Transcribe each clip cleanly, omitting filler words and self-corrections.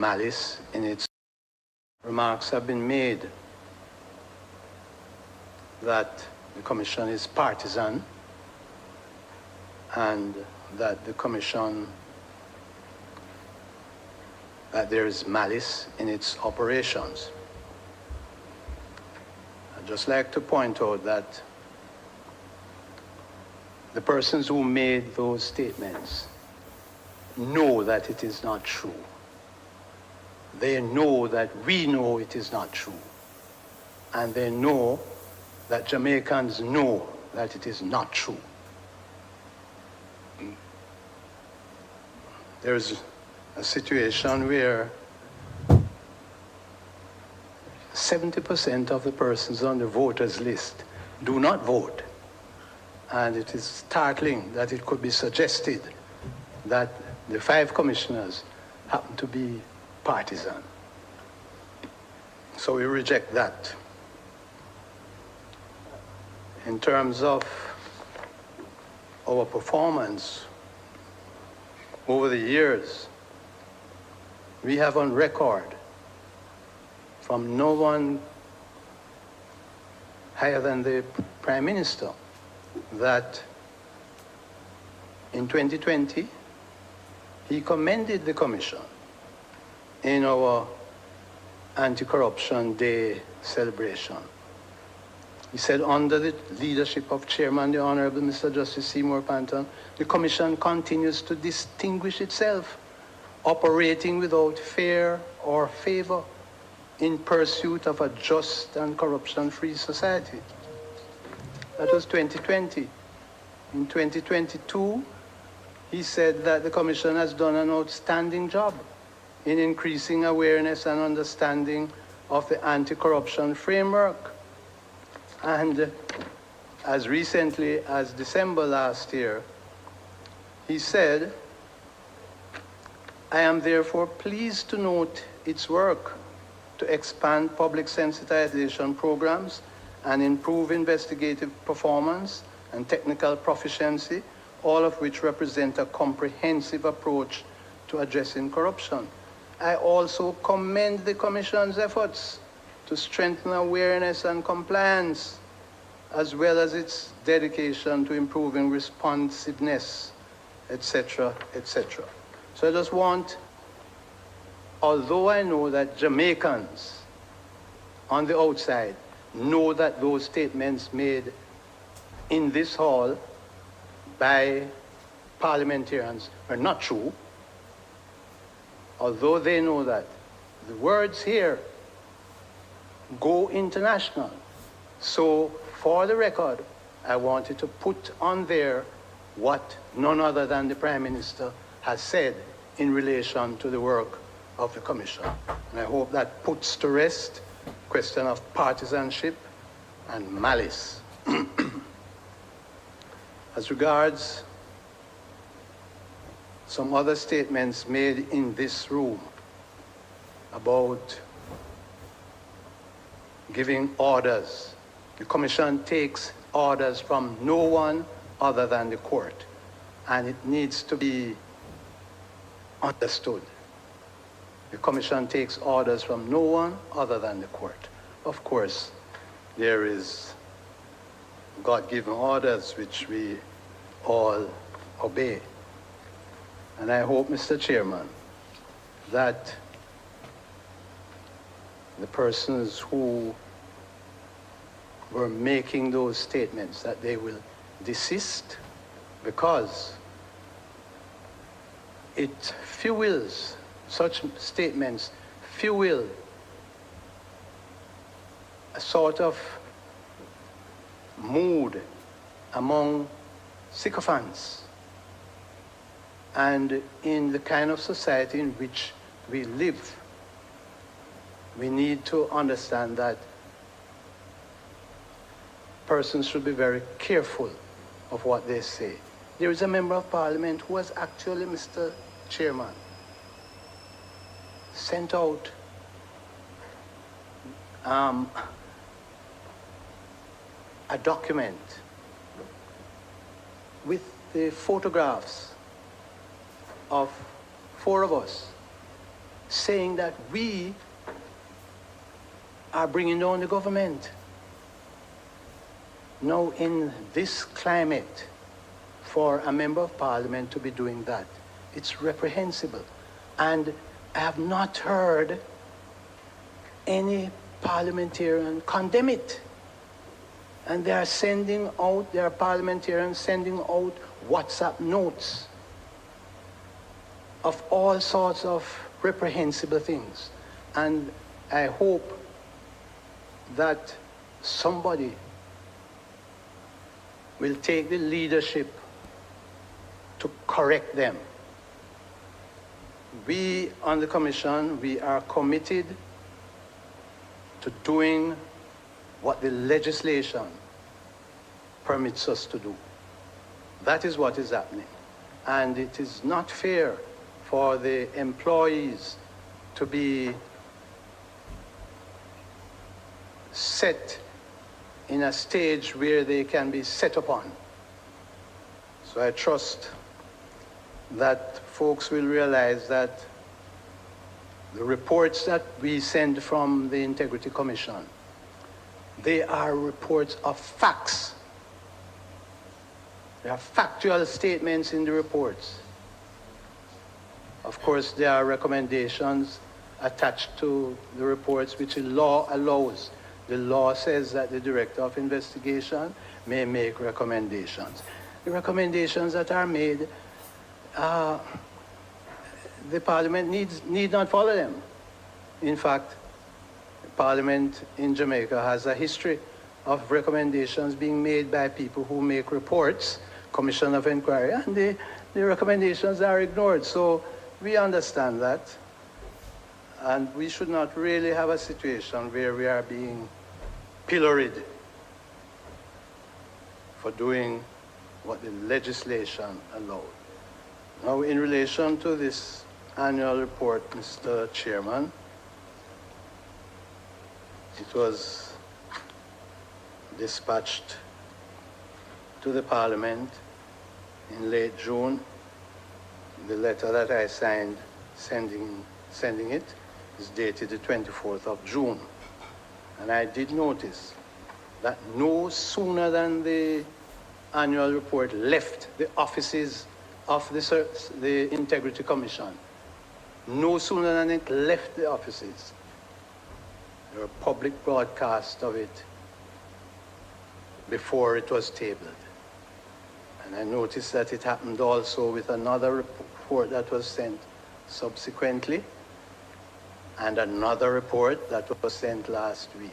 malice in its remarks have been made that the Commission is partisan and that that there is malice in its operations. I'd just like to point out that the persons who made those statements know that it is not true. They know that we know it is not true. And they know that Jamaicans know that it is not true. There's a situation where 70% of the persons on the voters list do not vote. And it is startling that it could be suggested that the 5 commissioners happen to be partisan. So we reject that. In terms of our performance over the years, we have on record from no one higher than the Prime Minister that in 2020 he commended the Commission in our Anti-Corruption Day celebration. He said, under the leadership of Chairman, the Honorable Mr. Justice Seymour Panton, the Commission continues to distinguish itself, operating without fear or favor in pursuit of a just and corruption-free society. That was 2020. In 2022, he said that the Commission has done an outstanding job in increasing awareness and understanding of the anti-corruption framework. And as recently as December last year, he said, I am therefore pleased to note its work to expand public sensitization programs and improve investigative performance and technical proficiency, all of which represent a comprehensive approach to addressing corruption. I also commend the Commission's efforts to strengthen awareness and compliance, as well as its dedication to improving responsiveness, etc., etc. So I just want, although I know that Jamaicans on the outside know that those statements made in this hall by parliamentarians are not true, although they know that the words here go international. So for the record, I wanted to put on there what none other than the Prime Minister has said in relation to the work of the Commission. And I hope that puts to rest the question of partisanship and malice. As regards some other statements made in this room about giving orders, the Commission takes orders from no one other than the court, and it needs to be understood. The Commission takes orders from no one other than the court. Of course, there is God-given orders which we all obey. And I hope, Mr. Chairman, that the persons who were making those statements, that they will desist, because it fuels, such statements fuel a sort of mood among sycophants. And in the kind of society in which we live, we need to understand that persons should be very careful of what they say. There is a member of parliament who was actually, Mr. Chairman, sent out a document with the photographs of 4 of us saying that we are bringing down the government. Now, in this climate, for a member of parliament to be doing that, it's reprehensible. And I have not heard any parliamentarian condemn it. And they are parliamentarians sending out WhatsApp notes of all sorts of reprehensible things. And I hope that somebody will take the leadership to correct them. We on the Commission, we are committed to doing what the legislation permits us to do. That is what is happening. And it is not fair for the employees to be set in a stage where they can be set upon. So I trust that folks will realize that the reports that we send from the Integrity Commission, they are reports of facts. There are factual statements in the reports. Of course, there are recommendations attached to the reports which the law allows. The law says that the Director of Investigation may make recommendations. The recommendations that are made, the Parliament need not follow them. In fact, Parliament in Jamaica has a history of recommendations being made by people who make reports, Commission of Inquiry, and the recommendations are ignored. So we understand that, and we should not really have a situation where we are being pilloried for doing what the legislation allowed. Now, in relation to this annual report, Mr. Chairman, it was dispatched to the Parliament in late June. The letter that I signed sending it is dated the 24th of June. And I did notice that no sooner than the annual report left the offices of the Integrity Commission, no sooner than it left the offices, there were public broadcasts of it before it was tabled. And I noticed that it happened also with another report that was sent subsequently, and another report that was sent last week.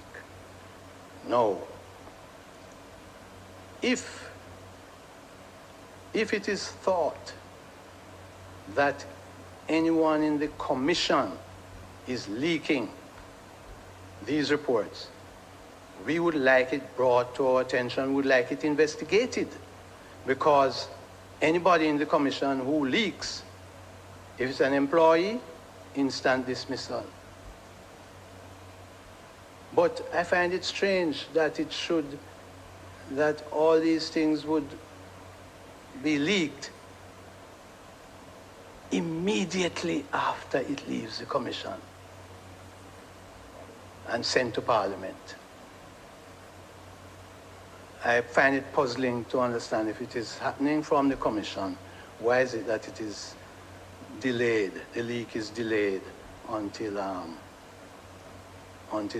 Now, if it is thought that anyone in the Commission is leaking these reports, we would like it brought to our attention, would like it investigated, because anybody in the Commission who leaks, if it's an employee, instant dismissal. But I find it strange that that all these things would be leaked immediately after it leaves the Commission and sent to Parliament. I find it puzzling to understand if it is happening from the Commission, why is it that it is delayed, the leak is delayed until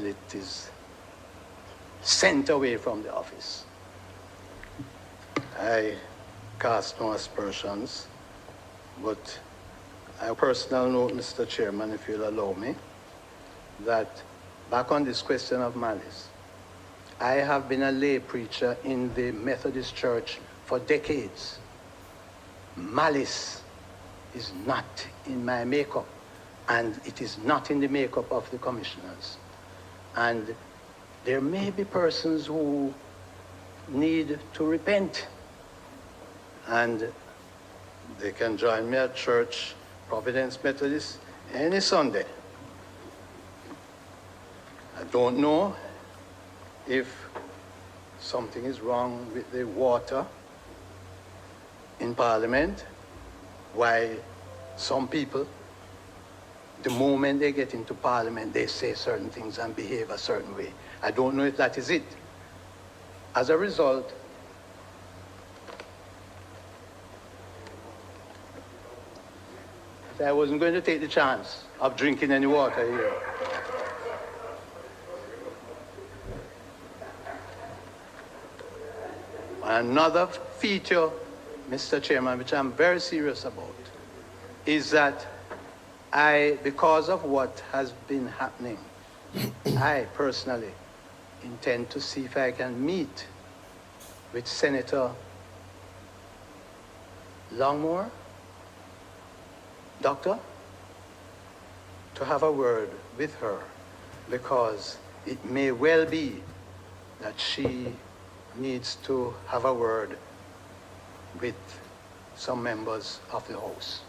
it is sent away from the office. I cast no aspersions, but I personal note, Mr. Chairman, if you'll allow me, that back on this question of malice, I have been a lay preacher in the Methodist Church for decades. Malice is not in my makeup, and it is not in the makeup of the commissioners. And there may be persons who need to repent, and they can join me at church, Providence Methodist, any Sunday. I don't know if something is wrong with the water in Parliament, why some people the moment they get into Parliament, they say certain things and behave a certain way. I don't know if that is it. As a result, I wasn't going to take the chance of drinking any water here. Another feature, Mr. Chairman, which I'm very serious about, is that because of what has been happening, I personally intend to see if I can meet with Senator Longmore, Doctor, to have a word with her, because it may well be that she needs to have a word with some members of the House.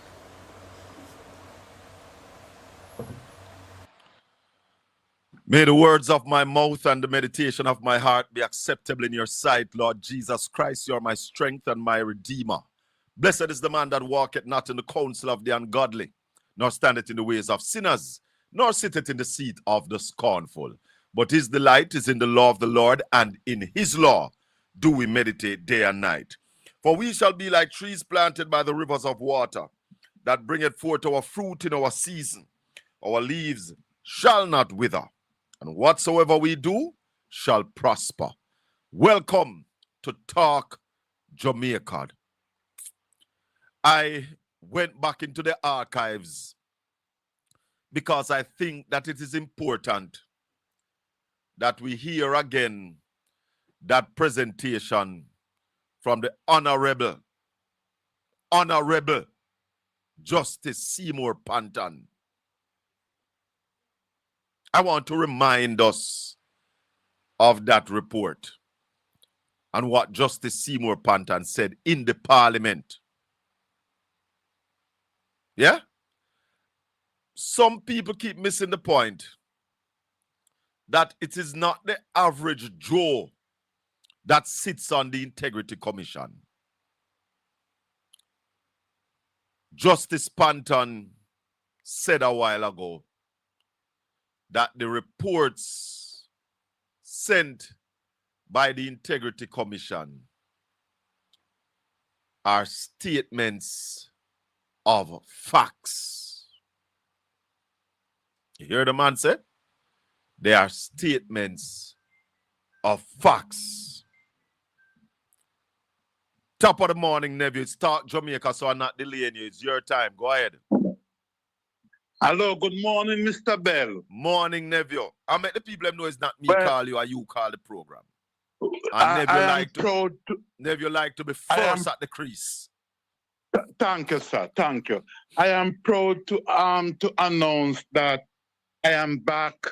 May the words of my mouth and the meditation of my heart be acceptable in your sight, Lord Jesus Christ. You are my strength and my redeemer. Blessed is the man that walketh not in the counsel of the ungodly, nor standeth in the ways of sinners, nor sitteth in the seat of the scornful. But his delight is in the law of the Lord, and in his law do we meditate day and night. For we shall be like trees planted by the rivers of water, that bringeth forth our fruit in our season. Our leaves shall not wither, and whatsoever we do shall prosper. Welcome to Talk Jamaica. I went back into the archives because I think that it is important that we hear again that presentation from the Honorable Justice Seymour Panton. I want to remind us of that report and what Justice Seymour Panton said in the Parliament. Yeah? Some people keep missing the point that it is not the average Joe that sits on the Integrity Commission. Justice Panton said a while ago that the reports sent by the Integrity Commission are statements of facts. You hear the man say? They are statements of facts. Top of the morning, nephew. It's Talk Jamaica, so I'm not delaying you. It's your time. Go ahead. Hello, good morning, Mr. Bell. Morning, nephew. I make the people know it's not me call you or you call the program. And nephew like to be first at the crease. Thank you, sir. Thank you. I am proud to announce that I am back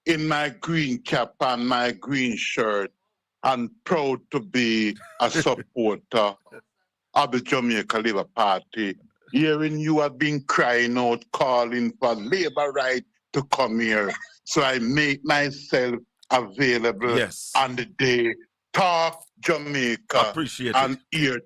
in my green cap and my green shirt, and proud to be a supporter of the Jamaica Labour Party. Hearing you have been crying out, calling for labor right to come here. So I make myself available on the day. Talk Jamaica. Appreciate and it.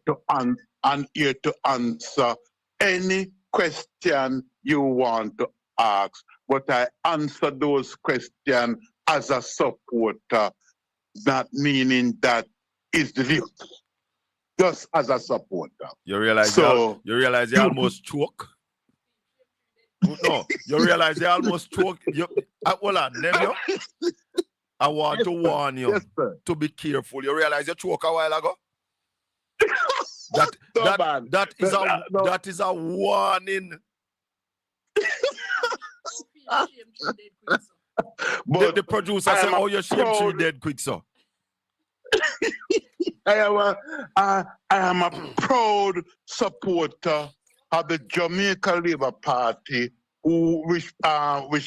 Here to answer any question you want to ask. But I answer those questions as a supporter, not meaning that is the truth. Just as a supporter. You realize you almost choke? No, you realize you almost choke. Hold on, nephew. I want to warn you to be careful. You realize you choke a while ago? That is a warning. But the producer said, "Oh, you shame tree dead quick, sir." I am a proud supporter of the Jamaica Labour Party, which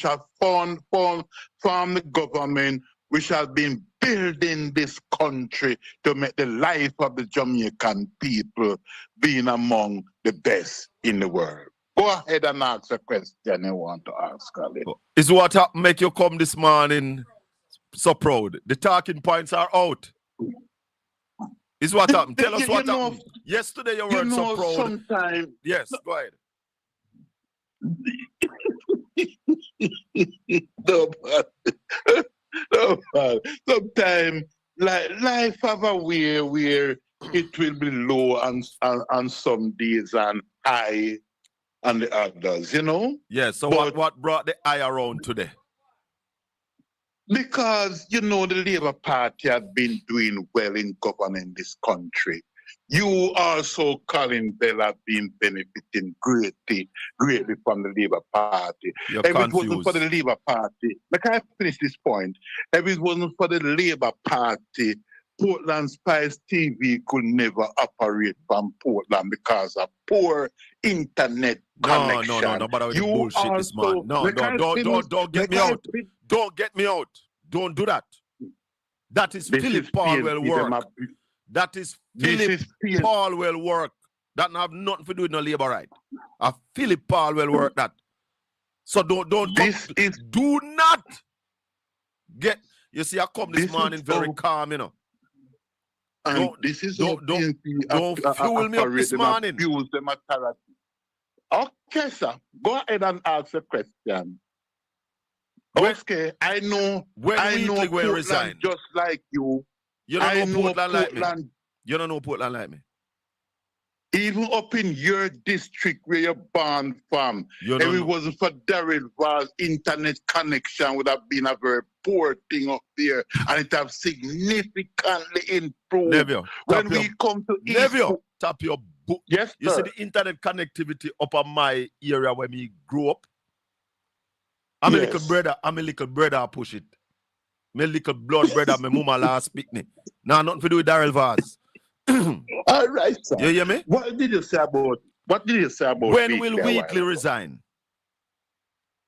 have formed the government, which has been building this country to make the life of the Jamaican people being among the best in the world. Go ahead and ask a question you want to ask, Ali. Is what make you come this morning so proud? The talking points are out. Is what happened? Tell us what happened. Yesterday you weren't so proud. Sometimes, yes, go ahead. No, man. No, man. Sometimes life have a way where it will be low on some days and high on the others, you know? Yeah, so But what brought the eye around today? because, you know, the Labour Party has been doing well in governing this country. You also, Colin Bell, have been benefiting greatly from the Labour Party. You're If it wasn't for the confused. Labour Party, like I finish this point, if it wasn't for the Labour Party, Portland Spice TV could never operate from Portland because of poor internet connection. No, but with the You bullshit this man. also, No, like I finish- don't get like me I out. fin- Don't get me out. Don't do that. That is This Philip is Palwell PNP, them work. ab- That is This Philip is PNP. Palwell work. That have nothing to do with no labor right. A Philip Palwell work that. So don't This is do not get. You see, I come this This morning is very how- calm, you know. and Don't- this is don't- how don't- PNP don't fuel me up operate, this them morning. abuse them authority. Okay, sir. Go ahead and ask a question. When- Okay, I know when I know Wheatley will Portland resign. just like you. You don't I know Portland like me. You don't know Portland like me. Even up in your district where you're born from, You if don't it know. wasn't for Daryl Vaz, internet connection would have been a very poor thing up there, and it have significantly improved. Neville, When tap we your, come to East, Neville, tap your book. yes, You sir. see the internet connectivity up on my area where me grew up. I'm a Yes. little brother. I'm a little brother. I push it. My little blood brother. My mama last picnic. Now nothing to do with Daryl Vaz. All right, sir. You hear me? What did you say about When will Wheatley a while Wheatley ago? resign?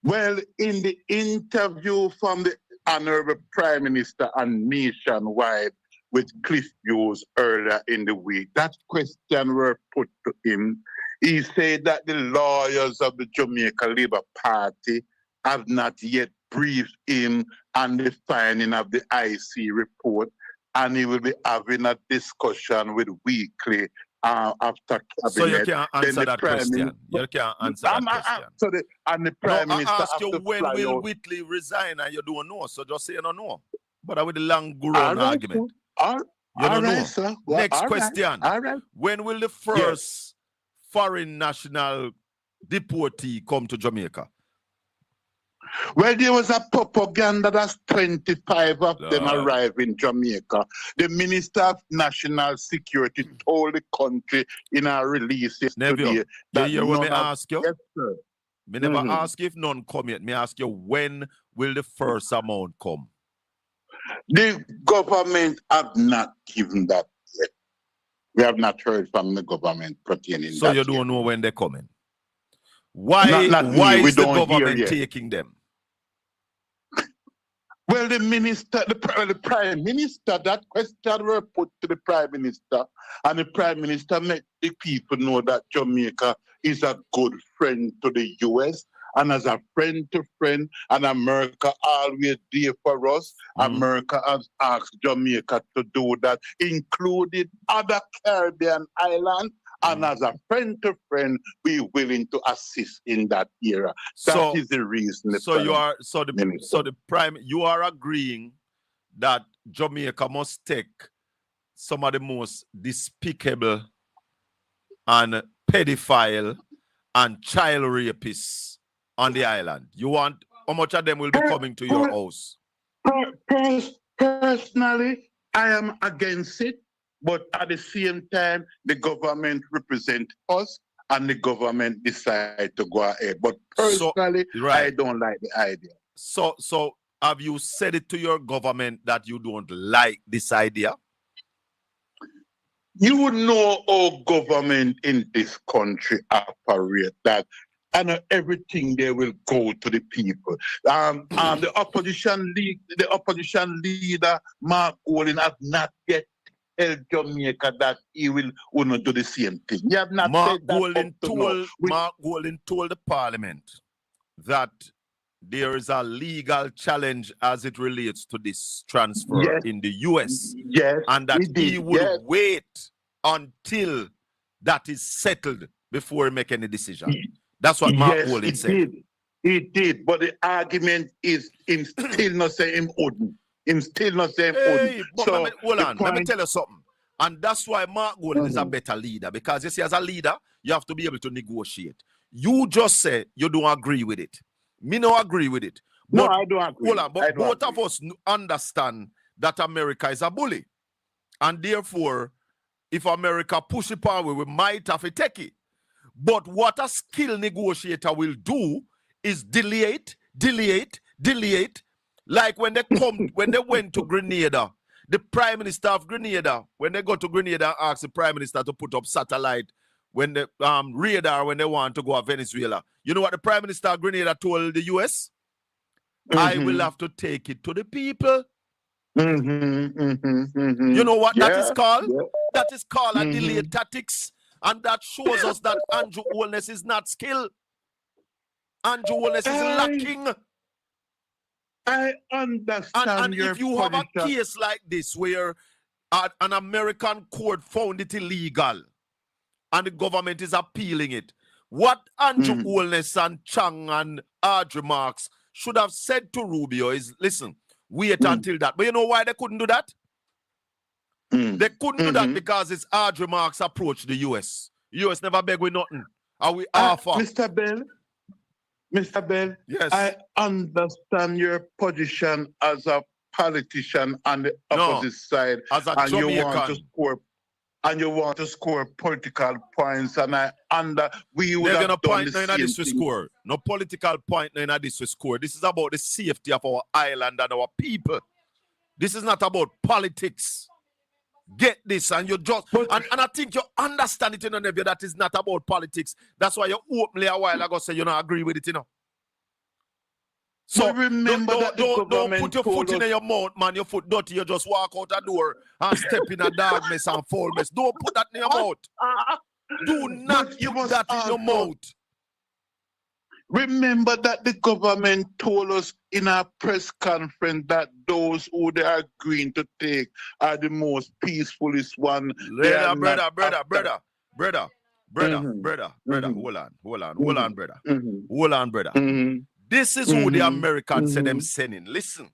Well, in the interview from the Honorable Prime Minister and Nationwide with Cliff Hughes earlier in the week, that question were put to him. He said that the lawyers of the Jamaica Labour Party have not yet briefed him on the finding of the IC report, and he will be having a discussion with Wheatley after cabinet. So you can't answer the that Prime question. Minister- You can't answer that question. So and the No, Prime I Minister ask you have to when fly will out. Whitley resign and you don't know. So just say you don't know. But with the long grown All right, argument. sir. All You don't right, know. sir. Well, Next all right, question. all right. When will the first foreign national deportee come to Jamaica? Well, there was a propaganda that's 25 of them Lord. arrived in Jamaica. The Minister of National Security told the country in a release Neville, yesterday you that hear what me none of- ask you? Yes, sir. Me never Mhm. ask if none come yet. Me ask you when will the first amount come? The government have not given that yet. We have not heard from the government pertaining So that you yet. don't know when they're coming. Why Not me. why We is the don't hear government yet. taking them? Well, the minister, the prime minister, that question were put to the prime minister, and the prime minister let the people know that Jamaica is a good friend to the US, and as a friend to friend, and America always there for us. America has asked Jamaica to do that, including other Caribbean islands, and as a friend to friend, we willing to assist in that era. That is the reason. The So you prime are you are agreeing that Jamaica must take some of the most despicable and pedophile and child rapists on the island. You want how much of them will be coming to your house? Personally, I am against it, but at the same time, the government represent us and the government decide to go ahead. But personally, I don't like the idea. So have you said it to your government that you don't like this idea? You would know how government in this country operate, that and everything they will go to the people. The opposition leader, Mark Golding, have not yet tell Jamaica that he will do the same thing. He have not Mark said that Mark Golding told the parliament that there is a legal challenge as it relates to this transfer in the US. Yes, and that he would wait until that is settled before he make any decision. That's what Mark Yes, Wolin it said. did. It did. But the argument is him still not saying him wouldn't. Him still not saying him Hey, wouldn't. but So let me tell you something. And that's why Mark Wolin is a better leader. Because you see, as a leader, you have to be able to negotiate. You just say you don't agree with it. Me no agree with it. But, no, I don't agree. Hold on, but both of us understand that America is a bully. And therefore, if America push it power, we might have to take it. But what a skilled negotiator will do is delay it. Like when they when they went to Grenada, the Prime Minister of Grenada, when they go to Grenada and ask the Prime Minister to put up satellite when the radar when they want to go to Venezuela. You know what the Prime Minister of Grenada told the US? I will have to take it to the people. You know what that is called? Yeah. That is called a delay tactics. And that shows us that Andrew Holness is not skilled. Andrew Holness is lacking. I understand and if you have a case like this where an American court found it illegal and the government is appealing it, what Andrew Holness and Chang and Audrey Marks should have said to Rubio is, listen, wait until that. But you know why they couldn't do that? They couldn't do that because it's Audrey Marks approach the US. US never beg with nothing. And we offer. Mr. Bell, yes. I understand your position as a politician on the opposite side. As a Jamaican. You want to score political points, and we would have done the same thing. Score. No political point in this we score. This is about the safety of our island and our people. This is not about politics. Get this, and you just and I think you understand it in a Neville that is not about politics. That's why you openly a while ago say you don't agree with it, you know. So remember don't put your foot in your mouth, man. Your foot dirty. You just walk out the door and step in a dog mess and foul mess. Don't put that in your mouth. Do not put that in your mouth. Remember that the government told us in our press conference that those who they are agreeing to take are the most peacefulest one. Brother. Hold on, brother. This is who the Americans say them sending. Listen.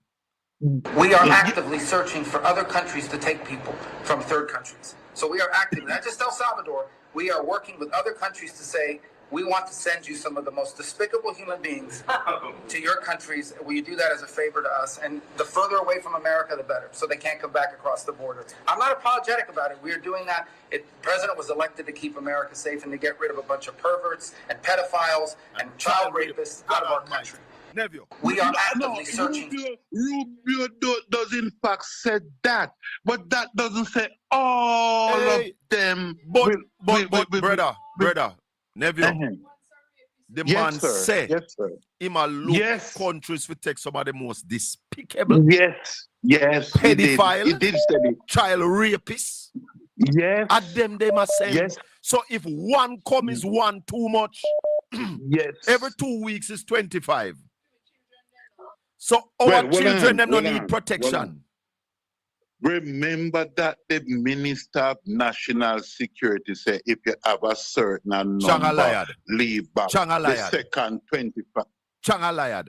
We are actively searching for other countries to take people from third countries. So we are actively, not just El Salvador, we are working with other countries to say, we want to send you some of the most despicable human beings to your countries. Will you do that as a favor to us? And the further away from America, the better, so they can't come back across the border. I'm not apologetic about it. We are doing that. The president was elected to keep America safe and to get rid of a bunch of perverts and pedophiles and child rapists out of our country. Neville. We are actively searching. Rubio does in fact say that, but that doesn't say all of them. But brother. Neville, the man say him a look countries will take some of the most despicable, pedophile, he did say it. Child rapists. Yes. At them they must say. Yes. So if one come is one too much, yes. Every 2 weeks is 25. So our children them don't need protection. Remember that the Minister of National Security said if you have a certain number, leave back. The second 25. Chang a liar.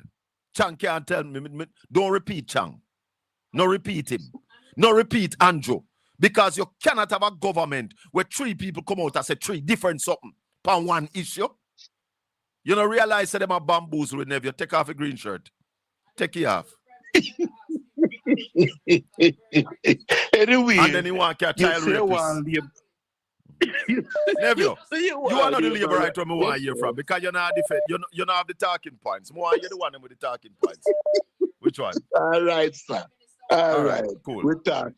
Chang can't tell me. Don't repeat Chang. No repeat him. No repeat Andrew. Because you cannot have a government where 3 people come out and say 3 different something on one issue. You don't realize that them are bamboozled with Neville. Take off a green shirt. Take it off. Anyway, and then you want to child rapist. Neville, you are not the labor right where I want to hear from because you're not defend. You don't have the talking points. More you're the one with the talking points. Which one? All right, sir. All right, cool. We talk.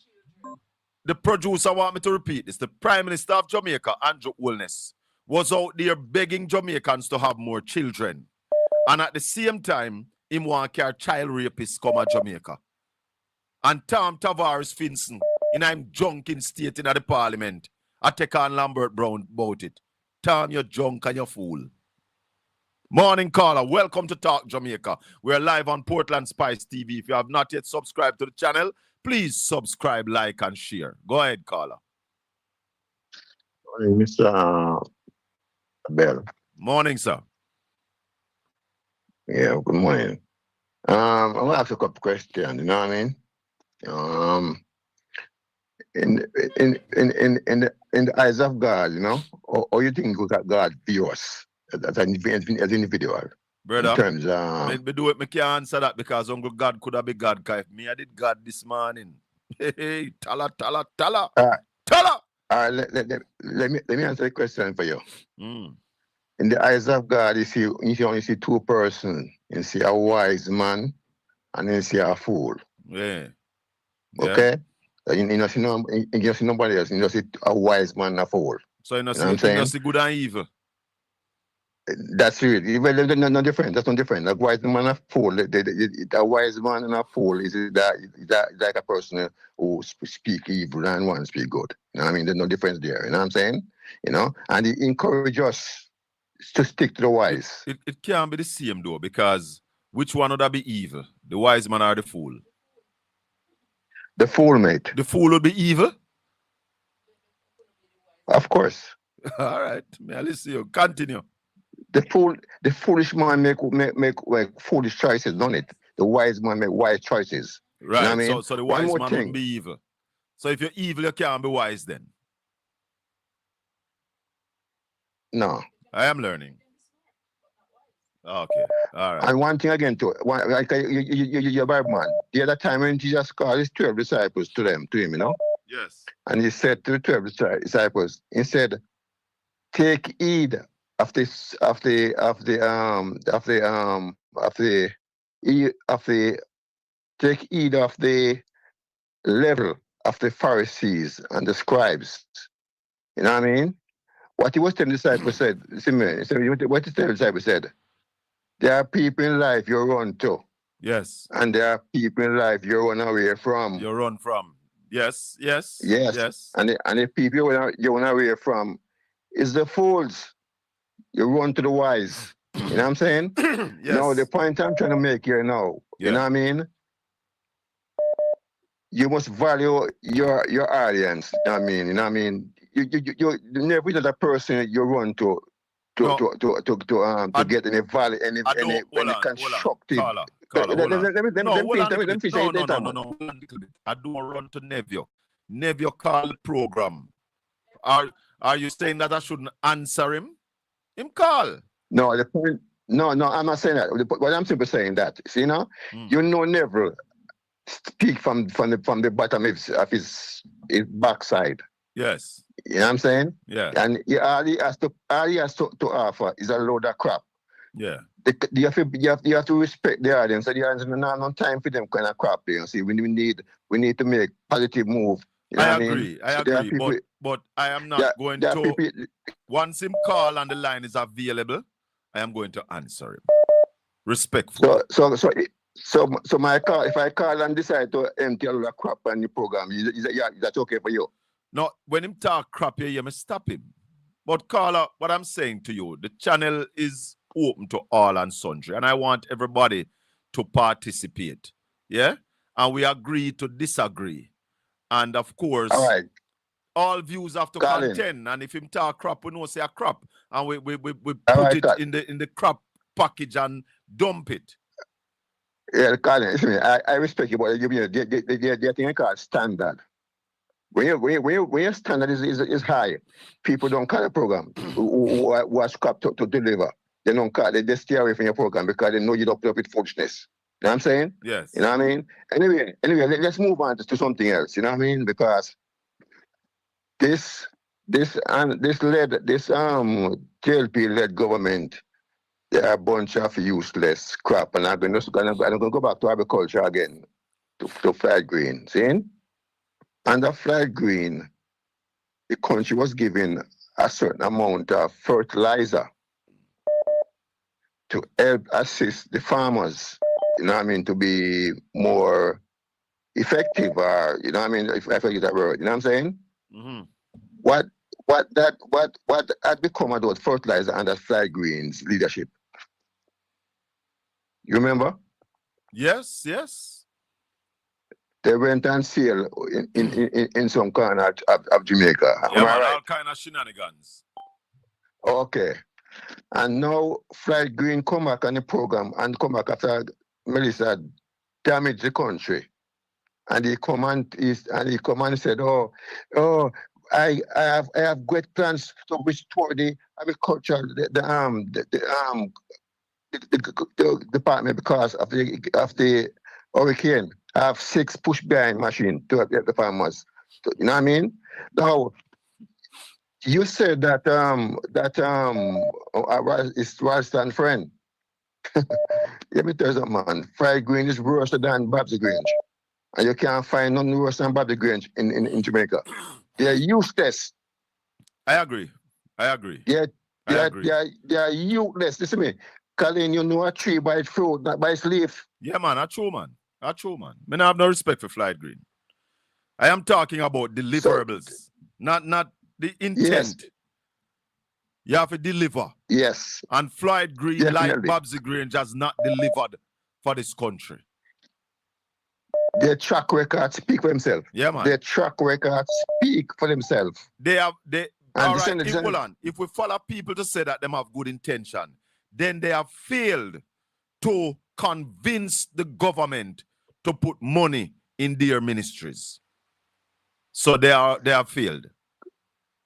The producer want me to repeat this. The Prime Minister of Jamaica, Andrew Holness, was out there begging Jamaicans to have more children. And at the same time, him want to carry child rapists come to Jamaica. And Tom Tavares Finson, in I'm drunk in state in the parliament, I take on Lambert Brown about it. Tom, you're drunk and you're fool. Morning caller, welcome to Talk Jamaica. We're live on Portland Spice TV. If you have not yet subscribed to the channel, please subscribe, like, and share. Go ahead, caller. Morning, Mr. Bell. Morning, sir. Yeah, good morning. I'm gonna ask a couple questions, you know what I mean? Um in in the eyes of God, you know, or you think God view us as individual in Brother, terms me do it, me can't answer that because Uncle God could have been God. 'Cause if me, I did God this morning. Hey, tala, tala, tala, uh, tala. let me answer the question for you. Mm. In the eyes of God, you only see two persons. You see a wise man and you see a fool. Yeah. Yeah. Okay? You don't see nobody else. You just see a wise man and a fool. So You know what I'm you saying? see good and evil. That's it. Well, they're no different. That's no different. A wise man and a fool. A wise man and a fool is like a person who speak evil and one speak good. You know what I mean? There's no difference there. You know what I'm saying? You know? And he encourage us to stick to the wise. It can't be the same though, because which one would that be evil? The wise man or the fool? The fool, mate. The fool would be evil? Of course. All right. May I listen to you. Continue. The foolish man make foolish choices, don't it? The wise man make wise choices. Right. You know what I mean? So the One wise more man thing. wouldn't be evil. So if you're evil, you can't be wise then. No. I am learning. Okay. All right. And one thing again too, like you're Bible man. The other time when Jesus called his 12 disciples to him, you know, Yes. and he said to the 12 disciples, he said, "Take heed of this of the take heed of the level of the Pharisees and the scribes." You know what I mean? What he was telling the disciples said, see me, what he telling the disciples said, there are people in life you run to. Yes. And there are people in life you run away from. You run from. Yes. Yes. Yes. Yes. And the people you run away from is the fools. You run to the wise. You know what I'm saying? Yes. Now, the point I'm trying to make here now, you know what I mean? You must value your audience. You know what I mean? You know what I mean? You never know that person you run to get any value, any constructive. Caller, Let me finish. No. I don't run to Nevio. Nevio call the program. Are you saying that I shouldn't answer him? Him call. No, the point. No, I'm not saying that. What I'm simply saying that. See now, you know, Neville speak from the bottom of his backside. Yes. You know what I'm saying? Yeah. And all he has to offer is a load of crap. Yeah. You have to respect the audience. The audience don't have no time for them kind of crap. You know, see, we need to make positive move. You know I what agree. I agree. People, but I am not going to. People, once him call and the line is available, I am going to answer him respectfully. So my call, if I call and decide to empty all the crap on the program, is that okay for you? No, when him talk crap here, you must stop him. But caller, what I'm saying to you, the channel is open to all and sundry, and I want everybody to participate. Yeah? And we agree to disagree. And of course, all views have to contend. And if him talk crap, we know say a crap. And we put it in the crap package and dump it. Yeah, Colin, listen, I respect you, but the thing called standard. When your standard is high, people don't call the program who watch crap to deliver. They don't call, they stay away from your program because they know you don't put up with foolishness. You know what I'm saying? Yes. You know what I mean? Anyway, let's move on to something else. You know what I mean? Because this JLP-led government, they're a bunch of useless crap, and I'm going to go back to agriculture again, to flight green. See? Under flight green, the country was given a certain amount of fertilizer to help assist the farmers, you know what I mean, to be more effective, or you know what I mean, if I forget that word, you know what I'm saying? Mm-hmm. What had become of those fertilizer under flight green's leadership? You remember? Yes. They went and sailed in some corner of Jamaica. Yeah, man, all kind of shenanigans. Okay. And now Flight Green come back on the program and come back after Melissa damaged the country. And he come and said, I have great plans to restore the agriculture, the department because of the hurricane. I have 6 push behind machine to help the farmers. You know what I mean? Now you said that it's Ralston friend. Let me tell you something, man. Fried Green is worse than Bob's Grange. And you can't find none worse than Bobby Grange in Jamaica. They're useless. I agree. They are useless. Listen to me. Colin, you know a tree by its fruit, not by its leaf. Yeah, man. That's true, man. I don't have no respect for Flight Green. I am talking about deliverables, not the intent. Yes. You have to deliver. Yes. And Flight Green, Definitely. like Babsy Grange, has not delivered for this country. Their track record speak for themselves. Yeah, man. Their track record speak for themselves. All right, hold on. If we follow people to say that them have good intention, then they have failed to convince the government to put money in their ministries. So they have failed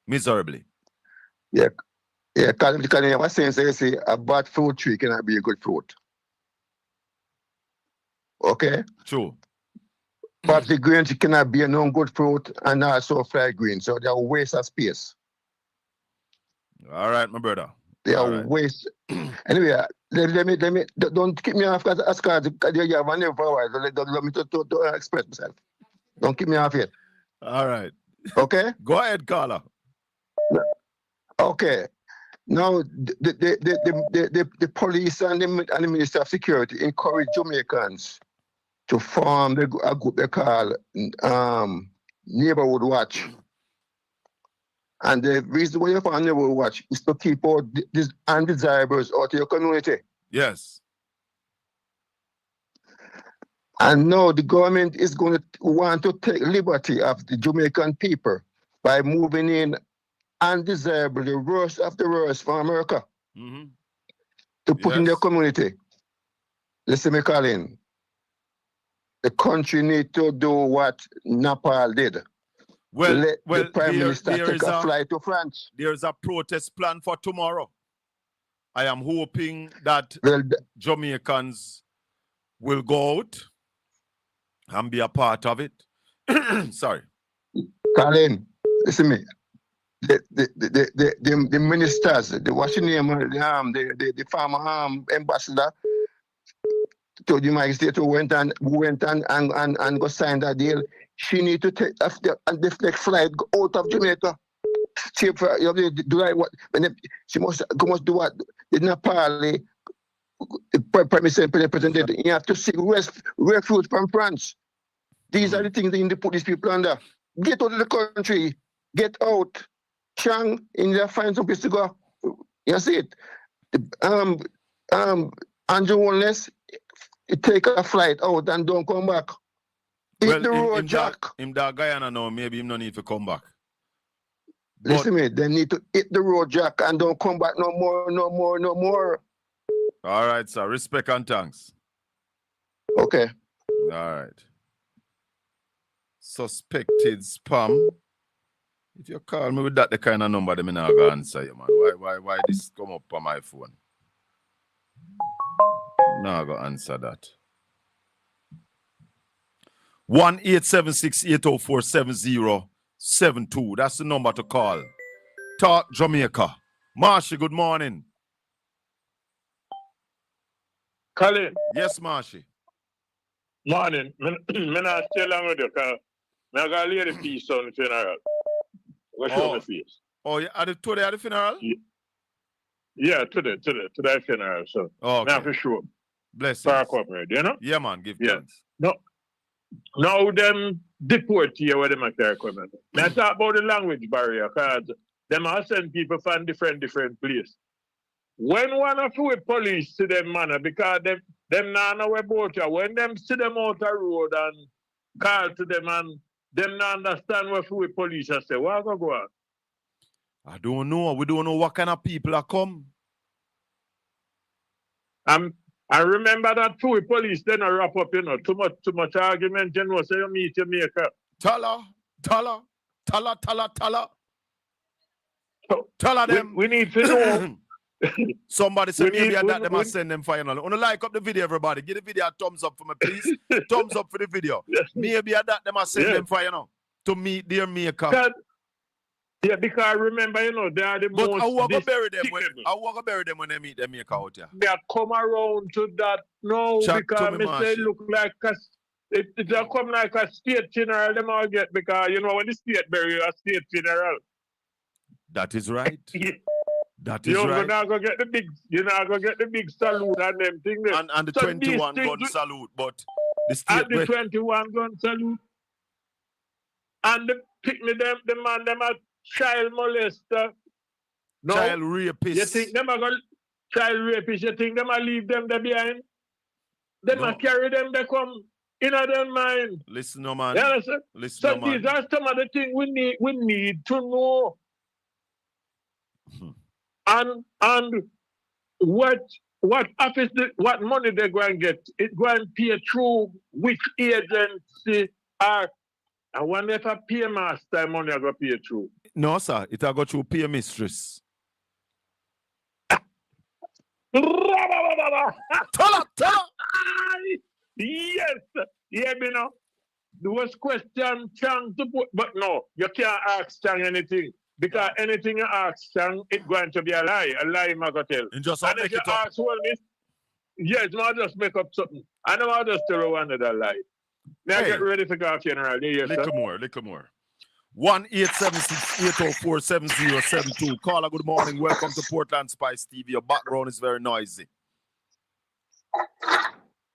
miserably. Yeah. Yeah, because you have a saying, say a bad fruit tree cannot be a good fruit. Okay? True. But the Grange cannot be a non-good fruit and also Flight Green. So they are waste of space. All right, my brother. They are waste. Anyway, let me don't keep me off because you have a name for a while. Let me to express myself. Don't keep me off yet. All right. Okay? Go ahead, Carla. Okay. Now the police and the Minister of Security encourage Jamaicans to form a group they call Neighborhood Watch. And the reason why you form Neighborhood Watch is to keep out these undesirables out of your community. Yes. And now the government is going to want to take liberty of the Jamaican people by moving in undesirable, the worst of the worst from America, to put in their community. Listen, me, Colin. The country need to do what Nepal did. Let the Prime Minister take a flight to France. There's a protest plan for tomorrow. I am hoping that Jamaicans will go out and be a part of it. Sorry. Colin, listen to me. The ministers, the Washington, the former ambassador to the United States who went and go sign that deal, she need to take the next flight out of Jamaica. She must do what the Nepali, the Prime Minister presented. You have to seek refuge from France. These are the things they need to put these people under. Get out of the country. Get out. Chang, in there, find some place to go. You see it. Andrew Wallace, take a flight out and don't come back. Hit the road, Jack. In that Guyana now, maybe him no need to come back. Listen to me, they need to hit the road, Jack, and don't come back no more. All right, sir. Respect and thanks. Okay. All right. Suspected spam. If you call me with that, the kind of number, I'm not going to answer you, man. Why this come up on my phone? I'm not going to answer that. 1-876-804-7072. That's the number to call. Talk Jamaica. Marshy, good morning. Colin. Yes, Marshy. Morning. I'm not stay long with you because I'm going to lay the piece on the funeral. What's your face? Oh, yeah. Today at the funeral? Yeah, today funeral. So, okay. Now for sure. Bless you. You know? Yeah, man. Give thanks. No. Now them deport here where them are coming. I talk about the language barrier because them are send people from different places. When one of the police see them man, because them not know about you, when them see them out the road and call to them and them not understand what the police say, what go on? I don't know. We don't know what kind of people are come. I remember that too. Police then I wrap up, too much argument, say you meet your maker. Tala. Tell her them. We need to know. Somebody said maybe that them must send them final. On like up the video, everybody. Give the video a thumbs up for me, please. Thumbs up for the video. Maybe that them must send them final to meet their maker. Yeah, because I remember, they are the most. But I want to bury them when they meet their maker out here. They come around to that now because they look like it come like a state funeral. Them all get because when the state bury a state funeral. That is right. That is you're right. not gonna get the big salute and them thing. And the 21 gun salute, but the state and the 21 gun salute. And the man them a child molester. No. Child rapist. You think them are gonna child rapist, you think them a leave them there behind? Them a carry them, they come in their mind. Listen, no man. Yeah, listen, so no man. these are some of the things we need to know. And what office, what money they're going to get, it's going to pay through which agency are. I wonder if a pay master money are going to pay through. No, sir. It will go through pay mistress. Tell her. Yes. Yeah, there was question Chang to put, but no, you can't ask Chang anything. Because anything you ask Chang, it's going to be a lie Magatel. And just and make if you it up. ask well, yes, I'll just make up something. I know I'll just throw another lie. Now get ready for our funeral. Yes, little more. 1-876-804-7072. Caller, good morning. Welcome to Portland Spice TV. Your background is very noisy.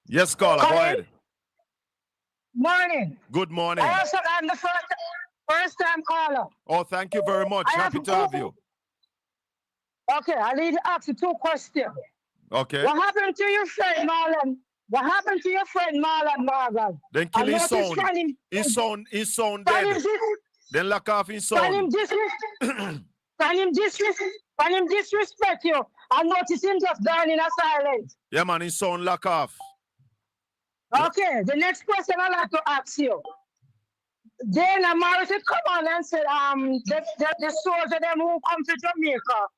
Yes, caller, go ahead. Morning. Good morning. I'm the first time caller. Oh, thank you very much. Happy to have you. Okay, I need to ask you 2 questions. Okay. What happened to your friend Marlon? What happened to your friend Marlon Morgan? Then kill his son. His son dead. Then lock off his son. Can him disrespect you? I notice him just dying in a silence. Yeah, man, his son lock off. Okay, the next question I'd like to ask you. Then Amara said, come on and said, the soldier them who come to Jamaica,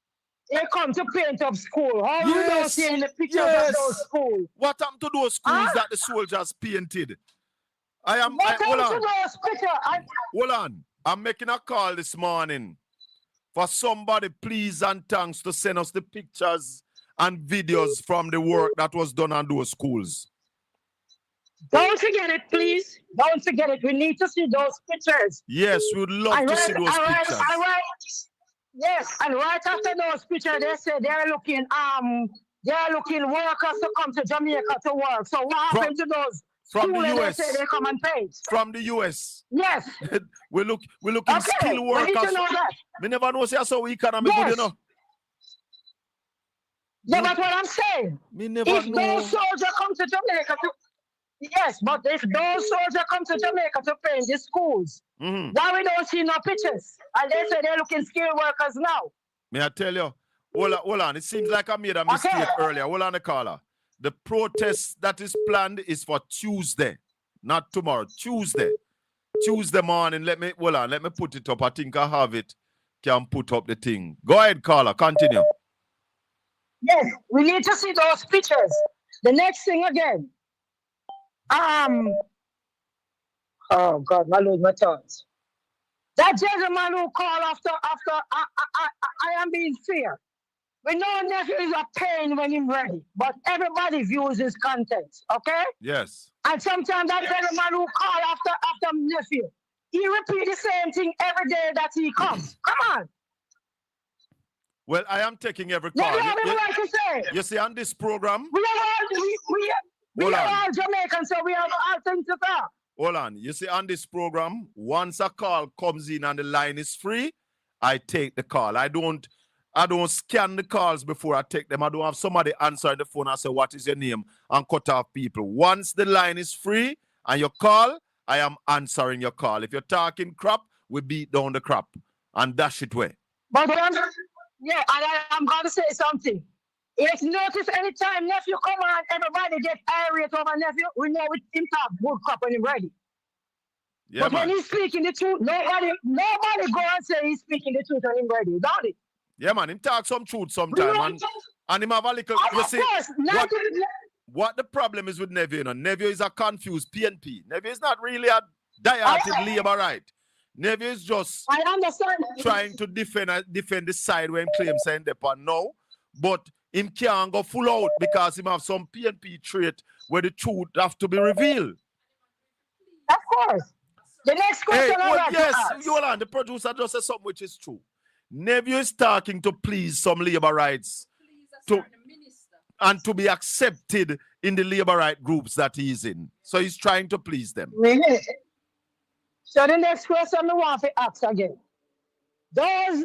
they come to paint up school. How you don't see in the pictures of those schools? What happened to those schools that the soldiers painted? Hold on. I'm making a call this morning for somebody, please and thanks, to send us the pictures and videos from the work that was done on those schools. Don't forget it, please. Don't forget it. We need to see those pictures. Yes, we would love to see those pictures. Yes, and right after those pictures, they say they're looking workers to come to Jamaica to work. So what happened to those? From the US. They say they come and pay. From the US. Yes. we're looking skilled workers. We need to know that. We never know so we economy good, you know. Yeah, that's what I'm saying. If those soldiers come to Jamaica yes, but if those soldiers come to Jamaica to paint the schools, why we don't see no pictures? And they say they're looking skilled workers now. May I tell you? Hold on. It seems like I made a mistake earlier. Hold on, the caller. The protest that is planned is for Tuesday, not tomorrow. Tuesday morning. Let me put it up. I think I have it. Can put up the thing. Go ahead, caller. Continue. Yes, we need to see those pictures. The next thing again. Oh God, I lose my thoughts. That gentleman who called after I am being fair. We know nephew is a pain when he's ready, but everybody views his content, okay? Yes. And sometimes that gentleman who called after nephew, he repeat the same thing every day that he comes. Come on. Well, I am taking every call. You see, on this program, we are all Jamaicans, so we have all things to talk. Hold on. You see, on this program, once a call comes in and the line is free, I take the call. I don't scan the calls before I take them. I don't have somebody answer the phone and say, what is your name? And cut off people. Once the line is free and you call, I am answering your call. If you're talking crap, we beat down the crap and dash it away. But I'm going to say something. It's notice anytime nephew come on, everybody get irate over nephew. We know it impact good crop when he's ready. Yeah, But when man. he's speaking the truth, nobody go and say he's speaking the truth when he's ready. Don't it? Yeah, man. Him talk some truth We sometime, know man. And him have a little, Of you see, course, not what the problem is with Neville, you know? Neville is a confused PNP. Neville is not really a I, die-hearted labor right. Neville is just I understand. trying to defend the side when claims saying depend now, but him can't go full out because him have some PNP trait where the truth have to be revealed. Of course. The next question Hey, I well, like to yes, ask. hold on. The producer just said something which is true. Neville is talking to please some labor rights and to be accepted in the labor right groups that he's in. So he's trying to please them. Really? So the next question I want to ask again. Those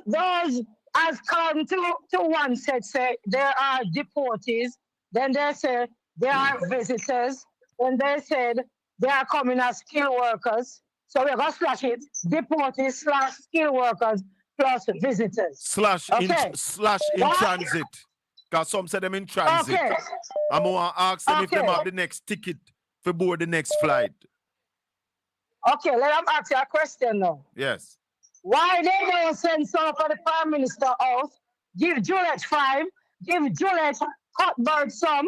as come to one said say there are deportees, then they say there are visitors, then they said they are coming as skilled workers. So we're gonna slash it. Deportees slash skilled workers plus visitors. Slash Okay. in transit. Because some say them in transit. Okay. I'm going to ask them if they Okay. have the next ticket for board the next flight. Okay, let me ask you a question now. Yes. Why they don't send some for the Prime Minister house? Give Juliet 5, give Juliet Cuthbert some,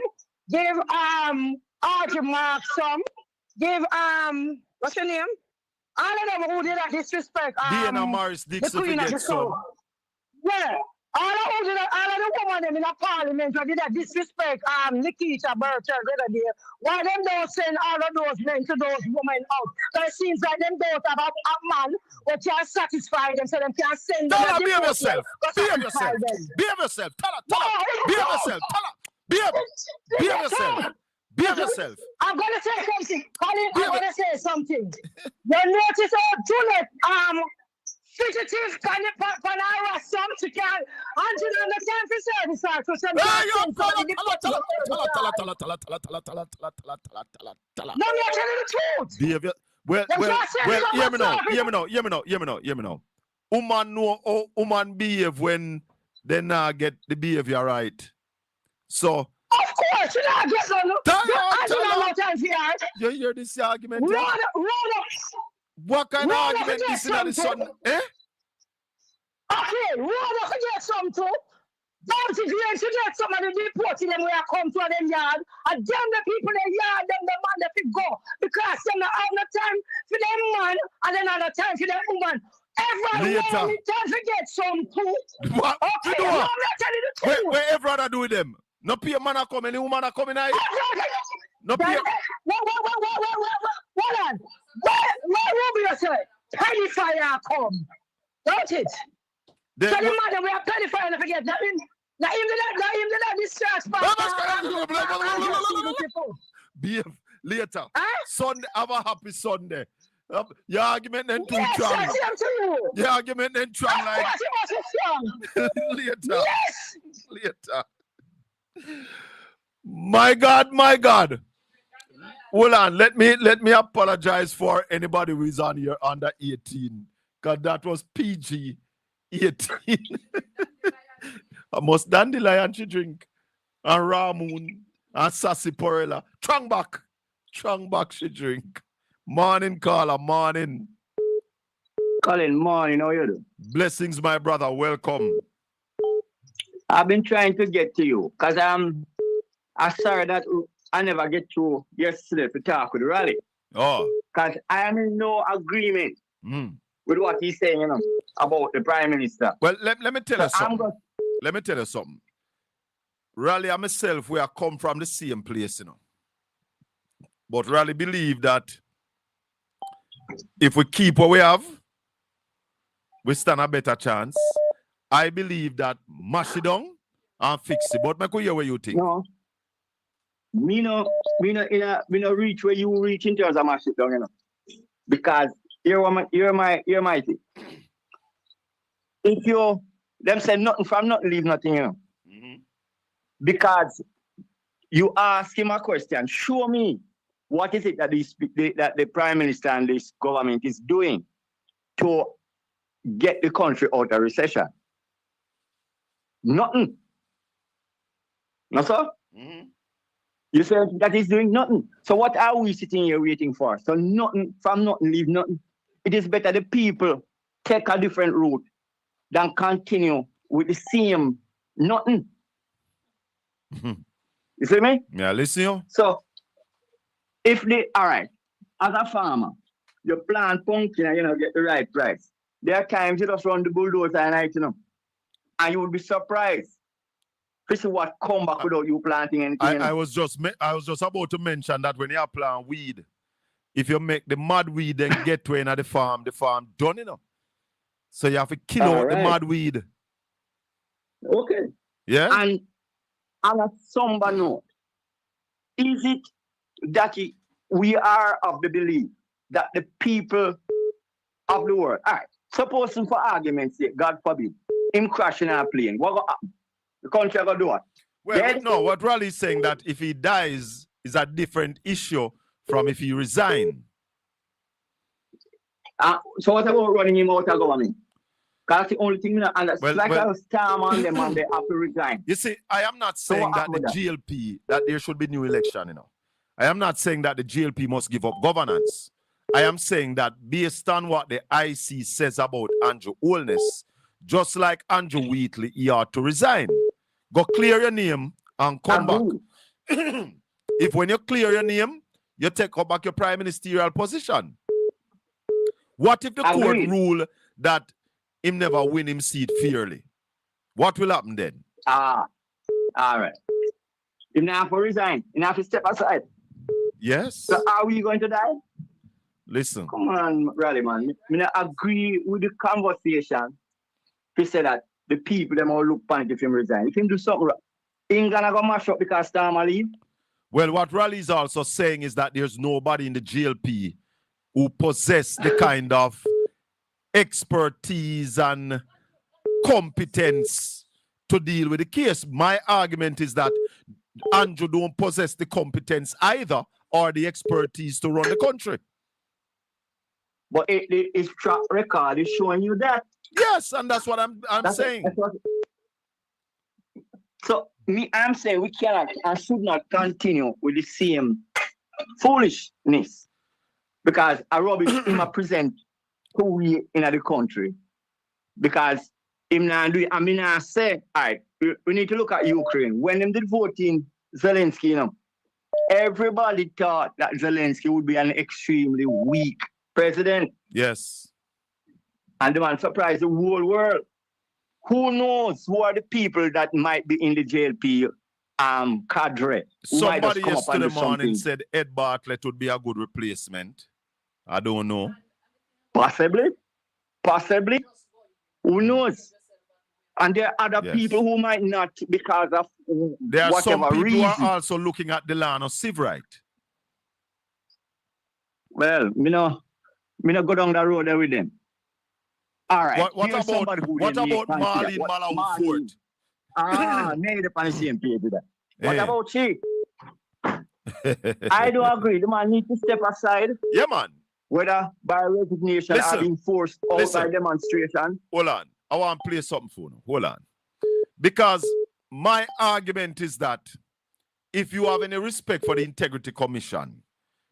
give Archie Mark some, give what's your name? All of them who did that disrespect. Diana Morris the Dixon Queen of the forget some. Soul. Yeah. All of the women them in a parliament who did that disrespect Nikita Burchard the other day. Why them don't send all of those men to those women out? Because it seems like them don't have a man who can satisfy them, so them can send them. Tell her, to behave the yourself. court to Behave satisfy yourself. them. Behave yourself. Tell her. No, Behave yourself. Tell her. Behave yourself. Behave yourself. I'm gonna say something. Colin, Behave I'm gonna say something. You notice how Juliet fugitive can harass some to can Angela on the time for service or to some Hey, yo, person for the tell her. No, you're telling the truth. Behave your- Well, Them can't say hear something me now. about Hear me now. Woman know how woman behave when they not get the behavior right. So, Of course, you know, get on. Angela no time for that. you hear this argument? Yeah? Run up. What kind of Run up argument against is in the something. sun? Eh? Okay, run up against some too. Don't you get to get some of the deported them where I come to them yard. And them the people in the yard, them the man that they go. Because them not have no time for them man and then other time for them woman. Everyone Later. need time to get some too. What? Okay, You no, know I'm what? not telling the truth. Where everyone do with them? No pay man a come, any woman a come in here. No pay. Hold on. Where Rubio say? Penny fire come. Don't it? They- So the man we are penny fire and forget that him that discharge Behave later. Huh? Sunday, have a happy Sunday. Your argument then too Yes, strong. I see them to you. Your argument then strong Of like course, it must be strong. later. Yes. Later. My God. Hold on, let me apologize for anybody who is on here under 18. Because that was PG 18. I must dandelion she drink. And Ramoon and Sassy Porella. Trung back she drink. Morning, caller, morning. Colin, morning, how you doing? Blessings, my brother. Welcome. I've been trying to get to you because I'm sorry that I never get through yesterday to talk with Raleigh. Oh. Because I am in no agreement Mm. with what he's saying, about the Prime Minister. Well, let me tell you So I'm something. going Let me tell you something. Raleigh and myself, we are come from the same place, But Raleigh believe that if we keep what we have, we stand a better chance. I believe that mash it down and fix it. But make we hear what you think. No. Me no reach where you reach in terms of my shit down, Because you're my thing. If you them say nothing from nothing, leave nothing, Mm-hmm. Because you ask him a question, show me what is it that that the Prime Minister and this government is doing to get the country out of recession. Nothing. No, sir? Mhm. You said that he's doing nothing. So what are we sitting here waiting for? So nothing, from nothing, leave nothing. It is better the people take a different route than continue with the same nothing. Mhm. You see me? Yeah, listen you. So if they, all right, as a farmer, you plant pumpkin and you know get the right price. There are times you just run the bulldozer and night, you know, and you would be surprised to see what come back without you planting anything. You know? I was just about to mention that when you plant weed, if you make the mad weed then get to the farm done, you know. So you have to kill out the mad weed. Okay. Yeah? And on a somber note, is it that we are of the belief that the people of the world, all right, supposing for argument's sake, God forbid, him crashing a plane, what go happen? The country going to do what? Well, Dead? no, what Raleigh is saying that if he dies is a different issue from if he resign. So what about running him out of government? Because that's the only thing, and that's Well, like a star on them and they have to resign. You see, I am not saying that the GLP, that there should be new election, you know. I am not saying that the GLP must give up governance. I am saying that based on what the IC says about Andrew Holness, just like Andrew Wheatley, he ought to resign. Go clear your name and come back. If when you clear your name, you take up back your prime ministerial position. What if the court rule that him never win him seat fairly? What will happen then? All right. You now have to resign. You now have to step aside. Yes. So are we going to die? Listen. Come on, Raleigh, man. I agree with the conversation. He said that the people them all look panic if him resign. If him do something right, England are gonna mash up because Starmer leave. Well, what Raleigh is also saying is that there's nobody in the GLP who possess the kind of expertise and competence to deal with the case. My argument is that Andrew don't possess the competence either or the expertise to run the country. But his track record is showing you that. Yes, and that's what I'm saying. So I'm saying we cannot and should not continue with the same foolishness because a rubbish him a present who we in the country because him not do it. I mean I say, all right, we need to look at Ukraine. When them did voting Zelensky, you know, everybody thought that Zelensky would be an extremely weak president. Yes. And the man surprised the whole world. Who knows who are the people that might be in the JLP cadre? Somebody yesterday morning said Ed Bartlett would be a good replacement. I don't know. Possibly. Who knows? And there are other people who might not because of there are whatever some people reason. who are also looking at Delano Sivrite. Well, me no go down the road there with them. All right. What about Marlene Malawi Fort? Made up on the same page with that. What about she? I do agree. The man needs to step aside. Yeah, man. Whether by resignation or being forced out by demonstration. Hold on. I want to play something for you. Hold on. Because my argument is that if you have any respect for the Integrity Commission,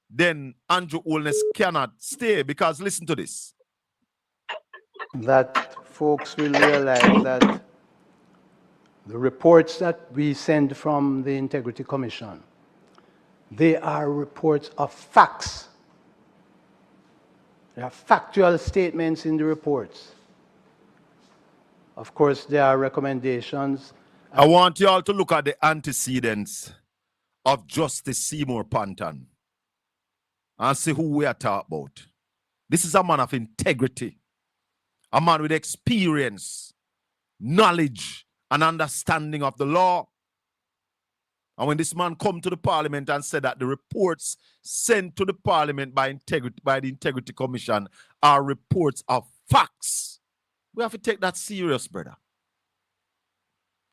then Andrew Holness cannot stay. Because listen to this. That folks will realize that the reports that we send from the Integrity Commission, they are reports of facts. There are factual statements in the reports. Of course, there are recommendations. I want you all to look at the antecedents of Justice Seymour Panton and see who we are talking about. This is a man of integrity, a man with experience, knowledge, and understanding of the law. And when this man come to the parliament and said that the reports sent to the parliament by the Integrity Commission are reports of facts, we have to take that serious, brother.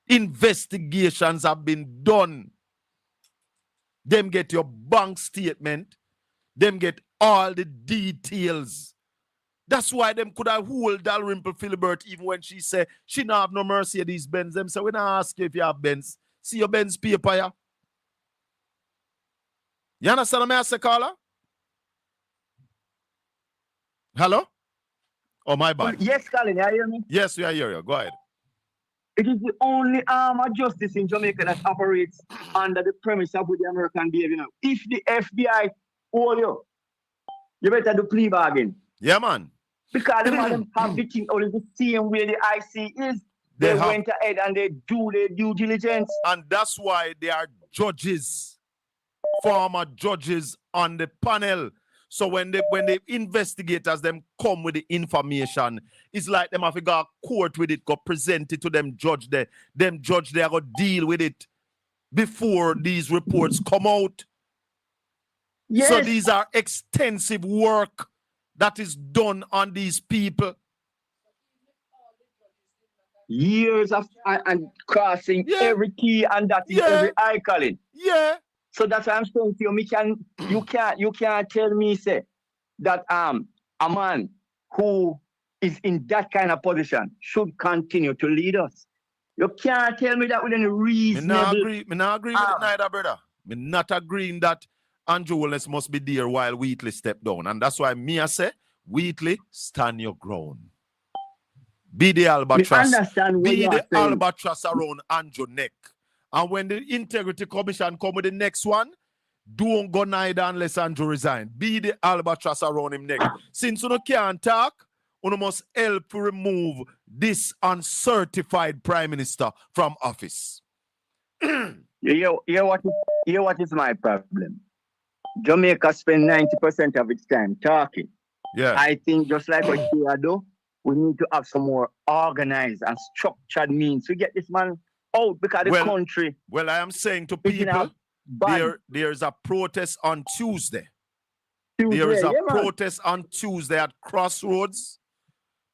Investigations have been done. Them get your bank statement. Them get all the details. That's why them could have hold Dalrymple Philibert even when she said she don't have no Mercedes Benz. Them say, we don't ask you if you have Benz. See your Benz paper, yeah? You understand what I say, caller? Hello? Oh, my bad. Yes, Colin, you hear me? Yes, we are here. Go ahead. It is the only arm of justice in Jamaica that operates under the premise of with the American behavior. If the FBI hold you, you better do plea bargain. Yeah, man. Because the man have the thing only the same way the IC is. They went ahead and they do their due diligence. And that's why there are judges, former judges on the panel. So when the investigators them come with the information, it's like them have to go to court with it, go present it to them judge there. Them judge they are going to deal with it before these reports come out. Yes. So these are extensive work that is done on these people. Years of and crossing every T and that is every I, Colin. Yeah. So that's what I'm saying to you. You can't tell me say that a man who is in that kind of position should continue to lead us. You can't tell me that with any reasonable. Me not agree with it neither, brother. Me not agreeing that Andrew Willis must be there while Wheatley step down. And that's why me I say, Wheatley, stand your ground. Be the albatross. Be the albatross around Andrew neck. And when the Integrity Commission come with the next one, don't go neither unless Andrew resign. Be the albatross around him neck. Since you can't talk, you must help remove this uncertified prime minister from office. You hear what is my problem? Jamaica spend 90% of its time talking. Yeah. I think just like what you do, we need to have some more organized and structured means to get this man out because the country. Well, I am saying to people, there's a protest on Tuesday. There is a protest on Tuesday at Crossroads.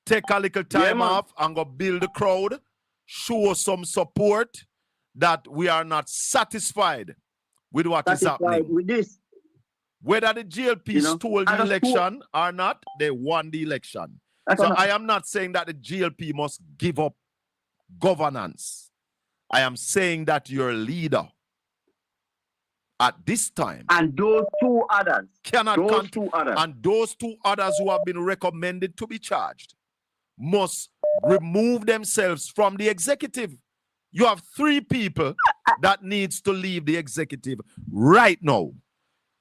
Take a little time off and go build the crowd. Show some support that we are not satisfied with what is happening. With this. Whether the GLP stole the election or not, they won the election. So I am not saying that the GLP must give up governance. I am saying that your leader at this time and those two others and those two others who have been recommended to be charged must remove themselves from the executive. You have 3 people that needs to leave the executive right now.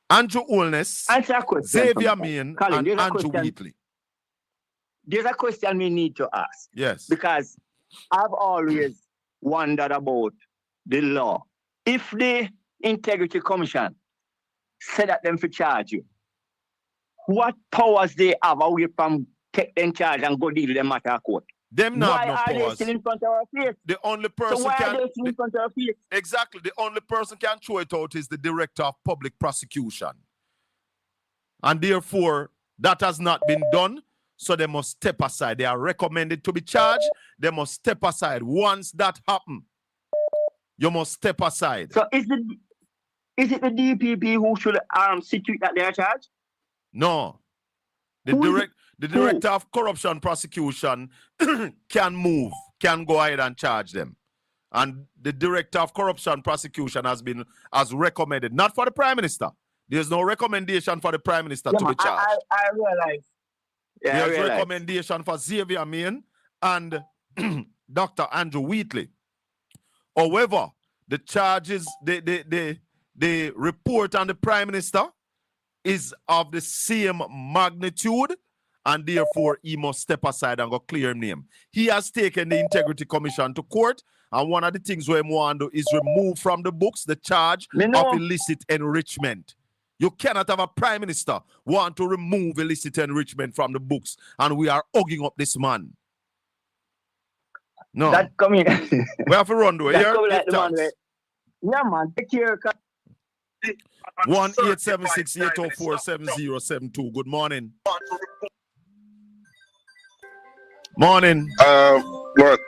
Andrew Holness, Xavier Main, and Andrew Wheatley. There's a question we need to ask. Yes. Because I've always wondered about the law. If the Integrity Commission said that them for charge you, what powers they have away from take them charge and go deal with them matter of court? Them not why no are powers. They still in front of our face? The only person so why can are they still in front of our face? Exactly. The only person can throw it out is the Director of Public Prosecution. And therefore, that has not been done. So they must step aside. They are recommended to be charged. They must step aside. Once that happens, you must step aside. So is it the DPP who should situate that they are charged? No. The Director of Corruption Prosecution can go ahead and charge them. And the Director of Corruption Prosecution has recommended, not for the Prime Minister. There's no recommendation for the Prime Minister to be charged. I realize. Yeah, There's recommendation for Xavier Main and Dr. Andrew Wheatley. However, the charges, the report on the Prime Minister is of the same magnitude, and therefore he must step aside and go clear his name. He has taken the Integrity Commission to court, and one of the things we want to do is remove from the books the charge of illicit enrichment. You cannot have a prime minister want to remove illicit enrichment from the books, and we are hugging up this man. No. That coming. We have to run though. Yeah, man. Take care. 1-876-804-7072. Good morning. Morning. But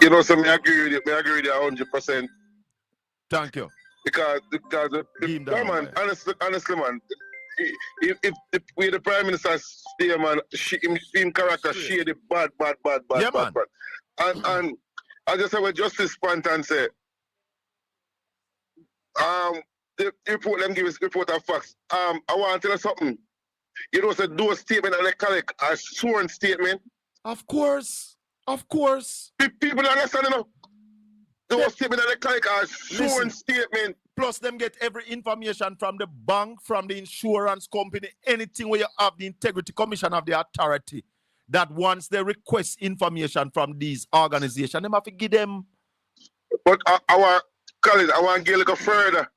you know, so I agree with you. I agree with you 100%. Thank you. Because man, honestly, man, if we the Prime Minister stay, man, him character shady, bad. Yeah, man. And I just have a justice point and say, the report them give us report of facts. I want to tell you something. You know, so those statements that they collect are sworn statement. Of course. Of course. People don't understand enough. Those statements that they collect are sworn statement. Plus, them get every information from the bank, from the insurance company, anything where you have the Integrity Commission of the authority. That once they request information from these organizations, they have to give them. But our college, I want to get a little further.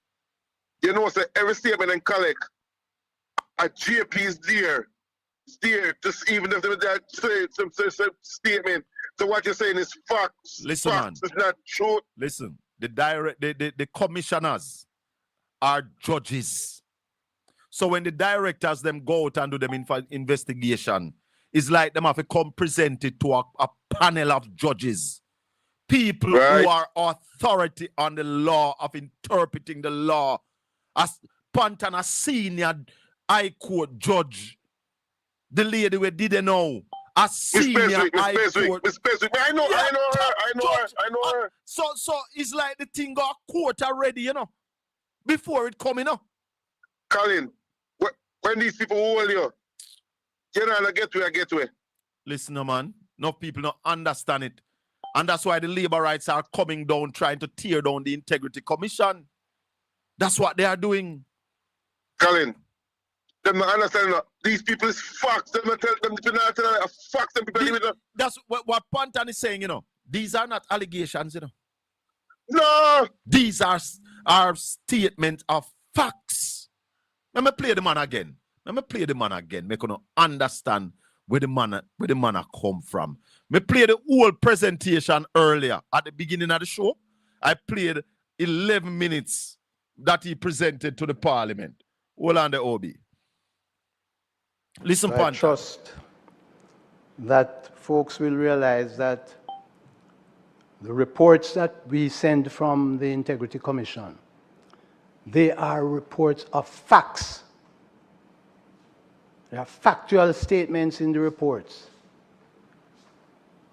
You know, so every statement and collect, a JP is there. It's there. Just even if they say some statement. So what you're saying is facts. Listen, facts. man. It's not true. Listen, the commissioners are judges. So when the directors them go out and do them investigation, it's like them have to come presented to a panel of judges. People who are authority on the law of interpreting the law. As Pantan, a senior High Court judge. The lady we didn't know. A senior High Court. I know her. So it's like the thing got court already, you know. Before it come, you know. Colin, when these people hold you, you know, I get to it. Listen, man. No people don't understand it. And that's why the labor rights are coming down, trying to tear down the Integrity Commission. That's what they are doing. Colin, them not understand that. These people is facts. Them not tell them facts. Them people live. That's what Pantan is saying, you know. These are not allegations, you know. No. These are statements of facts. Let me play the man again. Make you understand where the man come from. Me play the whole presentation earlier at the beginning of the show. I played 11 minutes that he presented to the parliament. Hold on the OB. Listen, I trust that folks will realize that the reports that we send from the Integrity Commission, they are reports of facts. There are factual statements in the reports.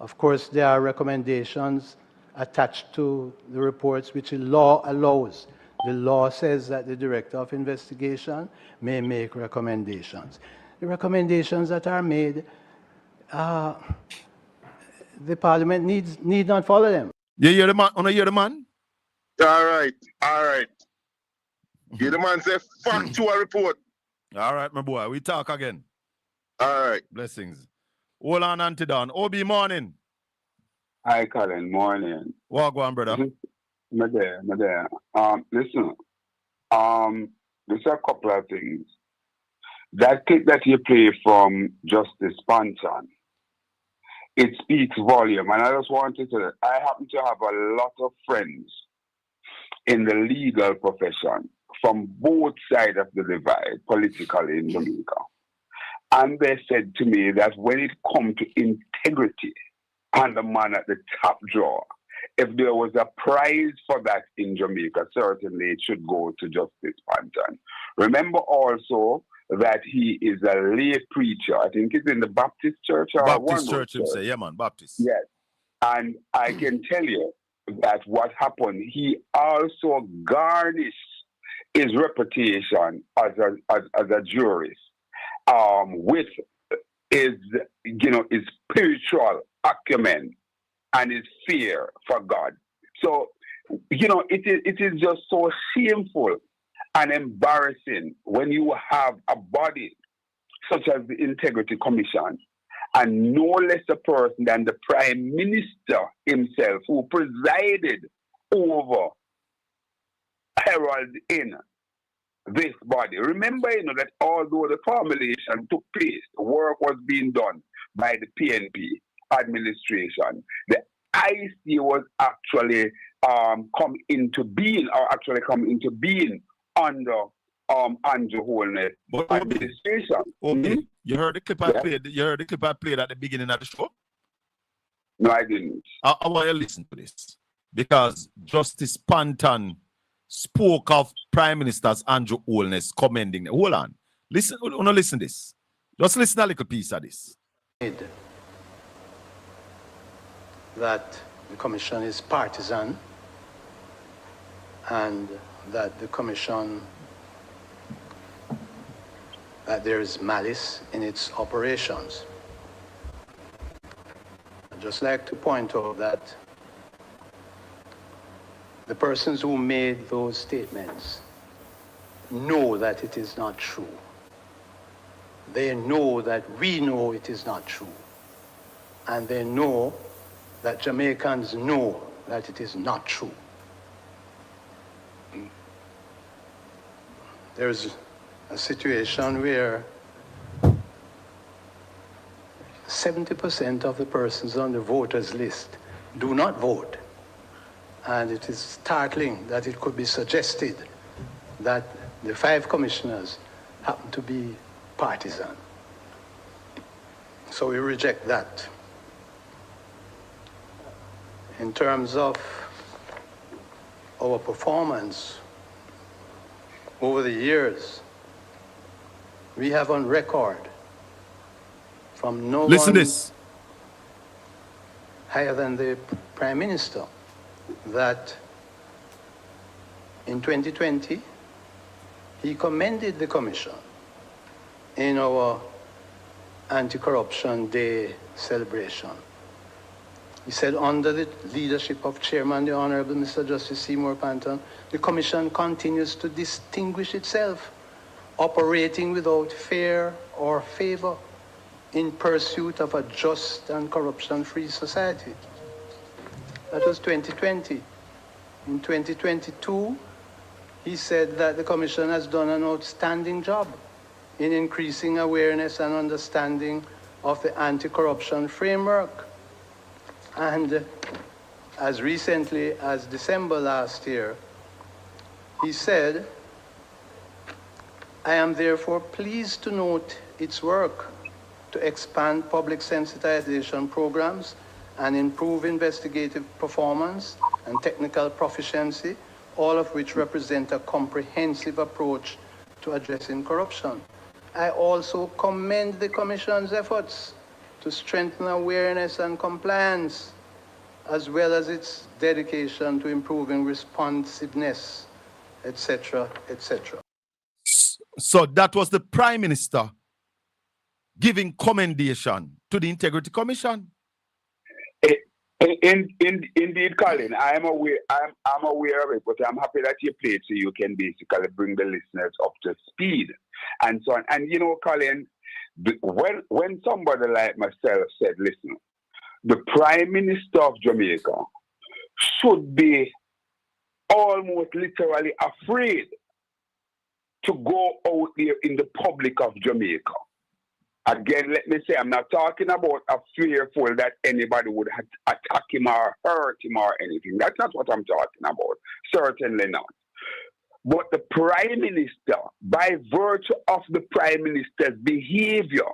Of course, there are recommendations attached to the reports which the law allows. The law says that the Director of Investigation may make recommendations. The recommendations that are made, the Parliament need not follow them. You hear the man? You hear the man? All right. You the man say factual report. All right, my boy. We talk again. All right. Blessings. Hold on, Antidon. OB, morning. Hi, Colin. Morning. Walk on, brother. My there. Listen. There's a couple of things. That clip that you play from Justice Pantan, it speaks volume. And I just wanted to, I happen to have a lot of friends in the legal profession from both sides of the divide, politically in Jamaica. And they said to me that when it comes to integrity and the man at the top drawer, if there was a prize for that in Jamaica, certainly it should go to Justice Pantan. Remember also that he is a lay preacher. I think it's in the Baptist church. Or Baptist church, himself. Yeah, man, Baptist. Yes. And I can tell you that what happened, he also garnished his reputation as a jurist with his spiritual acumen and his fear for God. So, it is just so shameful and embarrassing when you have a body such as the Integrity Commission and no less a person than the Prime Minister himself who presided over Herald in this body. Remember, that although the formulation took place, the work was being done by the PNP administration, the IC was actually come into being under Andrew Holness administration. Okay. You heard the clip I played. You heard the clip I played at the beginning of the show? No, I didn't. I want you to listen to this. Because Justice Pantan spoke of Prime Minister's Andrew Holness commending them. Hold on. Listen to this. Just listen a little piece of this. That the commission is partisan and that the commission, that there is malice in its operations. I'd just like to point out that the persons who made those statements know that it is not true. They know that we know it is not true. And they know that Jamaicans know that it is not true. There's a situation where 70% of the persons on the voters list do not vote. And it is startling that it could be suggested that the 5 commissioners happen to be partisan. So we reject that. In terms of our performance over the years, we have on record from no Listen one this. higher than the Prime Minister that in 2020 he commended the Commission in our Anti-Corruption Day celebration. He said, under the leadership of Chairman, the Honorable Mr. Justice Seymour Panton, the Commission continues to distinguish itself, operating without fear or favor in pursuit of a just and corruption-free society. That was 2020. In 2022, he said that the Commission has done an outstanding job in increasing awareness and understanding of the anti-corruption framework. And as recently as December last year, he said, I am therefore pleased to note its work to expand public sensitization programs and improve investigative performance and technical proficiency, all of which represent a comprehensive approach to addressing corruption. I also commend the Commission's efforts to strengthen awareness and compliance, as well as its dedication to improving responsiveness, etc., etc. So that was the Prime Minister giving commendation to the Integrity Commission. Indeed, Colin, I'm aware of it, but I'm happy that you played so you can basically bring the listeners up to speed and so on. And you know, Colin, when somebody like myself said, listen, the Prime Minister of Jamaica should be almost literally afraid to go out there in the public of Jamaica. Again, let me say, I'm not talking about a fearful that anybody would attack him or hurt him or anything. That's not what I'm talking about. Certainly not. But the Prime Minister, by virtue of the Prime Minister's behavior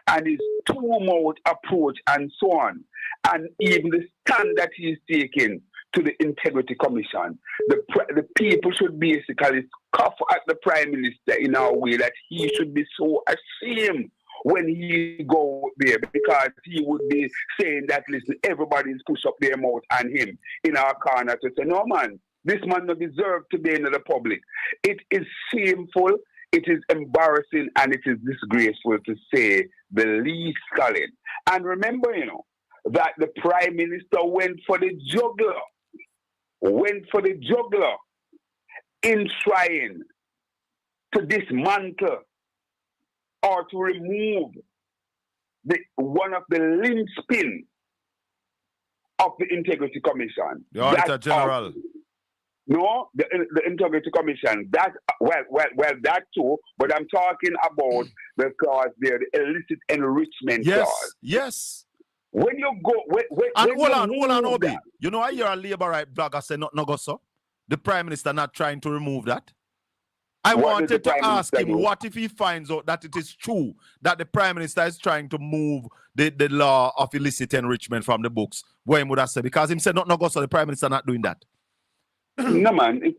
and his two-mouth approach and so on, and even the stand that he's taking to the Integrity Commission, the people should basically scoff at the Prime Minister in a way that he should be so ashamed when he go there, because he would be saying that, listen, everybody's push up their mouth on him in our corner to say, no, man, this man doesn't deserve to be in the public. It is shameful, it is embarrassing, and it is disgraceful to say the least, Colin. And remember, you know, that the Prime Minister went for the juggler in trying to dismantle or to remove one of the linchpin of the Integrity Commission. The Auditor General. No, the Integrity Commission. That that too. But I'm talking about the clause there, the illicit enrichment clause. Yes. When you go, hold on, Obi. You know, I hear a labor right blogger say not no go so. The Prime Minister not trying to remove that. I wanted to ask him, what if he finds out that it is true that the Prime Minister is trying to move the law of illicit enrichment from the books? What he would have said, because him said not no go so, the Prime Minister not doing that. No, man, it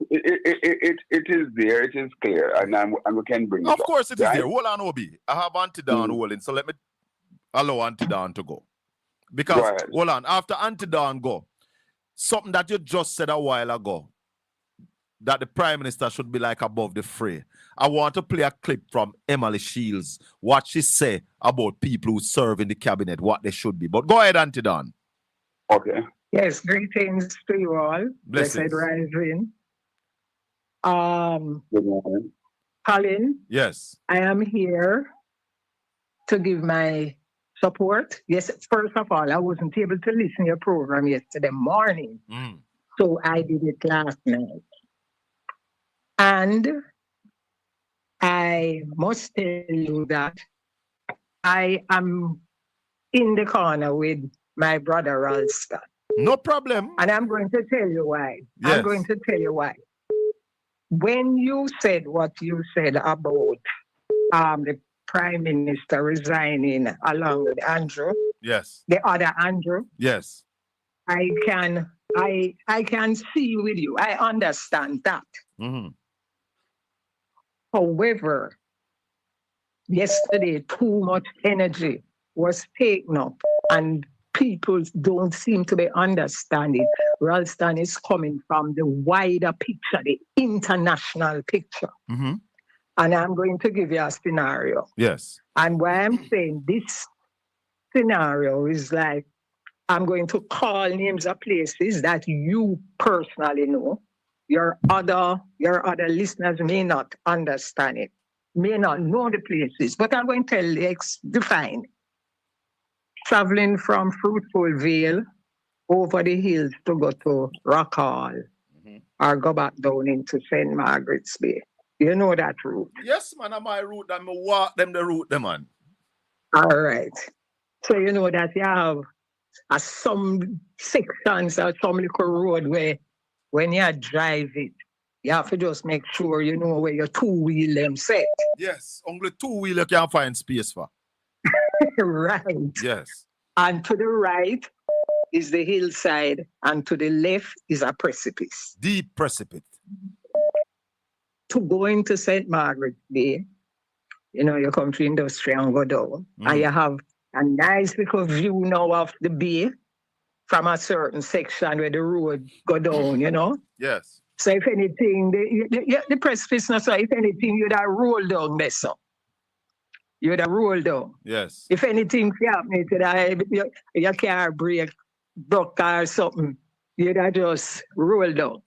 is there, it is clear, and we can bring it Of course it is right? there. Hold on, Obi. I have Anti-Dawn holding, so let me allow Anti-Dawn to go. Because, hold on, after Anti-Dawn go, something that you just said a while ago, that the Prime Minister should be like above the fray. I want to play a clip from Emily Shields, what she say about people who serve in the cabinet, what they should be. But go ahead, Auntie Don. Okay. Yes, greetings to you all. Blessings. Blessed rising. Good morning. Colin, Yes. I am here to give my support. Yes, first of all, I wasn't able to listen to your program yesterday morning, so I did it last night. And I must tell you that I am in the corner with my brother Ralston. No problem. And I'm going to tell you why. Yes. I'm going to tell you why. When you said what you said about the Prime Minister resigning along with Andrew, Yes. the other Andrew, Yes. I can see with you. I understand that. However, yesterday too much energy was taken up and people don't seem to be understanding. Ralston is coming from the wider picture, the international picture. And I'm going to give you a scenario. Yes. And why I'm saying this scenario is like, I'm going to call names of places that you personally know. Your other listeners may not understand it, may not know the places, but I'm going to tell you, define. Traveling from Fruitful Vale over the hills to go to Rock Hall or go back down into St. Margaret's Bay. You know that route? Yes, man, on my route, I'm walk them the route, them, man. All right. So you know that you have some sections or some little road where when you drive it, you have to just make sure you know where your two-wheel them set. Yes, only two-wheel you can find space for. Right. Yes. And to the right is the hillside, and to the left is a precipice. Deep precipice. To go into St. Margaret's Bay, you know, you come to Industry and go down, and you have a nice little view now of the bay from a certain section where the road go down, you know? Yes. So if anything, the precipice, so if anything, you'd have rolled down there, so. You'd have rolled down. Yes. If anything happened to that, your car brake broke or something, you'd have just rolled down.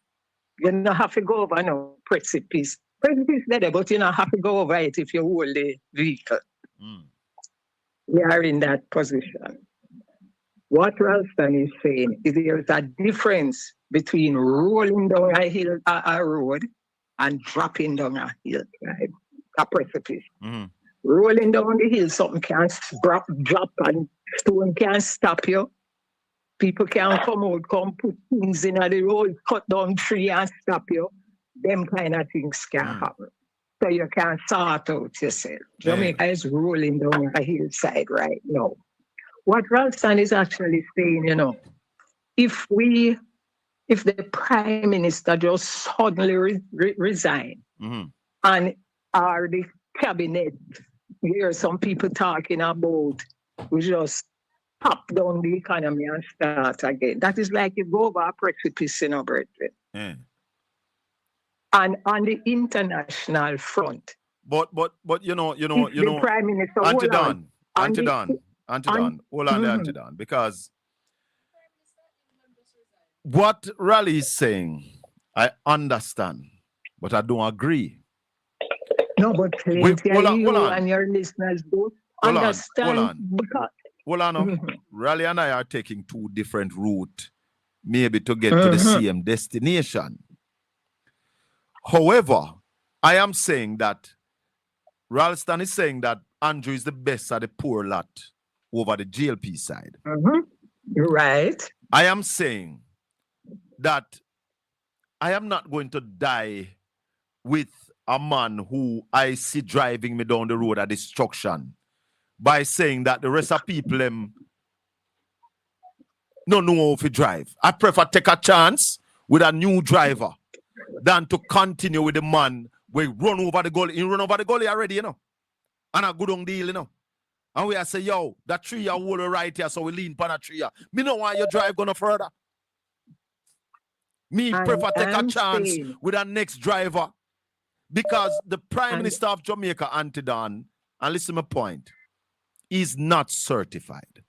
You don't have to go over no precipice. Precipice there, but you don't have to go over it if you hold the vehicle. We are in that position. What Ralston is saying is there's a difference between rolling down a hill, a road, and dropping down a hill, right? A precipice. Rolling down the hill, something can drop and stone can stop you. People can come out, come put things in the road, cut down tree and stop you. Them kind of things can happen. So you can sort out yourself. Jamaica is rolling down a hillside right now. What Ralston is actually saying, you know, if the Prime Minister just suddenly resign and are the cabinet, you hear some people talking about we just pop down the economy and start again. That is like you go over a precipice, you know, brethren. And on the international front. But you know, the Prime Minister, Auntie Don, hold on there, Auntie Don, because what Raleigh is saying, I understand, but I don't agree. No, but plenty of you and your listeners do understand. Hold on. Raleigh and I are taking two different routes, maybe to get to the same destination. However, I am saying that Ralston is saying that Andrew is the best at the poor lot over the GLP side. Right. I am saying that I am not going to die with a man who I see driving me down the road of destruction by saying that the rest of people don't know how to drive. I prefer take a chance with a new driver than to continue with the man where run over the gully. He run over the gully already, you know. And a good on deal, you know. And we are say, yo, that tree you hold right here, so we lean upon a tree. Me know why your drive gonna further. Me And prefer take a I'm chance saying, with our next driver because the Prime Minister of Jamaica, Antidon, and listen to my point, is not certified.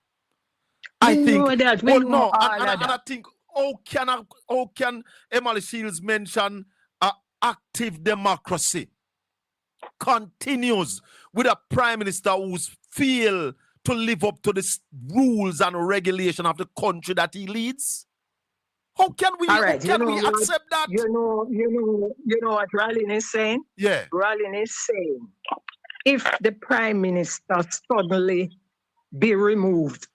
I we think, know that. We oh know no, all and of I that. think, how can Emily Shields mention active democracy continues with a prime minister who's failed to live up to the rules and regulation of the country that he leads? How can we All right, accept that? You know what Ralin is saying? Yeah. Ralin is saying, if the prime minister suddenly be removed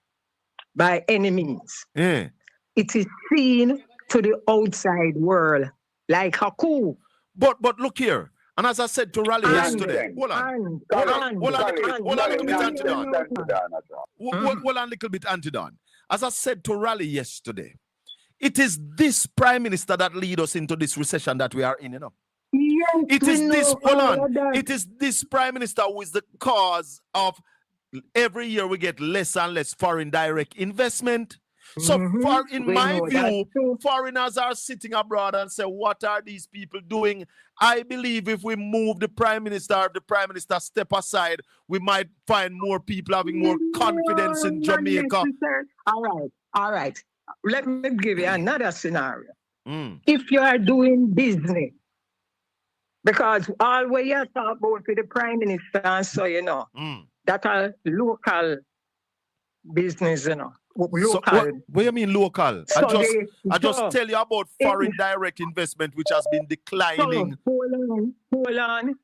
by any means, Yeah. it is seen to the outside world like a coup. But look here. And as I said to Raleigh yesterday, hold on a little bit, Antidon. Hold on a little bit, Antidon. As I said to Raleigh yesterday, it is this prime minister that lead us into this recession that we are in, you know. Yes, It is this, hold on. that. It is this prime minister who is the cause of every year we get less and less foreign direct investment. So in my view, foreigners are sitting abroad and say, what are these people doing? I believe if we move the prime minister step aside, we might find more people having more confidence in Jamaica. All right. Let me give you another scenario. Mm. If you are doing business, because all we are talking about with the prime minister, and so you know, that are local business, you know. Local. So what do you mean local? So I just tell you about foreign direct investment, which has been declining. Hold on,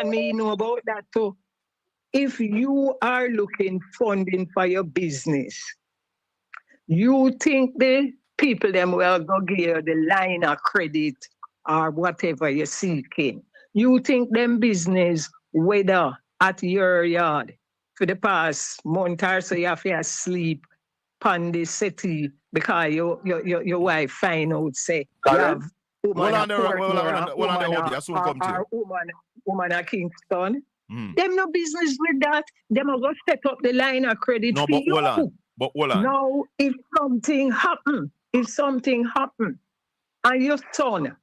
me know about that too. If you are looking funding for your business, you think the people them will go give you the line of credit or whatever you're seeking. You think them business, whether at your yard for the past month or so you have to sleep on the city because your wife find out say you have woman at Kingston. Them no business with that. Them are going to set up the line of credit for you. But hold on. Now, if something happen, and your son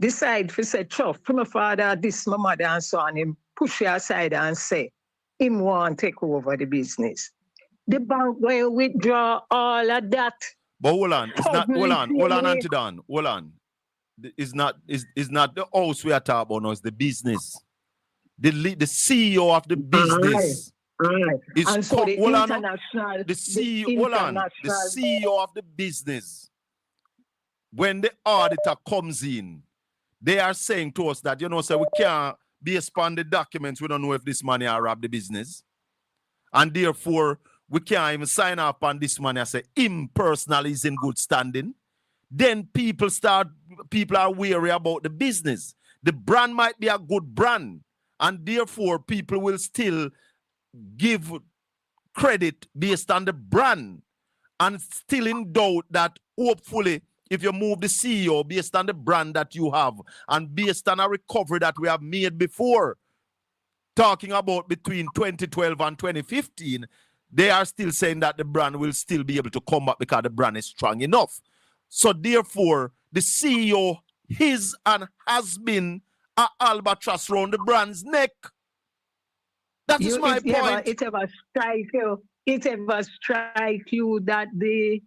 decide to say, "Chuff, from my father, this my mother, and so on," him push you aside and say, him want to take over the business. The bank will withdraw all of that. But hold on, Antidon. Hold on. It's not the house we are talking about now, it's the business. The CEO of the business. Right. And so the international, the CEO of the business, when the auditor comes in, they are saying to us that, you know, so we can't based upon the documents, we don't know if this money are robbed the business. And therefore, we can't even sign up on this money and say him personally is in good standing. Then people are wary about the business. The brand might be a good brand, and therefore people will still give credit based on the brand and still in doubt that hopefully if you move the CEO based on the brand that you have and based on a recovery that we have made before, talking about between 2012 and 2015, they are still saying that the brand will still be able to come back because the brand is strong enough. So therefore, the CEO is and has been an albatross around the brand's neck. That is my point. It ever strike you that the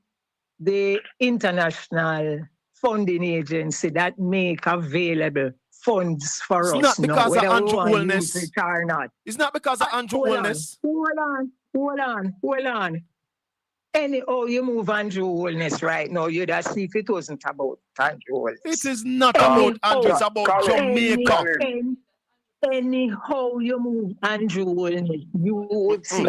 international funding agency that make available funds for us. It's not because now, of Andrew Wellness. It or not. It's not because of Andrew Wellness. Hold on. Anyhow, you move Andrew Wellness right now, you'd have seen if it wasn't about Andrew Wellness. It is not about Andrew, it's about Jamaica. Anyhow, you move Andrew Wellness, you would see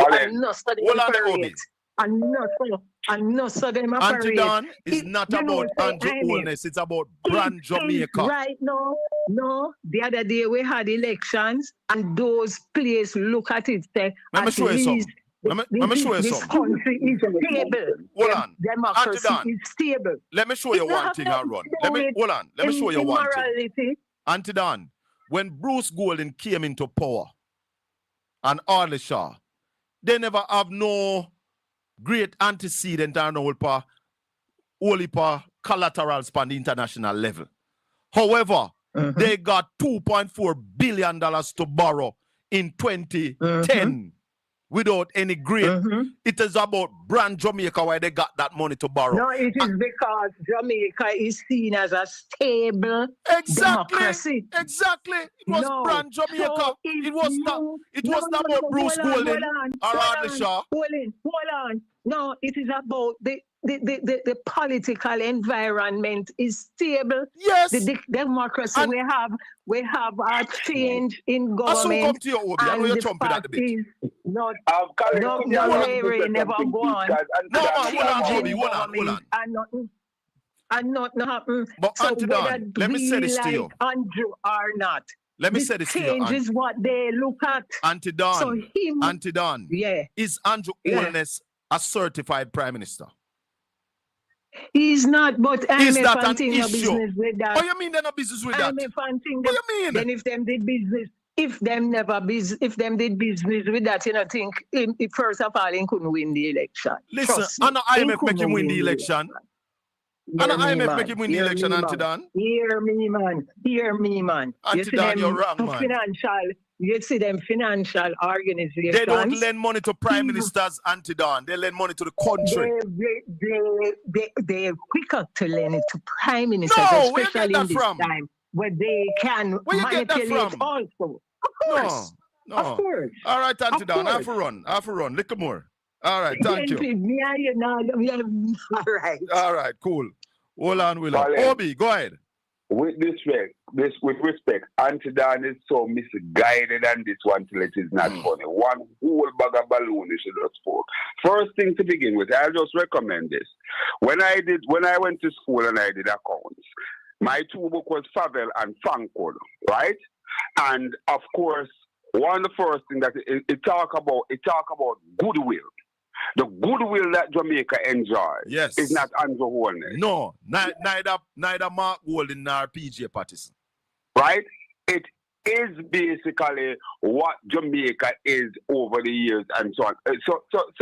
Antidon is not about Andrew Wellness, it's about brand Jamaica. Right now, no, the other day we had elections and those players look at it say, let me show you something. Let me show you this something. country is stable. Hold on. Democracy is stable. Let me show you one thing, Aaron. Let me show you one thing. Antidon, when Bruce Golden came into power and Arlie Shaw, they never have no great antecedent or no only for collaterals on the international level. However, they got $2.4 billion to borrow in 2010 without any grade. It is about brand Jamaica where they got that money to borrow. No, it is because Jamaica is seen as a stable democracy. Exactly. It was brand Jamaica. So it was not about Bruce Golding or Rodney Shaw. Hold on. No, it is about the political environment is stable. Yes. The democracy And we have a change in government. Come to your Obi. I know you're chomping at the bit. Not Colin, never go on. No, man, hold on. And nothing happen. But So Auntie Dawn, whether let me say this we to you. like Andrew or not. Let me say this to you. Change is what they look at. Auntie Dawn. So him, Auntie Dawn. yeah. Is Andrew Holness a certified prime minister? He's not, but I'm Is that an no issue? business with that. Oh, you mean they're not business with that? I'm a fanting What you mean? Then if them did business, if them did business with that, you know, think first of all, he couldn't win the election. Listen, I know IMF make him win the election. I know IMF make him win the election, Auntie Dawn. Hear me, man. Auntie Dawn, you're wrong, man. You see them financial organizations. They don't lend money to prime ministers, Auntie Dawn. They lend money to the country. They're quicker to lend it to prime ministers, No, where you especially get in that this from? time where they can Where you get that manipulate from? also. Of course. No. Of course. All right, Auntie Of Dawn, I have course. to run. Little more. All right, thank you. All right. All right, cool. Hold on, Willow. Colin. Obi, go ahead. With respect, Auntie Dawn is so misguided on this one till it is not funny. One whole bag of balloon she just spoke. First thing to begin with, I'll just recommend this. When I went to school and I did accounts, my two book was Favel and Fancode, right? And of course, one of the first thing that it talk about goodwill. The goodwill that Jamaica enjoys is not Andrew Holness. No, neither Mark Golding nor PJ Patterson. Right? It is basically what Jamaica is over the years and so on. So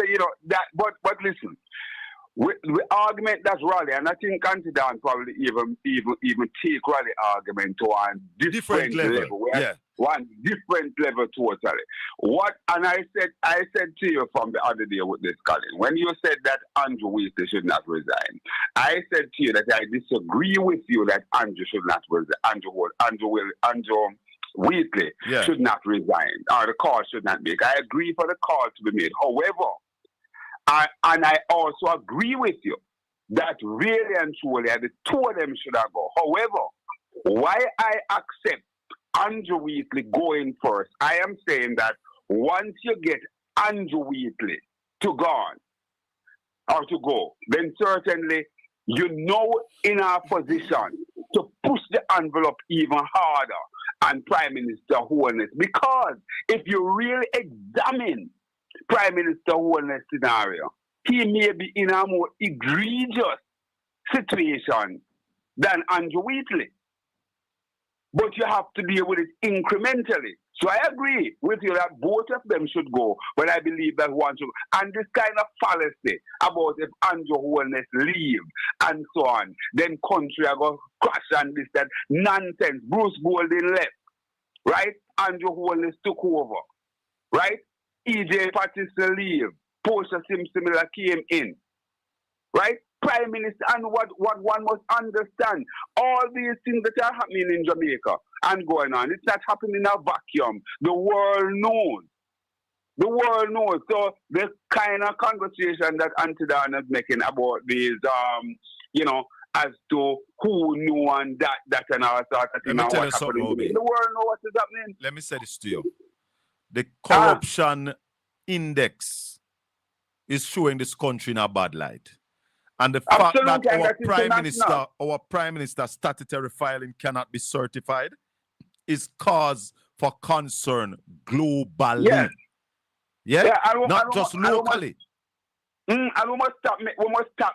you know that. But listen, the argument that's Raleigh, and I think Auntie Dawn probably even take Raleigh argument to a different level. One different level totally. And I said to you from the other day with this, Colin, when you said that Andrew Wheatley should not resign, I said to you that I disagree with you that Andrew should not resign. Andrew Wheatley should not resign, or the call should not make. I agree for the call to be made. However, I also agree with you that really and truly the two of them should have go. However, why I accept Andrew Wheatley going first, I am saying that once you get Andrew Wheatley to go, then certainly you know in our position to push the envelope even harder on Prime Minister Holness. Because if you really examine Prime Minister Holness scenario, he may be in a more egregious situation than Andrew Wheatley. But you have to deal with it incrementally. So I agree with you that both of them should go, but I believe that one should. And this kind of fallacy about if Andrew Holness leave and so on, then country are going to crash and this, that nonsense. Bruce Golding left, right? Andrew Holness took over, right? E.J. Patterson leave. Portia Simpson came in, right? Prime Minister, and what one must understand, all these things that are happening in Jamaica and going on, it's not happening in a vacuum. The world knows. The world knows. So the kind of conversation that Auntie Dawn is making about these, as to who knew and that and all sort of thing. Let me tell you something, Obi. The world knows what is happening. Let me say this to you. The corruption index is showing this country in a bad light. And the fact that our prime minister statutory filing cannot be certified is cause for concern globally. Not just locally. And we must stop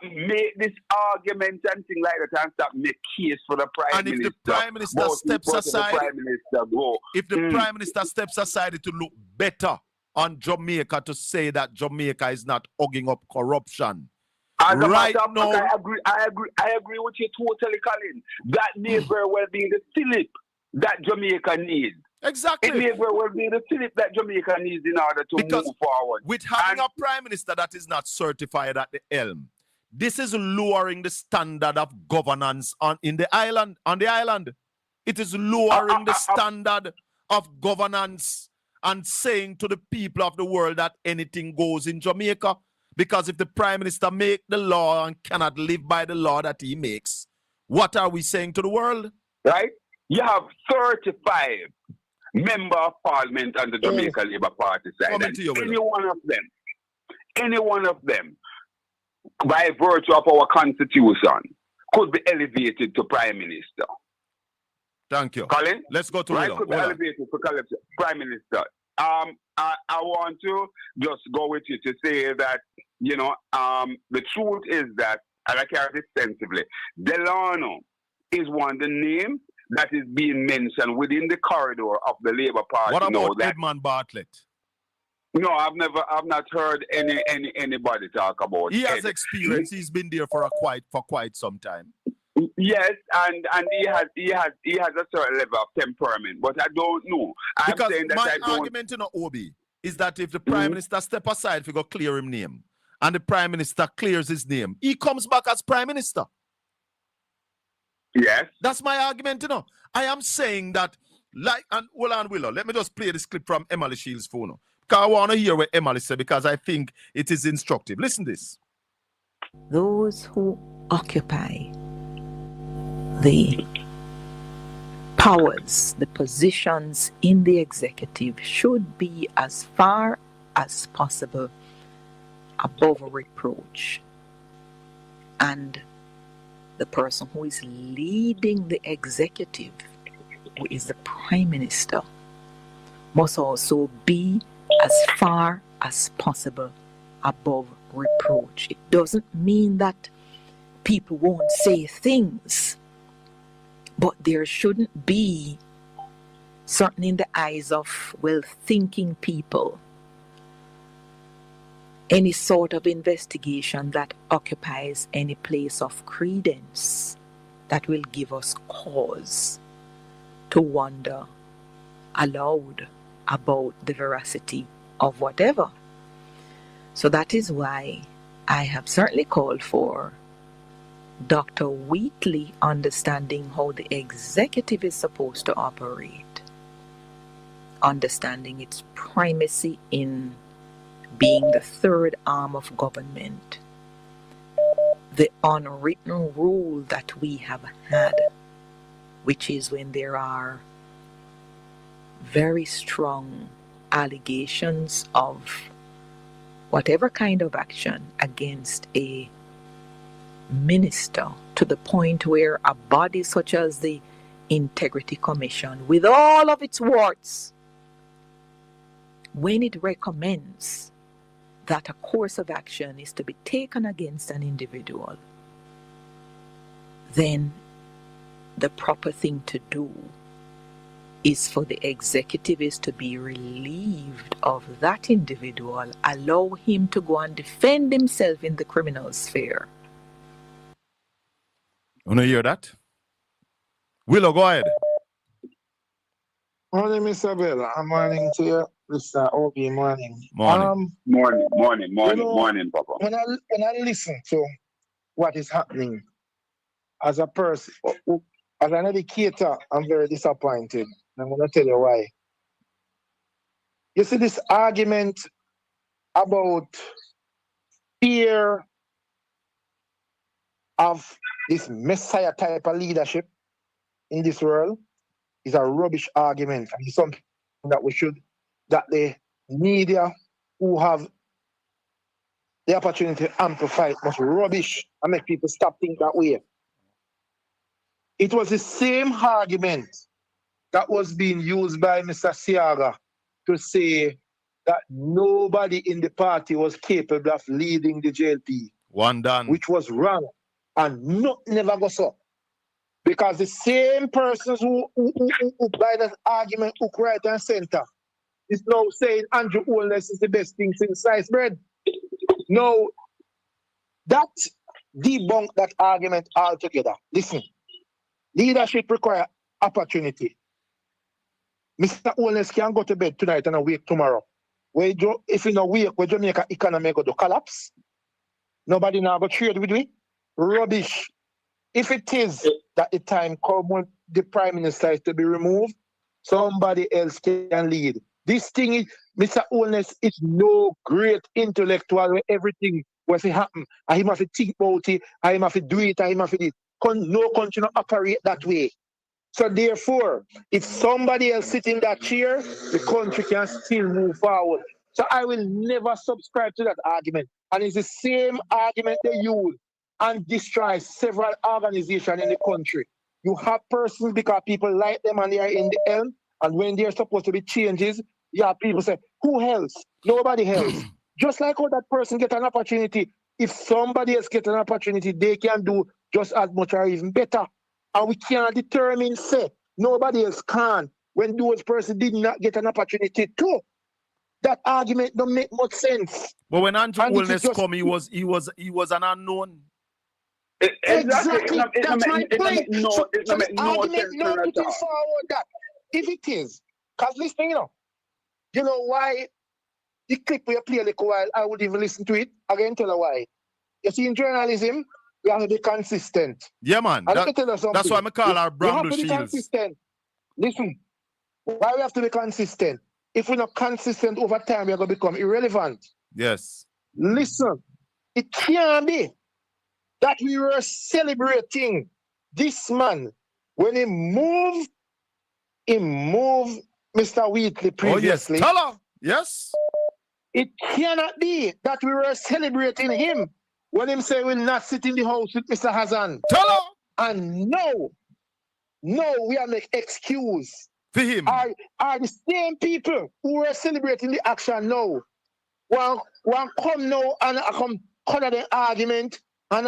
make this argument and things like that and stop make case for the prime minister. And if the prime minister steps aside, if the prime minister steps aside, it will look better on Jamaica to say that Jamaica is not hugging up corruption. As a Right matter of now, fact, I agree with you totally, Colin. That may very well be the Philip that Jamaica needs. It exactly. may very well be the Philip that Jamaica needs in order to Because move forward. with having And a prime minister that is not certified at the helm, this is lowering the standard of governance on the island. It is lowering the standard of governance and saying to the people of the world that anything goes in Jamaica. Because if the prime minister make the law and cannot live by the law that he makes, what are we saying to the world? right, you have 35 member of parliament on the Jamaica Labour Party side. Coming And to you, Willow. any one of them, by virtue of our constitution, could be elevated to prime minister. Thank you. Colin? Let's go to Right, Willow. could be Hold on. elevated to prime minister. I want to just go with you to say that, you know, the truth is that, and I carry this extensively, Delano is one of the names that is being mentioned within the corridor of the Labour Party. What about that, Edmund Bartlett? No, I've not heard anybody talk about. He has Ed. experience. He's been there for quite some time. Yes, and he has a certain level of temperament, but I don't know. I'm Because saying that my I don't. argument in Obi is that if the prime minister step aside, if he go clear him name, and the prime minister clears his name, he comes back as prime minister. Yes. That's my argument, I am saying that, and hold on, Willow, let me just play this clip from Emily Shields' phone. Because I want to hear what Emily said, because I think it is instructive. Listen to this. Those who occupy the powers, the positions in the executive should be as far as possible above reproach. And the person who is leading the executive, who is the prime minister, must also be as far as possible above reproach. It doesn't mean that people won't say things, but there shouldn't be, certainly in the eyes of well-thinking people, any sort of investigation that occupies any place of credence that will give us cause to wonder aloud about the veracity of whatever. So that is why I have certainly called for Dr. Wheatley understanding how the executive is supposed to operate, understanding its primacy in being the third arm of government, the unwritten rule that we have had, which is when there are very strong allegations of whatever kind of action against a minister, to the point where a body such as the Integrity Commission, with all of its warts, when it recommends that a course of action is to be taken against an individual, then the proper thing to do is for the executive is to be relieved of that individual, allow him to go and defend himself in the criminal sphere. Want to hear that? Willow, go ahead. Morning, Mr. Bell. I'm morning to you, Mr. Obi. Morning. Morning. Morning, Papa. When I listen to what is happening as a person, as an educator, I'm very disappointed. I'm going to tell you why. You see this argument about fear of this messiah type of leadership in this world is a rubbish argument, and it's something that the media who have the opportunity to amplify it must rubbish and make people stop thinking that way. It was the same argument that was being used by Mr. Siaga to say that nobody in the party was capable of leading the JLP. One done. Which was wrong. And never goes up. Because the same persons who by that argument, who right and center, is now saying Andrew Holness is the best thing since sliced bread. No, That debunk that argument altogether. Listen, leadership require opportunity. Mr. Owens can go to bed tonight and awake tomorrow. If you know wake, where Jamaica economy go to collapse, nobody now go trade with we. Rubbish. If it is that the time come when the Prime Minister is to be removed, somebody else can lead. This thing is, Mr. Owens is no great intellectual where everything was to happen. And he must think about it, and he must do it, and he must do it. No country not operate that way. So therefore, if somebody else sit in that chair, the country can still move forward. So I will never subscribe to that argument. And it's the same argument they use and destroy several organizations in the country. You have persons because people like them and they are in the helm, and when there's supposed to be changes, you have people say, who else? Nobody else. Just like how that person get an opportunity, if somebody else get an opportunity, they can do just as much or even better. And we can't determine, say, nobody else can when those persons did not get an opportunity to. That argument don't make much sense. But when Andrew And Wilness just- come, he was an unknown. Exactly. That's my point. No, So it the make no argument sense not at putting all. forward that if it is, because listen, you know why the clip we play a little while, I would even listen to it again. Tell you why. You see, in journalism, we have to be consistent. Yeah, man. And let me tell you something. That's why I call our We Brown have Blue to be Shields. consistent. Listen, why we have to be consistent? If we're not consistent over time, we're going to become irrelevant. Yes. Listen, it can't be that we were celebrating this man when he moved Mr. Wheatley previously. Oh, yes. Tell her. Yes. It cannot be that we were celebrating him when him say we'll not sit in the house with Mr. Hassan. Tell her. And no, we are make excuse. For him. Are the same people who were celebrating the action now. One come now and come color the argument and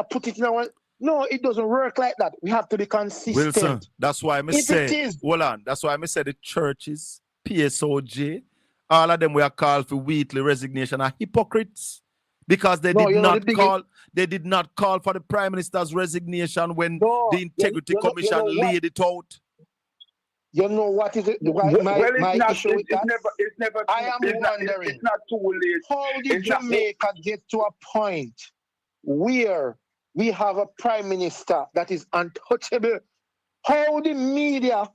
put it in one. No, it doesn't work like that. We have to be consistent. Wilson, that's why I If say, it is- hold on, that's why I say the churches, PSOJ, all of them were called for Wheatley resignation are hypocrites because they No, did you know not the call. They did not call for the Prime Minister's resignation when No, the Integrity you know Commission what? laid it out. You know what is it? Well, it's My not. issue with that? It's never. I am it's not, wondering. it's not too late. How did It's not- Jamaica get to a point where we have a prime minister that is untouchable? How the media,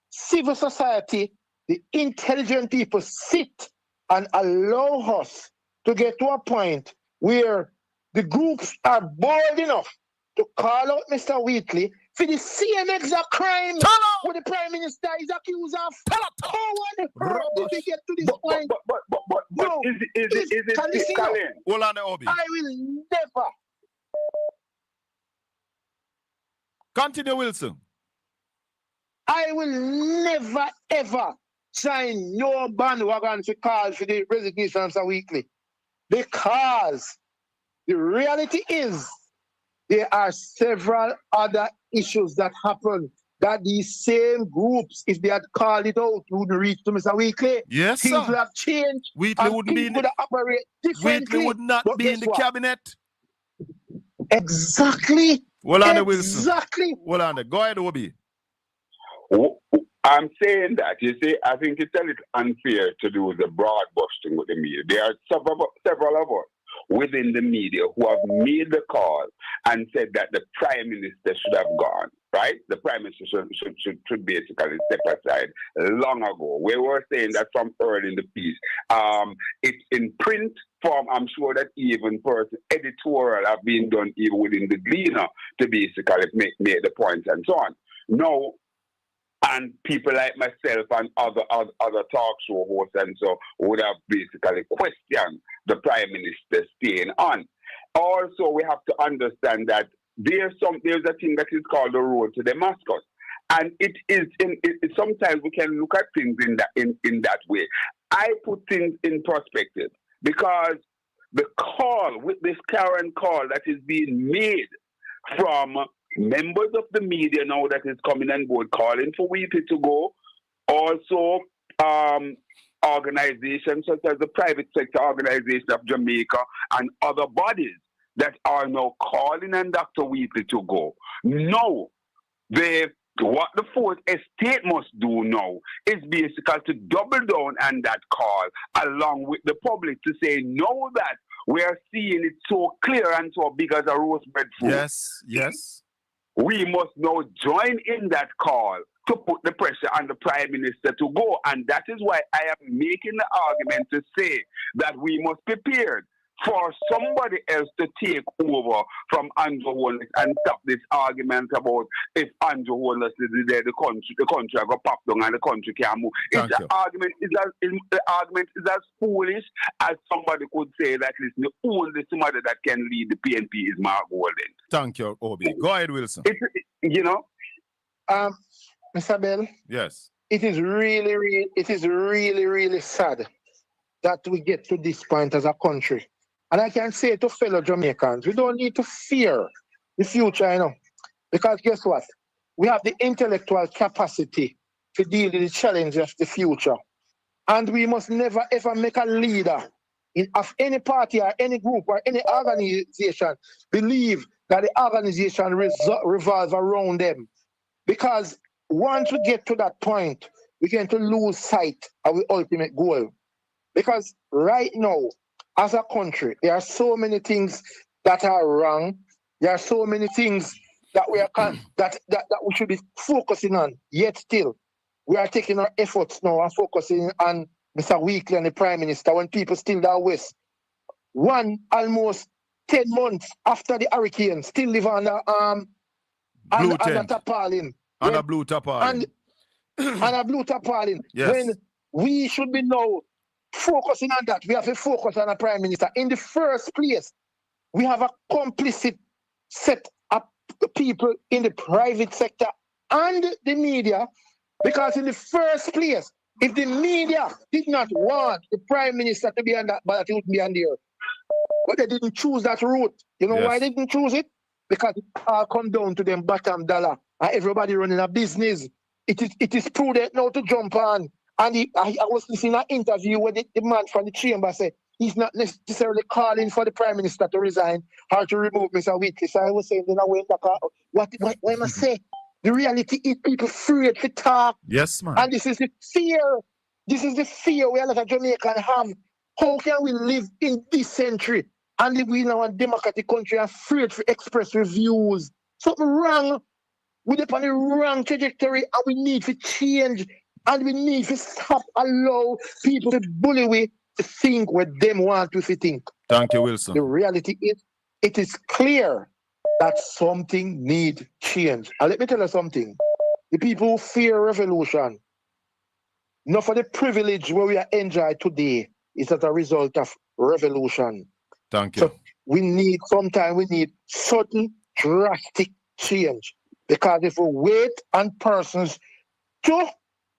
civil society, the intelligent people sit and allow us to get to a point where the groups are bold enough to call out Mr. Wheatley for the same exact crime Tell her. what the prime minister is accused of? Tell her. How on earth did we get to this point? But No, is can you see now? Colin? Hold on, Obi. I will never. Continue, Wilson. I will never ever sign no bandwagon to call for the resignation of Mr. Wheatley. Because the reality is there are several other issues that happen that these same groups, if they had called it out, would reach to Mr. Wheatley. Yes, Things sir. would have changed. Wheatley and wouldn't be in people the, would operate differently. Wheatley would not But be in guess the what? cabinet. Exactly. Hold on, Wilson. Exactly. Hold on. Go ahead, Obi. I'm saying that, you see, I think it's a little unfair to do the broad busting with the media. There are several of us within the media who have made the call and said that the Prime Minister should have gone, right? The Prime Minister should basically step aside long ago. We were saying that from early in the piece. It's in print form. I'm sure that even editorial have been done even within the Gleaner to basically make the points and so on. Now, and people like myself and other talk show hosts and so would have basically questioned the Prime Minister staying on. Also, we have to understand that there's a thing that is called the road to Damascus. And it is sometimes we can look at things in that way. I put things in perspective because the call, with this current call that is being made from members of the media now that is coming on board calling for Wheatley to go, also organizations such as the private sector organization of Jamaica and other bodies that are now calling on Dr. Wheatley to go. No, what the fourth estate must do now is basically to double down on that call along with the public to say, know that we are seeing it so clear and so big as a roast bread fruit. Yes, yes. We must now join in that call to put the pressure on the Prime Minister to go. And that is why I am making the argument to say that we must be prepared for somebody else to take over from Andrew Holness and stop this argument about if Andrew Holness is there, the country go pop down and the country can't move. The argument is as foolish as somebody could say that listen, the only somebody that can lead the PNP is Mark Golden. Thank you, Obi. Go ahead, Wilson. Mr. Bell. Yes. It is really sad that we get to this point as a country. And I can say to fellow Jamaicans, we don't need to fear the future, because guess what? We have the intellectual capacity to deal with the challenges of the future. And we must never ever make a leader of any party or any group or any organization believe that the organization revolves around them. Because once we get to that point, we're going to lose sight of the ultimate goal. Because right now, as a country, there are so many things that are wrong. There are so many things that we are that we should be focusing on. Yet still, we are taking our efforts now and focusing on Mr. Wheatley and the Prime Minister when people still down west. Almost 10 months after the hurricane, still live under tarpaulin. And a blue tarpaulin. And a blue tarpaulin. Yes. When we should be now focusing on that. We have to focus on the Prime Minister. In the first place, we have a complicit set of people in the private sector and the media, because in the first place, if the media did not want the Prime Minister to be on that ballot, it would be on there. But they didn't choose that route. You know why they didn't choose it? Because it all come down to them bottom dollar. And everybody running a business. It is prudent now to jump on. And I was listening to an interview where the man from the chamber said he's not necessarily calling for the Prime Minister to resign or to remove Mr. Wheatley. So I was saying, then I went back, what am I saying? The reality is people afraid to talk. Yes, man. And this is the fear. This is the fear we a lot of Jamaicans have. How can we live in this century and live in our democratic country and afraid to express our views? Something wrong. We're on the wrong trajectory and we need to change. And we need to stop allow people to bully we to think what them want to think. Thank you, Wilson. The reality is, it is clear that something need change. And let me tell you something. The people who fear revolution, not for the privilege where we are enjoying today, is as a result of revolution. Thank you. So we need certain drastic change. Because if we wait on persons to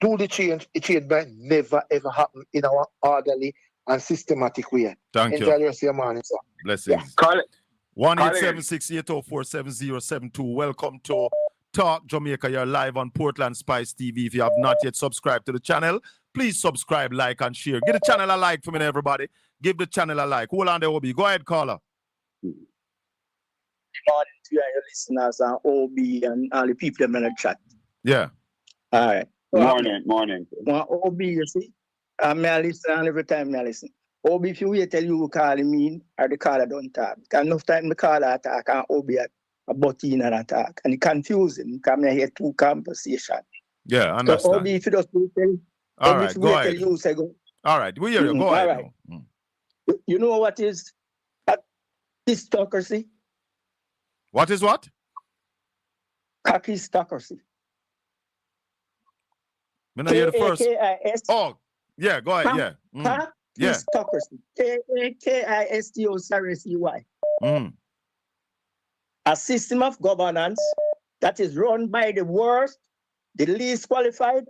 do the change, it might never ever happen in our orderly and systematic way. Thank you. Enjoy the rest of your morning, sir. Blessings. Call it. 1-876-804-7072. Welcome to Talk Jamaica. You're live on Portland Spice TV. If you have not yet subscribed to the channel, please subscribe, like, and share. Give the channel a like for me, everybody. Give the channel a like. Hold on there, Obi. Go ahead, caller. Good morning to your listeners and OB and all the people in the chat. Yeah. All right. Morning. Well, OB, you see, I listen, and every time I listen. OB, if you wait till you call me or the caller don't talk. Because enough time the caller attack and OB a button and attack. And it confusing because I hear two conversations. Yeah, I understand. So OB, if you just wait till, all right, go ahead. You say go. All right, we hear you. Go ahead. Right. You know what is hypocrisy? What is what? Hypocrisy. Me not hear the first. K-I-S. Oh, yeah, go ahead. Yeah. Yeah. Hypocrisy. K-I-S-T-O-C-Y. A system of governance that is run by the worst, the least qualified,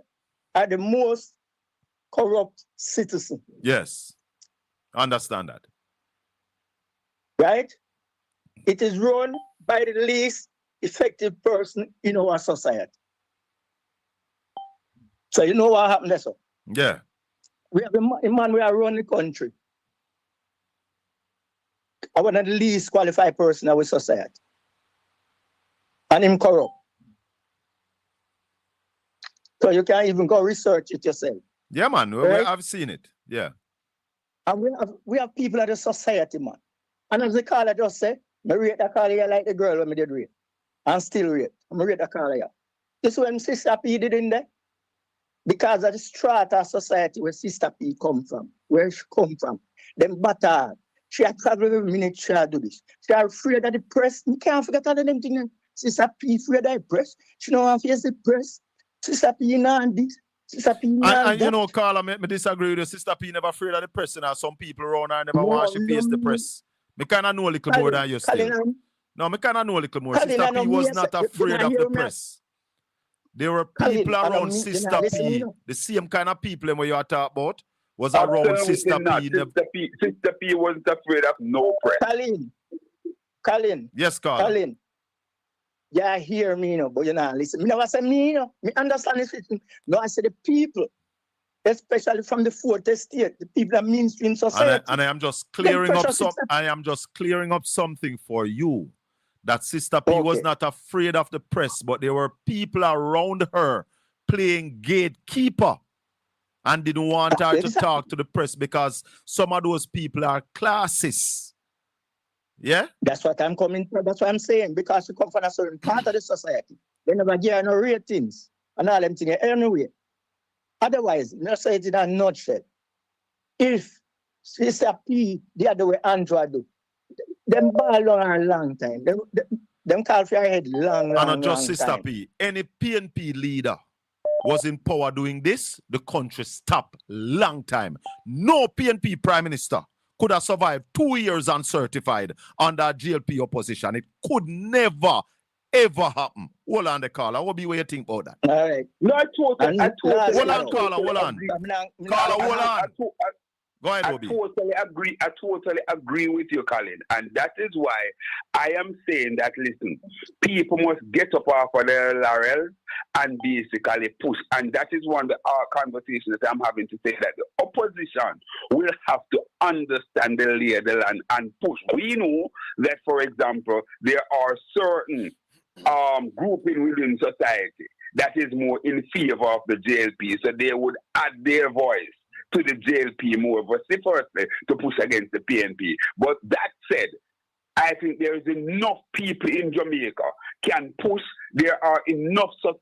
and the most corrupt citizen. Yes. Understand that. Right? It is run by the least effective person in our society. So you know what happened there, sir? Yeah. We have a man we are running the country. are one of the least qualified person in our society. And him corrupt. So you can even go research it yourself. Yeah, man. Right? I've seen it. Yeah. And we have people in the society, man. And as the caller just say, I rate that caller here like the girl when I did rate. And still rate. I rate that caller here. This is when Sister P did in there. Because of the strata of society where Sister P come from. Where she come from. Them battered. She had traveled every minute she had do this. She had afraid of the press. You can't forget all of them things. Sister P afraid of the press. She don't want to face the press. Sister P and this. Sister P and that. You know, Carla, me disagree with you. Sister P never afraid of the press. And some people around her never want to face the press. Me kind of know a little more than you still. No, me kind of know a little more. Sister P was not afraid of the press. There were people around Sister P. The same kind of people where you are talking about was around Sister P. Sister P wasn't afraid of no press. Colin. Yes, Carla. Colin. Yeah, hear me, but you know, listen. Me never say me, me understand this. No, I say the people, especially from the fourth estate, the people that mainstream society. And I am just clearing up I am just clearing up something for you. That Sister P was not afraid of the press, but there were people around her playing gatekeeper and didn't want her to talk to the press because some of those people are classists. Yeah? That's what I'm coming from. That's what I'm saying. Because you come from a certain part of the society. They never give no ratings and all them things anyway. Otherwise, let's say it in a nutshell. If Sister P, the other way Andrew do, them ball on a long time. Them call for your head long And not just Sister time. P. Any PNP leader was in power doing this, the country stopped long time. No PNP prime minister could have survived 2 years uncertified under GLP opposition. It could never, ever happen. Hold on, the caller. What be what you think about that? All right. No, I totally hold on, caller, hold on. Caller, hold on. Go ahead, Obi. I totally agree with you, Colin. And that is why I am saying that, listen, people must get up off of their laurels and basically push. And that is one of our conversations that I'm having to say that the opposition will have to understand the lay of the land and push. We know that, for example, there are certain grouping within society that is more in favor of the JLP. So they would add their voice to the JLP more vociferously to push against the PNP. But that said, I think there is enough people in Jamaica can push. There are enough such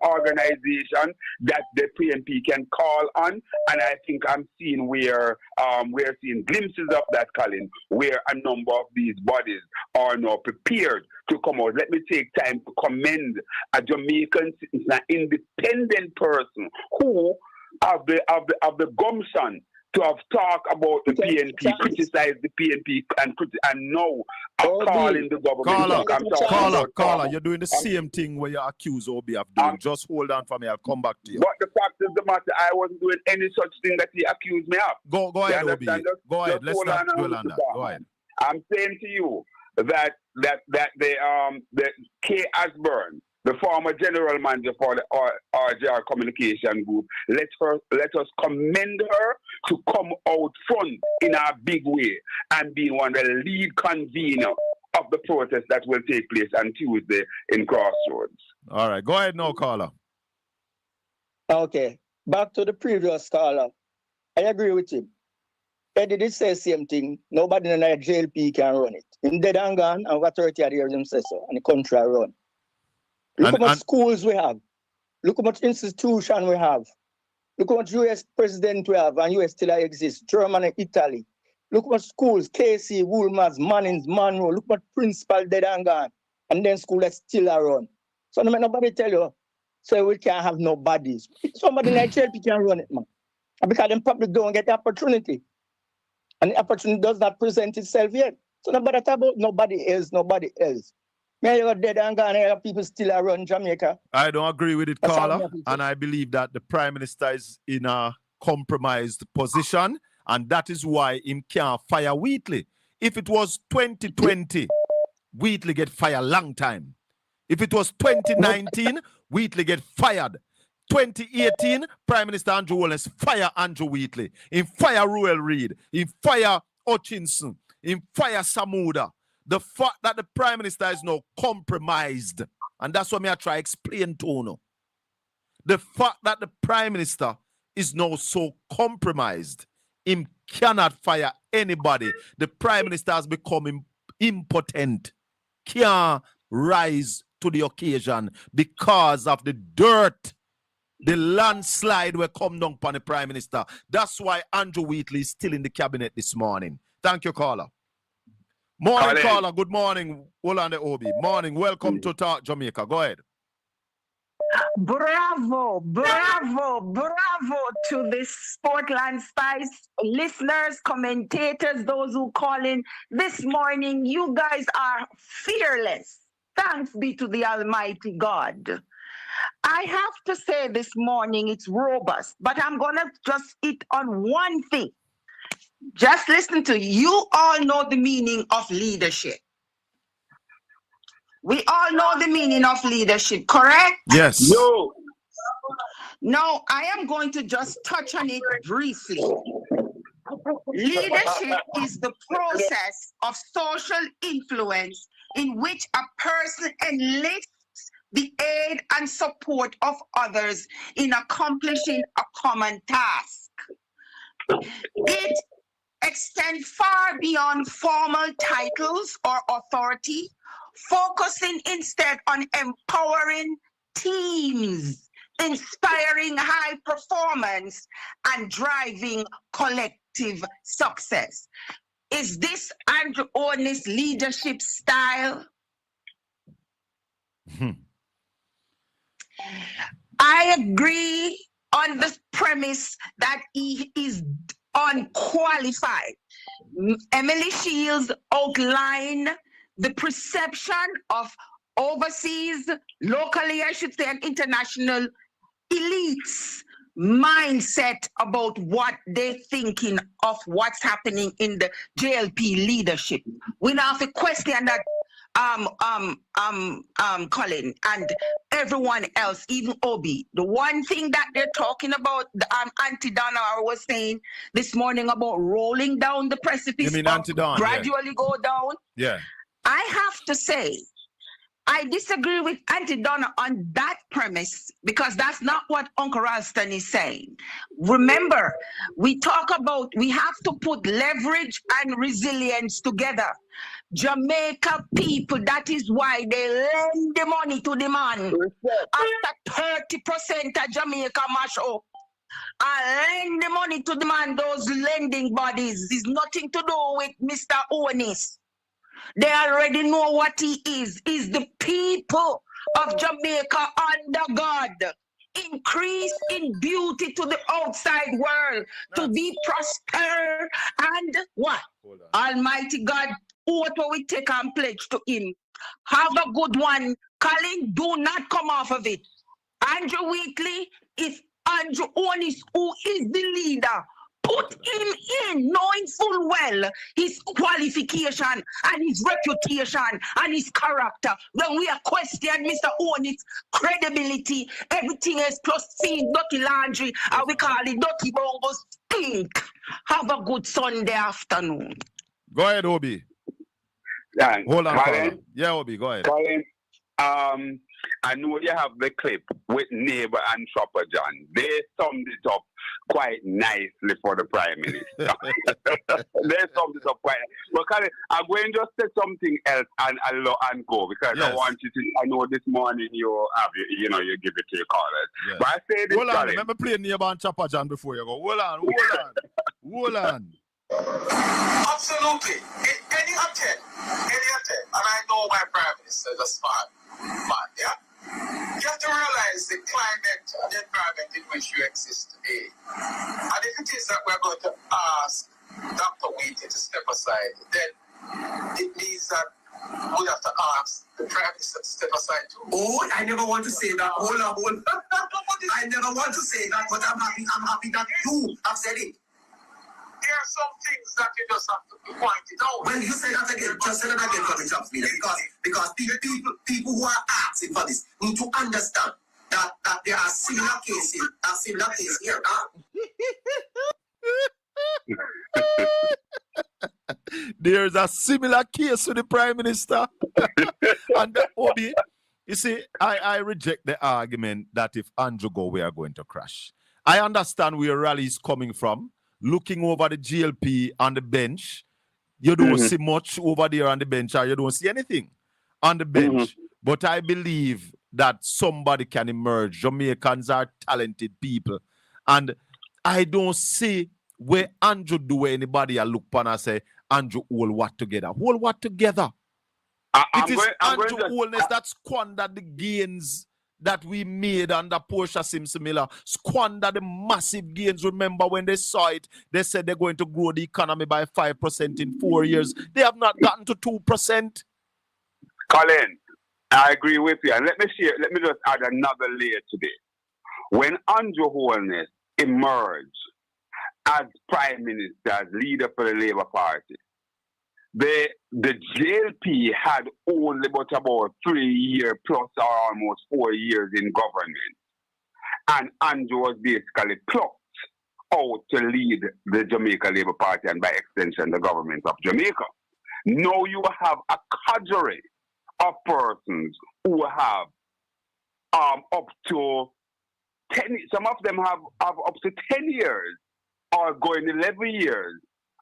organizations that the PNP can call on, and I think I'm seeing where we're seeing glimpses of that, Colin, where a number of these bodies are now prepared to come out. Let me take time to commend a Jamaican citizen, an independent person who of the gumption to have talked about the PNP, criticize the PNP, and now I'm calling the government. Caller, you're doing the same thing where you accuse Obi of doing. Just hold on for me, I'll come back to you. But the fact is the matter, I wasn't doing any such thing that he accused me of. Go ahead, Obi. Go ahead. Let's not dwell on that. Go ahead. I'm saying to you that the K. Asburn, the former general manager for the RJR Communication Group, let us commend her to come out front in a big way and be one of the lead convener of the protest that will take place on Tuesday in Crossroads. All right, go ahead now, caller. Okay, back to the previous caller. I agree with him. Eddie did say the same thing. Nobody in the JLP can run it. In dead and gone, and over 30 years him say so, and the country run. Look how much schools we have. Look how much institution we have. Look how much US president we have, and US still exists. Germany, Italy. Look how much schools, KC, Woolmans, Mannings, Monroe. Look how much principal dead and gone. And then school is still around. So no, nobody tell you, so we can't have no bodies. Somebody like JLP can run it, man. Because them probably don't get the opportunity. And the opportunity does not present itself yet. So nobody talk about nobody else. Man, you're dead and gone, and people still around Jamaica. I don't agree with it, caller. And I believe that the Prime Minister is in a compromised position, and that is why him can't fire Wheatley. If it was 2020, Wheatley get fired long time. If it was 2019, Wheatley get fired. 2018, Prime Minister Andrew Wallace fire Andrew Wheatley. He fire Ruel Reid. He fire Hutchinson. in fire Samuda. The fact that the Prime Minister is now compromised, and that's what I try to explain to you. The fact that the Prime Minister is now so compromised, him cannot fire anybody. The Prime Minister has become impotent, can't rise to the occasion because of the dirt, the landslide will come down upon the Prime Minister. That's why Andrew Wheatley is still in the cabinet this morning. Thank you, caller. Morning, caller. Good morning. Olande Obi. Morning. Welcome to Talk Jamaica. Go ahead. Bravo, bravo, bravo to this Portland Spice listeners, commentators, those who call in this morning. You guys are fearless. Thanks be to the Almighty God. I have to say this morning it's robust, but I'm going to just hit on one thing. Just listen to you all know the meaning of leadership. We all know the meaning of leadership, correct? Yes. No. No, I am going to just touch on it briefly. Leadership is the process of social influence in which a person enlists the aid and support of others in accomplishing a common task. It extends far beyond formal titles or authority, focusing instead on empowering teams, inspiring high performance, and driving collective success. Is this Andrew Orne's leadership style? I agree on the premise that he is unqualified. Emily Shields outlined the perception of overseas, locally, I should say, and international elites mindset about what they're thinking of what's happening in the JLP leadership. We now have to question that Colin and everyone else, even Obi. The one thing that they're talking about, Auntie Donna was saying this morning about rolling down the precipice, You mean Auntie Donna, gradually go down. Yeah. I have to say, I disagree with Auntie Donna on that premise because that's not what Uncle Ralston is saying. Remember, we talk about we have to put leverage and resilience together. Jamaica people, that is why they lend the money to the man. After 30% of Jamaica mash up, I lend the money to the man, those lending bodies. Is nothing to do with Mr. Onis. They already know what he is. Is the people of Jamaica under God. Increase in beauty to the outside world, to be prosper and what? Almighty God, what we take and pledge to him. Have a good one. Colin, do not come off of it. Andrew Wheatley is Andrew Onis, who is the leader. Put him in, knowing full well his qualification and his reputation and his character. When we are questioning Mr. Onis' credibility, everything else plus feed dirty laundry, and we call it dirty bongos stink. Have a good Sunday afternoon. Go ahead, Obi. Yeah, Hold on, Colin. caller. Yeah, Obi, go ahead. Colin, I know you have the clip with Neighbor and Chopper John. They summed it up quite nicely for the Prime Minister. They summed it up quite. But Colin, I'm going to just say something else and go because I want you to. I know this morning you have you give it to your callers. Yes. But I say this. Hold on, Colin, let me play Neighbor and Chopper John before you go. Hold on. Absolutely. Any attempt, and I know my Prime Minister is a smart man, yeah? You have to realize the climate and the environment in which you exist today. And if it is that we're going to ask Dr. Wheatley to step aside, then it means that we have to ask the Prime Minister to step aside too. Oh, I never want to say that. Hold on. I never want to say that, but I'm happy that you have said it. There are some things that you just have to be pointed out. When you say that again, just say that again for me, Chops, because people who are asking for this need to understand that there are similar cases here, huh? There's a similar case with the Prime Minister. And Obi, you see, I reject the argument that if Andrew go, we are going to crash. I understand where Raleigh is coming from. Looking over the GLP on the bench, you don't see much over there on the bench, or you don't see anything on the bench. But I believe that somebody can emerge. Jamaicans are talented people. And I don't see where Andrew do where anybody I look upon and say, Andrew hold what together. Hold what together? It is Andrew Holness that squandered the gains that we made under Portia Simpson Miller. Squander the massive gains. Remember when they saw it, they said they're going to grow the economy by 5% in 4 years. They have not gotten to 2%. Colin, I agree with you. And let me just add another layer to this. When Andrew Holness emerged as Prime Minister, as leader for the Labour Party, the JLP had only about 3 years plus or almost 4 years in government. And Andrew was basically plucked out to lead the Jamaica Labour Party and by extension the government of Jamaica. Now you have a cadre of persons who have up to 10, some of them have up to 10 years or going 11 years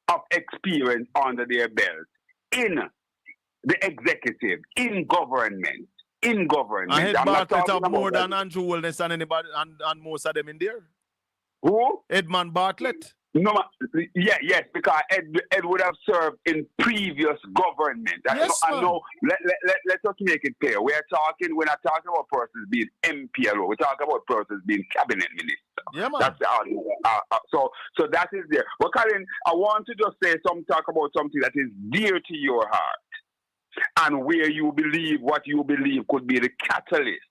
of experience under their belt in the executive, in government. I had Bartlett have more than Andrew Holness and anybody and most of them in there. Who? Edmund Bartlett. No, yes, because Ed would have served in previous government. Yes, I know. Let us make it clear. We're not talking about persons being MPLO. We're talking about persons being cabinet minister. Yeah, man. That's so that is there. But Colin, I want to just talk about something that is dear to your heart, and where what you believe could be the catalyst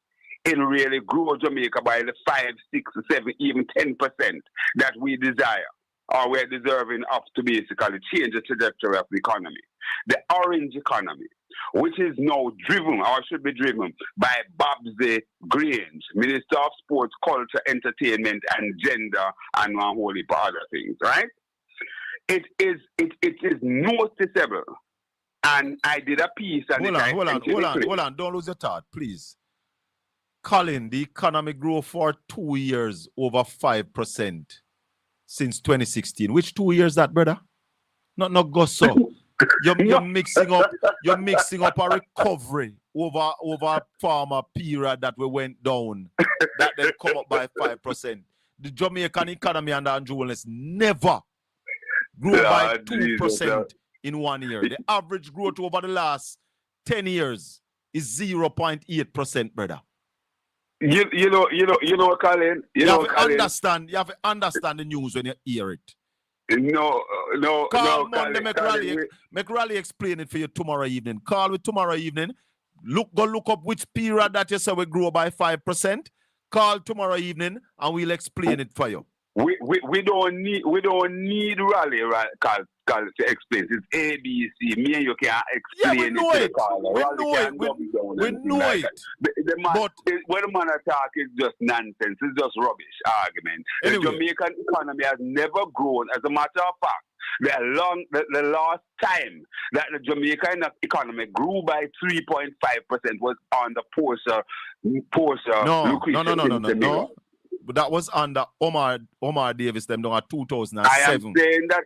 in really grow Jamaica by the 5, 6, 7, even 10% that we desire, or we're deserving of to basically change the trajectory of the economy. The orange economy, which is now driven, or should be driven, by Babsy Grange, Minister of Sports, Culture, Entertainment, and Gender, and one whole heap of other things, right? It is noticeable. And I did a piece. And Hold on. Don't lose your thought, please. Colin, the economy grew for 2 years over 5% since 2016. Which 2 years that, brother? Not go so. You're mixing up a recovery over a farmer period that we went down that then come up by 5%. The Jamaican economy under Andrew Holness never grew by 2% in 1 year. The average growth over the last 10 years is 0.8%, brother. You know, Colin. You have to understand the news when you hear it. Call Monday, make Raleigh explain it for you tomorrow evening. Call with tomorrow evening. Go look up which period that you say we grow by 5%. Call tomorrow evening and we'll explain it for you. We don't need Raleigh, to explain. It's ABC. Me and you can explain it. We know it. But when the man attack is just nonsense. It's just rubbish argument. Anyway. The Jamaican economy has never grown. As a matter of fact, the last time that the Jamaican economy grew by 3.5% was on the Portia. No. But that was under Omar Davis, them down at 2007. I am saying that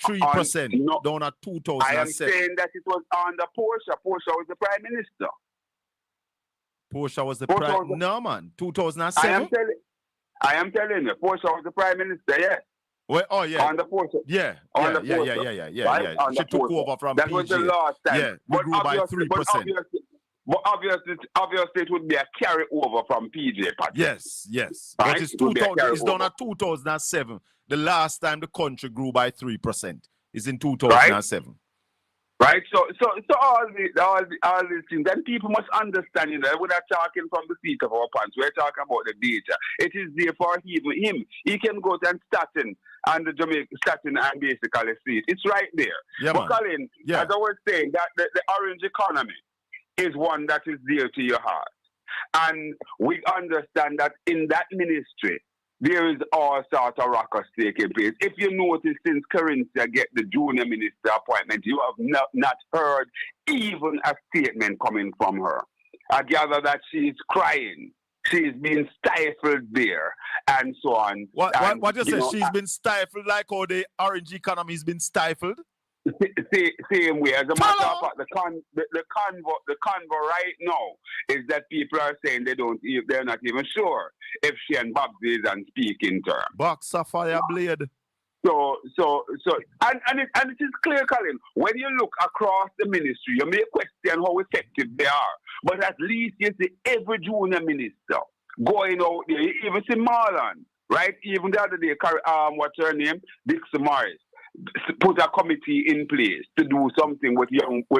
3% down at 2007. I am saying that it was under Portia. Portia was the Prime Minister. Portia was the Prime Minister. No, man. 2007? I am telling you, Portia was the Prime Minister, yes. Well, oh, yeah. Under Portia. Yeah. Right? She took over from that PJ. Was the last time. Yeah, we grew by 3%. But obviously, it would be a carryover from PJ Patrick. Yes. Right? But it's done at 2007. The last time the country grew by 3% is in 2007. Right? So all these things, and people must understand, we're not talking from the seat of our pants. We're talking about the data. It is there for him. He can go to Staten and the Jamaica Staten and basically see it. It's right there. Yeah, but Colin, as I was saying, that the orange economy is one that is dear to your heart. And we understand that in that ministry, there is all sorts of ruckus taking place. If you notice, since Carinthia get the junior minister appointment, you have not heard even a statement coming from her. I gather that she's crying. She's been stifled there, and so on. What you say? know, She's been stifled like how the orange economy has been stifled? Same way. As a matter of fact, the convo right now is that people are saying they're not even sure if she and Babsy is on speaking terms. Box of fire blade. So, and it is clear, Colin. When you look across the ministry, you may question how effective they are. But at least you see every junior minister going out there. You even see Marlon, right? Even the other day, what's her name? Dixie Morris put a committee in place to do something with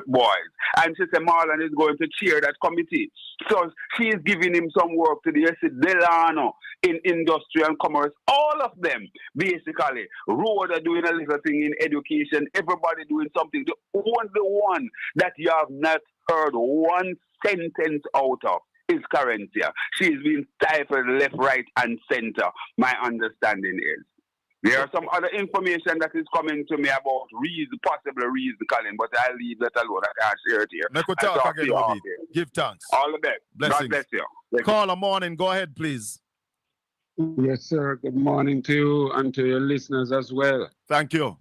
boys. And she said Marlon is going to chair that committee. So she is giving him some work to do. You see Delano in industry and commerce. All of them, basically. Road are doing a little thing in education. Everybody doing something. The only one that you have not heard one sentence out of is Carinthia. She's been stifled left, right, and center. My understanding is. There are some other information that is coming to me about possible reason, Colin, but I'll leave that alone. I can't share it here. Make we talk again, Obi. Give thanks. All the best. Blessings. God bless you. Call a morning. Go ahead, please. Yes, sir. Good morning to you and to your listeners as well. Thank you.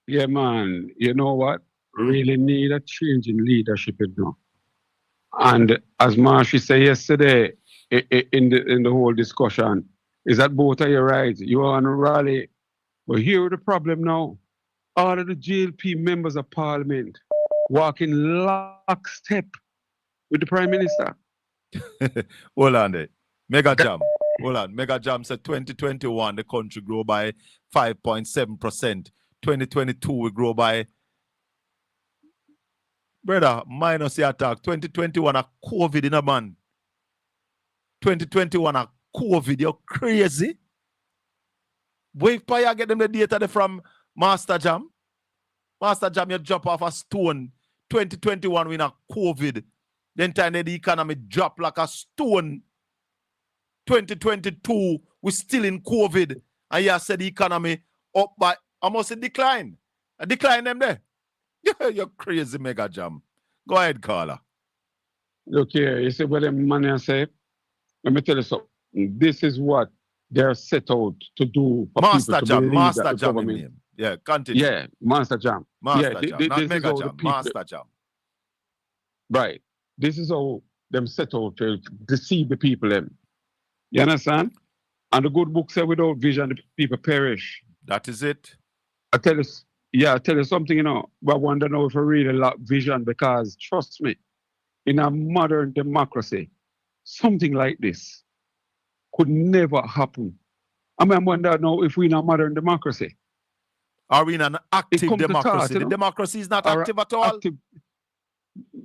Yeah, man. You know what? Really need a change in leadership, you know. And as Marshy said yesterday in the whole discussion, is that both of you right? You are on a rally. But here is the problem now. All of the GLP members of parliament walking lockstep with the Prime Minister. Hold on there. Mega Jam. Hold on. Mega Jam said 2021, the country grew by 5.7%. 2022 will grow by, brother, minus the attack. 2021 a COVID in a man. 2021 a COVID, you're crazy. Wait for you get them the data from Master Jam. Master Jam, you drop off a stone. 2021 we in a COVID. Then time the economy drop like a stone. 2022 we still in COVID. And you said the economy up by almost a decline. A decline them there. You're crazy, Mega Jam. Go ahead, caller. Look here, you see what the man say? Let me tell you something. This is what they're set out to do. Master Jam, Master Jam name. Yeah, continue. Yeah, Master Jam. Master Jam, not Mega Jam, Master Jam. Right. This is how them set out to deceive the people. Them. You understand? And the good book said without vision, the people perish. That is it. I tell you something, you know, but I wonder now if I really lack vision because, trust me, in a modern democracy, something like this could never happen. I mean, I wonder now if we're in a modern democracy. Are we in an active democracy? The democracy is not active at all?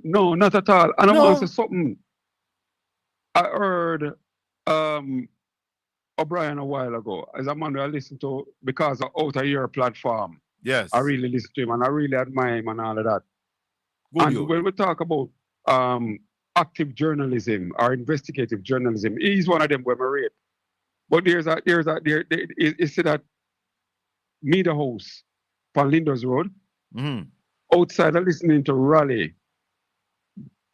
No, not at all. And I want to say something. I heard O'Brien a while ago, as a man I listened to because of Out of Your platform. Yes. I really listen to him and I really admire him and all of that. Good and you. When we talk about active journalism or investigative journalism, he's one of them where I rate. But you see that media house on Linders Road, outside of listening to Raleigh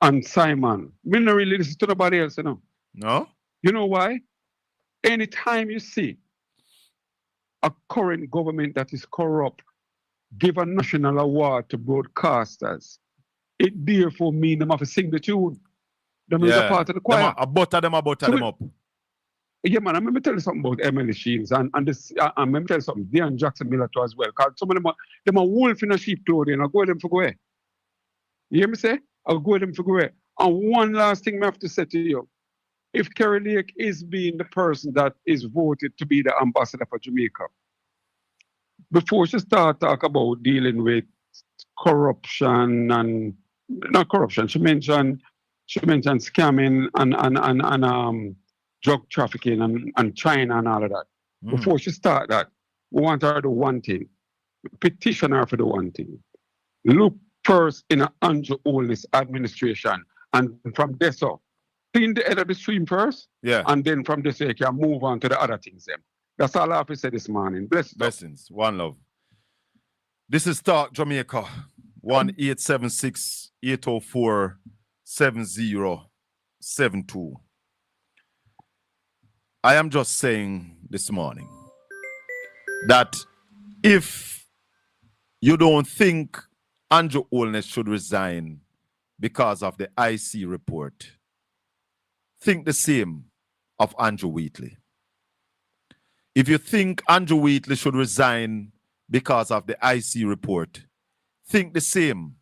and Simon. Me not really listen to nobody else, you know. No? You know why? Anytime you see a current government that is corrupt give a national award to broadcasters, it therefore means them have to sing the tune. Them is a part of the choir. Butter them up. Yeah, man, I'm going to tell you something about Emily Sheens and this. I'm going to tell you something. Dean Jackson Miller too as well. Because some of them are wolf in a sheep clothing. I'll go with them for go away. You hear me say? I'll go with them for go away. And one last thing I have to say to you. If Kerry Lake is being the person that is voted to be the ambassador for Jamaica, before she start talk about dealing with corruption and not corruption, she mentioned scamming and drug trafficking and China and all of that. Before she start that, we want her to do one thing. Petition her for the one thing. Look first in an Andrew Holness administration, and from there so clean the head of the stream first, Yeah. and then from this you can move on to the other things. Them. That's all I have to say this morning. Blessings. One love. This is Talk Jamaica. 1-876-804-7072. I am just saying this morning that if you don't think Andrew Holness should resign because of the IC report, think the same of Andrew Wheatley. If you think Andrew Wheatley should resign because of the IC report, think the same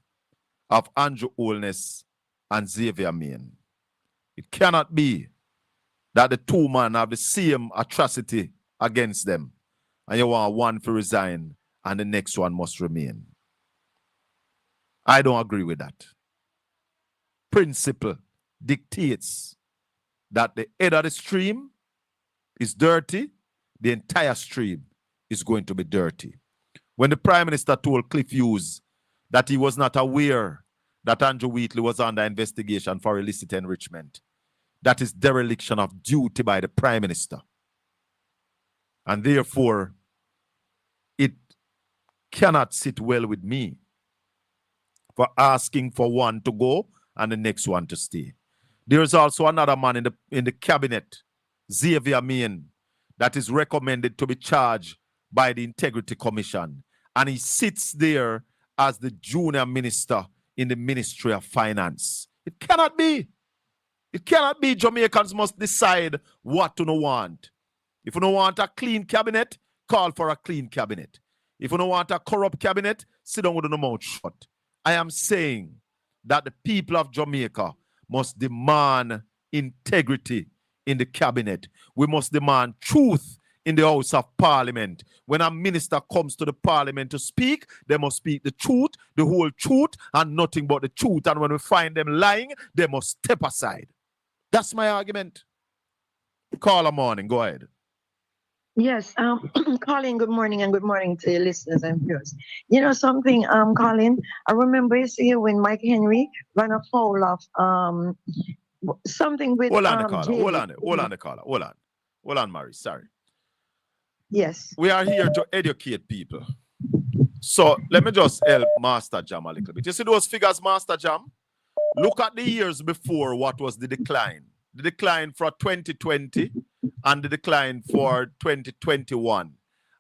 of Andrew Holness and Xavier Main. It cannot be that the two men have the same atrocity against them, and you want one to resign and the next one must remain. I don't agree with that. Principle dictates that the head of the stream is dirty, the entire stream is going to be dirty. When the Prime Minister told Cliff Hughes that he was not aware that Andrew Wheatley was under investigation for illicit enrichment, that is dereliction of duty by the Prime Minister. And therefore, it cannot sit well with me for asking for one to go and the next one to stay. There is also another man in the cabinet, Xavier Main, that is recommended to be charged by the Integrity Commission. And he sits there as the junior minister in the Ministry of Finance. It cannot be. It cannot be. Jamaicans must decide what to want. If you don't want a clean cabinet, call for a clean cabinet. If you don't want a corrupt cabinet, sit down with your mouth shut. I am saying that the people of Jamaica must demand integrity in the cabinet. We must demand truth in the House of Parliament. When a minister comes to the Parliament to speak, they must speak the truth, the whole truth, and nothing but the truth. And when we find them lying, they must step aside. That's my argument. Caller morning, go ahead. Yes, Colin, good morning, and good morning to your listeners and viewers. You know something, Colin, I remember you see when Mike Henry ran afoul of something with Hold on, the caller. Jay. Hold on, the caller. Hold on, Mary. Sorry. Yes. We are here to educate people. So let me just help Master Jam a little bit. You see those figures, Master Jam? Look at the years before what was the decline. The decline for 2020 and the decline for 2021.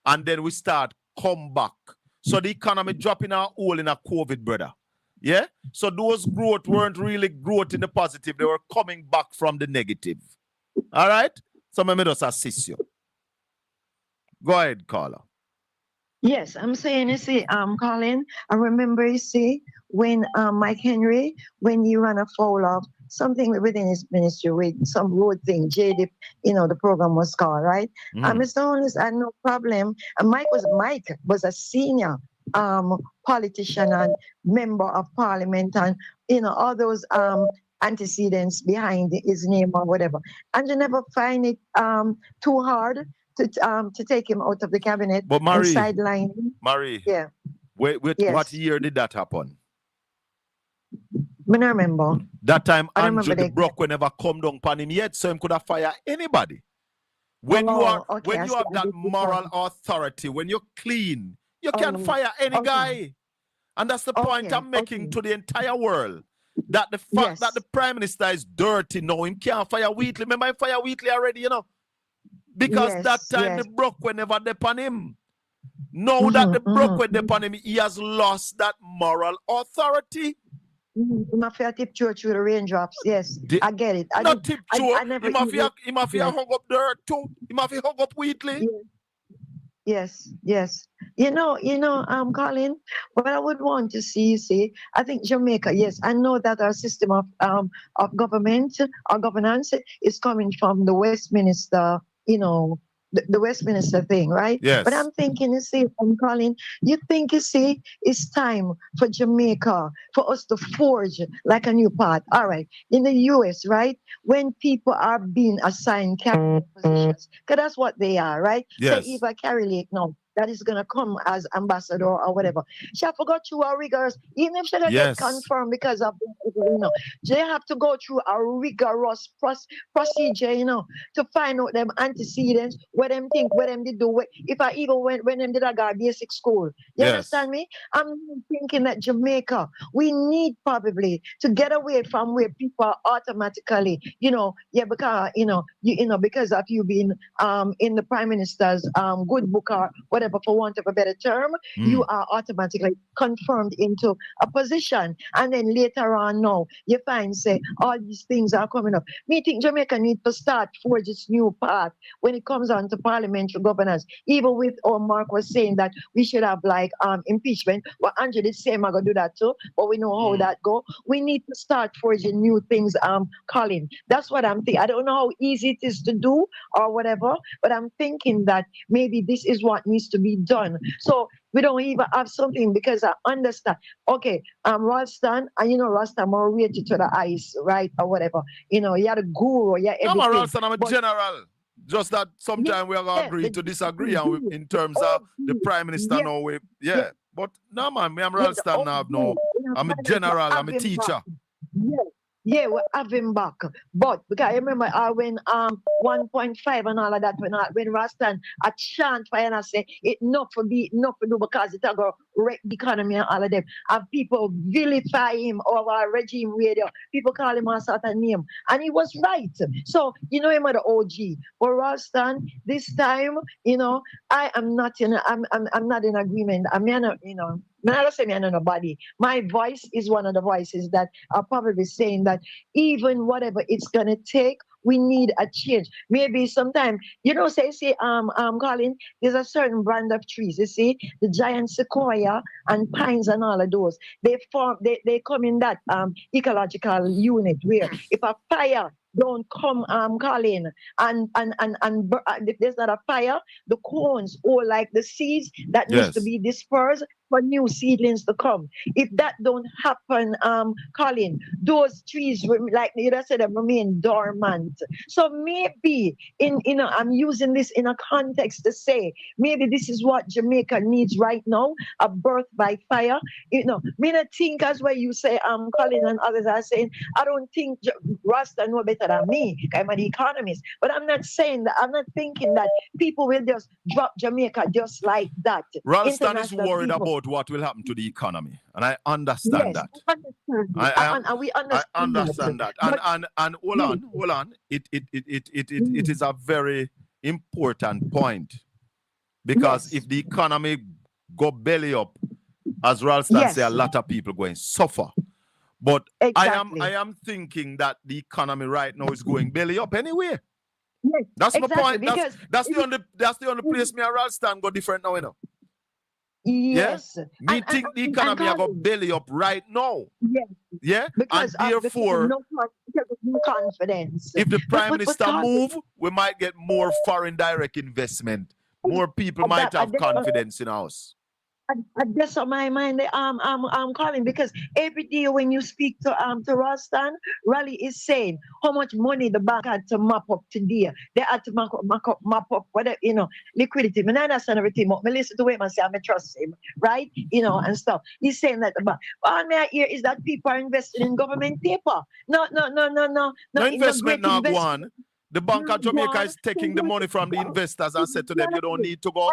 And then we start come back. So the economy dropping a hole in a COVID, brother. Yeah? So those growth weren't really growth in the positive. They were coming back from the negative. All right? So let me just assist you. Go ahead, caller. Yes, I'm saying, you see, Colin, I remember, you see, when Mike Henry, when he ran afoul of something within his ministry with some road thing, JDIP, you know, the program was called, right? Mr. Holness had no problem. And Mike was a senior politician and member of parliament and, you know, all those antecedents behind his name or whatever. And you never find it too hard to take him out of the cabinet and sideline him. Marie, yeah. Yes. What year did that happen? I don't remember. That time Andrew the Brock never come down upon him yet, so he could have fired anybody. When you have that moral authority, when you're clean, you can fire any guy. And that's the point I'm making to the entire world. That the fact that the Prime Minister is dirty now, he can't fire Wheatley. Remember, I fire Wheatley already, you know. Because that time the Brock were never upon him. Now that the Brock were upon him, he has lost that moral authority. He must have tip church with the raindrops. Yes, I get it. Not tip church. He must have hung up dirt too. He must have hung up Wheatley. Yes. You know, Colin, what I would want to see, I think Jamaica, yes, I know that our system of government, our governance is coming from the Westminster, you know, the Westminster thing, right? Yes. But I'm thinking, Colin, you think, it's time for Jamaica, for us to forge like a new path. All right. In the US, right? When people are being assigned cabinet positions, because that's what they are, right? Yes. Say Eva Carrie Lake, no. that is gonna come as ambassador or whatever. She have to go through a rigorous, even if she don't get Yes. confirmed because of they have to go through a rigorous procedure, to find out them antecedents, what them think, what them did do. If I even when them did a go basic school. You Yes. understand me? I'm thinking that Jamaica, we need probably to get away from where people are automatically, because of you being in the Prime Minister's good book or whatever, for want of a better term, you are automatically confirmed into a position. And then later on now, you find, say, all these things are coming up. Me think Jamaica need to start forge its new path when it comes on to parliamentary governance. Even with, Mark was saying that we should have like impeachment. Well, Andrew did say I'm gonna do that too, but we know how that go. We need to start forging new things, Colin. That's what I'm thinking. I don't know how easy it is to do or whatever, but I'm thinking that maybe this is what needs to be done. So we don't even have something, because I understand. Okay, Ralston, and Ralston more rated to the ice, right? Or whatever. You had a guru, yeah, No, everything. man, Ralston, I'm a general. Just that sometime we are going to agree to disagree and in terms of the Prime Minister now. But no, man, I'm Ralston now. No, I'm a general, I'm a teacher. Yeah, we have him back. But because I remember when 1.5 and all of that, when Rastan a chant for and I say it not for do because it go wreck the economy and all of them. And people vilify him over regime radio. People call him a certain name. And he was right. So him at the OG. But Rastan, this time, I am not I'm not in agreement. I mean, I don't say me, I know nobody. My voice is one of the voices that are probably saying that even whatever it's gonna take, we need a change. Maybe sometime, Colin, there's a certain brand of trees. You see, the giant sequoia and pines and all of those. They come in that ecological unit where if a fire don't come, Colin, and if there's not a fire, the cones or like the seeds that needs to be dispersed for new seedlings to come. If that don't happen, Colin, those trees, like you just said, remain dormant. So maybe I'm using this in a context to say maybe this is what Jamaica needs right now: a birth by fire. Me not think as what you say, Colin and others are saying. I don't think Rasta know better than me. I'm an economist, but I'm not saying that. I'm not thinking that people will just drop Jamaica just like that. Ralston is worried about what will happen to the economy, and I understand that. I understand that. And hold on. It is a very important point, because if the economy go belly up, as Ralston say, a lot of people going suffer. But I am thinking that the economy right now is going belly up anyway. Yes, that's my point. That's the only place me and Ralston go different now, Yes. Me think the economy have a belly up right now. Yes. Yeah. Because and therefore, no confidence. If the Prime Minister move, we might get more foreign direct investment. More people might have confidence in us. That's on my mind. I'm calling because every day when you speak to Ralston, Raleigh is saying how much money the bank had to mop up today. They had to mop up whatever, liquidity. I understand everything, but I listen to him and say I trust him, right? And stuff. He's saying that the bank. All I hear is that people are investing in government paper. No investment now go on. The Bank of Jamaica is taking the money from the investors and said to them, you don't need to go.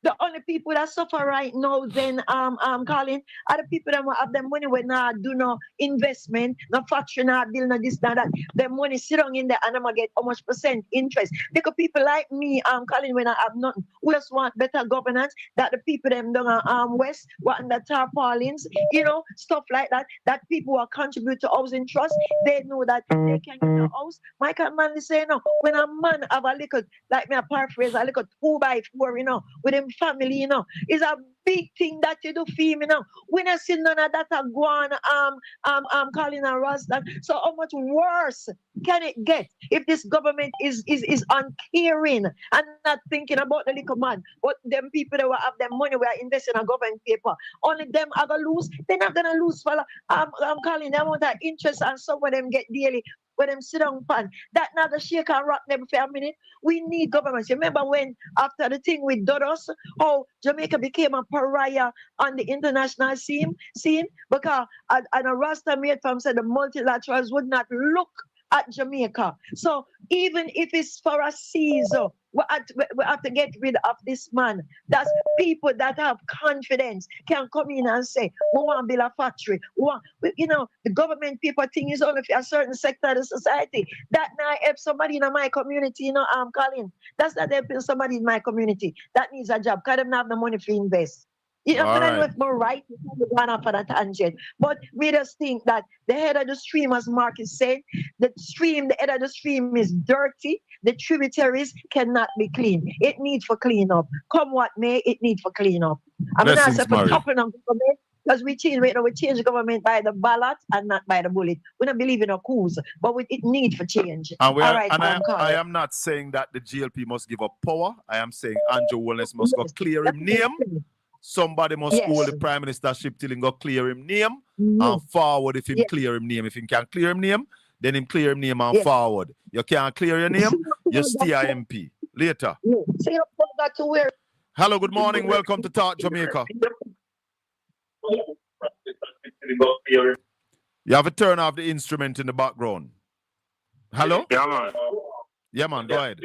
The only people that suffer right now, then, Colin, are the people that have their money when not do no investment, no factory, not build, no this, no that. Their money sit down in there and I'm gonna get how much percent interest. Because people like me, Colin, when I have nothing, we just want better governance, that the people them down west, what in the tarpaulins, stuff like that, that people who are contribute to housing trust, they know that they can get a house. Michael Manley say, when a man have a little, like me a paraphrase, a little 2x4, with them family, is a big thing that you do for him, When I see none of that go on, calling a Rasta. So how much worse can it get if this government is uncaring and not thinking about the little man, but them people that will have their money we are investing in government paper, only them are gonna lose. They're not gonna lose for calling them amount of interest, and some of them get daily where them sit down pan. That not the shake and rock them for a minute. We need governments. You remember when after the thing with Dodos, how Jamaica became a pariah on the international scene because and a Rasta made from said the multilaterals would not look at Jamaica. So even if it's for a season, we have to get rid of this man. That's people that have confidence can come in and say, we want to build a factory. The government people think is only for a certain sector of the society. That now help somebody in my community, I'm calling. That's not helping somebody in my community that needs a job because they don't have the money to invest. All I know right. it's more right, one off on a tangent. But we just think that the head of the stream, as Mark is saying, the head of the stream is dirty. The tributaries cannot be clean. It needs for clean up. Come what may, it needs for clean up. I'm not Blessings, saying for Mary. toppling on government, because we change the government by the ballot and not by the bullet. We don't believe in a coups, but it needs for change. And, All right, I am not saying that the GLP must give up power. I am saying Andrew Wellness must go clear him name. Somebody must hold the prime ministership till he go clear him name and forward if him clear him name. If he can clear him name, then him clear him name and forward. You can't clear your name, you stay a MP. Later. Hello, good morning. Welcome to Talk Jamaica. You have to turn off the instrument in the background. Hello? Yeah, man. Yeah, man. Go ahead.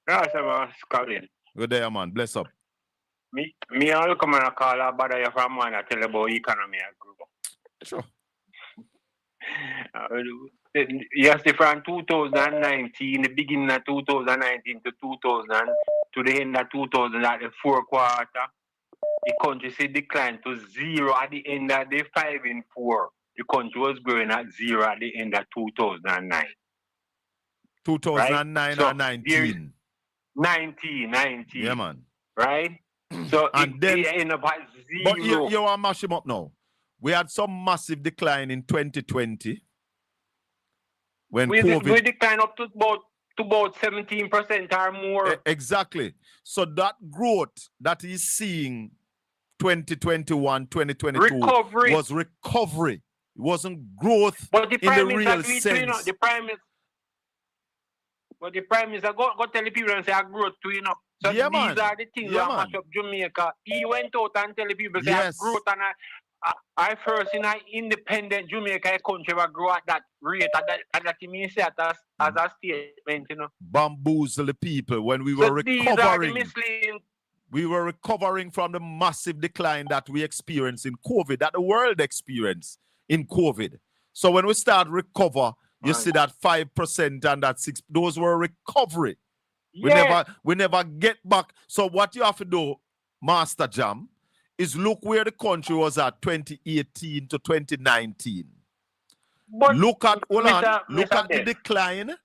Yes, I'm Colin. Good day, man. Bless up. Me all come and call about you from one I tell about economy and group. Sure. Yes, from 2019, the beginning of 2019 to 2000 to the end of 2000, at the fourth quarter, the country said declined to zero at the end of the 5 and 4. The country was growing at zero at the end of 2009. 2009 right? or 19? 19. Yeah, man. Right? So and then end up at zero. But you want to mash him up now. We had some massive decline in 2020 when COVID. We declined up to about 17% or more. Exactly. So that growth that he's seeing 2021, 2022 was recovery. It wasn't growth in the real sense. But the prime minister go tell the people and say I growth too, So these are the things that mash up Jamaica. He went out and tell the people say I growth, and I first in an independent Jamaica country will grow at that rate, and that means that as a statement, Bamboozle the people when we were recovering. We were recovering from the massive decline that we experienced in COVID, that the world experienced in COVID. So when we start recover, you see that 5% and that 6%, those were recovery. Yeah. We never get back. So what you have to do, Master Jam, is look where the country was at 2018 to 2019. But look at the decline,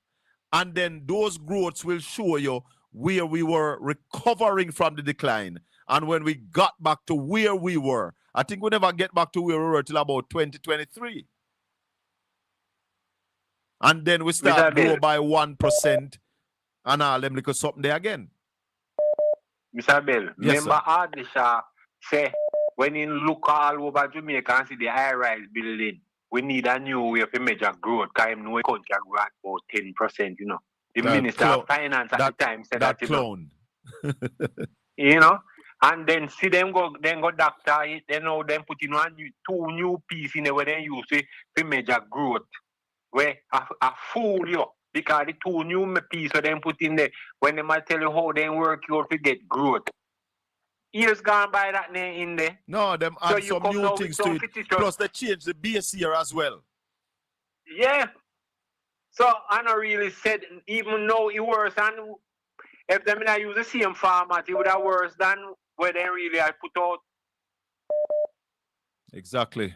and then those growths will show you where we were recovering from the decline. And when we got back to where we were, I think we never get back to where we were till about 2023. And then we start grow by 1% and all them little something there again. Mr. Bell, yes, remember Adlisha say when you look all over Jamaica and see the high-rise building, we need a new way of measure growth because I know a country can grow at about 10%, The Minister of Finance at the time said that clone. And then see them go doctor it, then now them put in two new pieces in there where they use to measure growth. Where a fool you because the two new pieces them put in there when they might tell you how they work you out to get growth. Years gone by that name in there. No, them add some new things to it. Plus they change the base here as well. Yeah. So I not really said even though it worse, and if them not use the same format, it would have worse than where they really are put out. Exactly.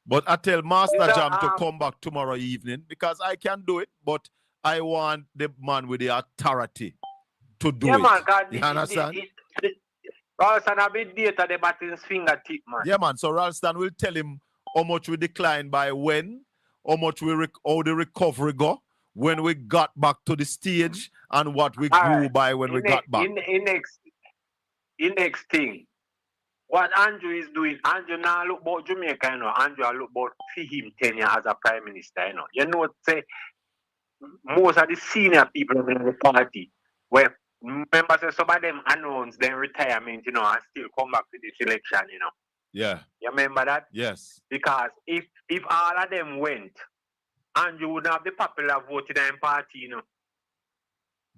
But I tell Master Jam to come back tomorrow evening because I can do it, but I want the man with the authority to do it. Man, you understand? Ralston a bit data the batting's fingertip, man. Yeah, man. So Ralston will tell him how much we decline by when, how much how the recovery go, when we got back to the stage, and what we grew by when we got back. In next thing, what Andrew is doing, Andrew now look about Jamaica, you know. Andrew look about for him tenure as a prime minister, you know. You know, say most of the senior people in the party, where remember say some of them announce their retirement, you know, and still come back to this election, you know. Yeah. You remember that? Yes. Because if all of them went, Andrew would have the popular vote in the party, you know.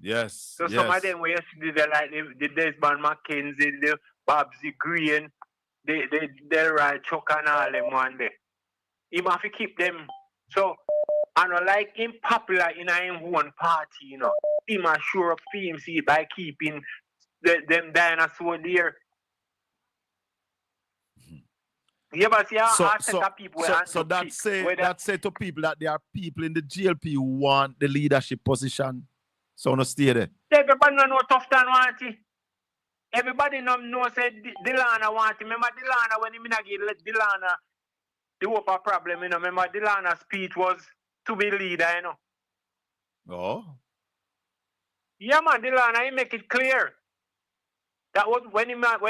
Yes. So some of them were yesterday, like the Desmond McKenzie, the Babsy Green, the right Chuck and all them one day. He have to keep them. So I don't like him popular in his own party, you know. He must sure up for him see by keeping them dinosaur there. You ever see how set of people so that say to people that there are people in the GLP who want the leadership position. So no stay there. Everybody know tough than want it. Everybody know say Delana want it. Remember Delana when he give Delana the hope a problem, you know. Remember Delana's speech was to be leader, you know. Oh. Yeah man, Delana, he make it clear. That was when he met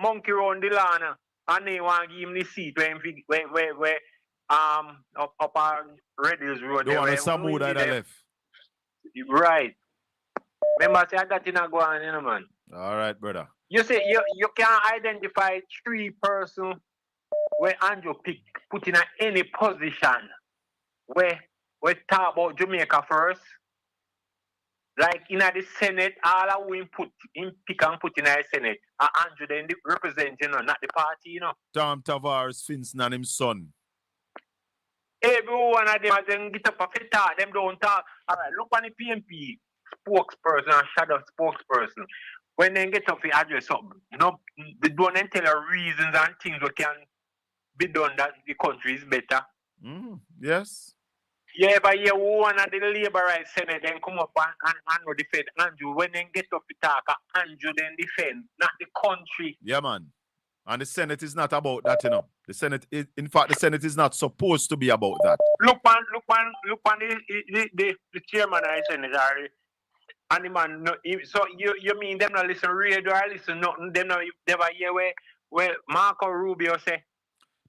monkey around Delana and they want to give him the seat where up on Red Hills Road. The one on Samu that left. Right. Remember, say that in a go on, you know, man. All right, brother. You say you can identify 3 persons where Andrew put in any position where talk about Jamaica first. Like in the Senate, all of him pick and put in the Senate. And Andrew then represent, you know, not the party, you know. Tom Tavares, Finson and his son. Every one of them get up and talk, them don't talk. All right, look on the PMP spokesperson and shadow spokesperson. When they get up to address something, you know, they don't tell you reasons and things that can be done that the country is better. Yes. Yeah, but yeah, one of the Labour Rights Senate then come up and defend Andrew. When they get up to talk, Andrew then defend, not the country. Yeah, man. And the Senate is not about that, you know. The Senate is, in fact, the Senate is not supposed to be about that. Look on the chairman of the Senate, and the man. No, so you mean them not listen radio or listen nothing? Them not never hear where Marco Rubio say.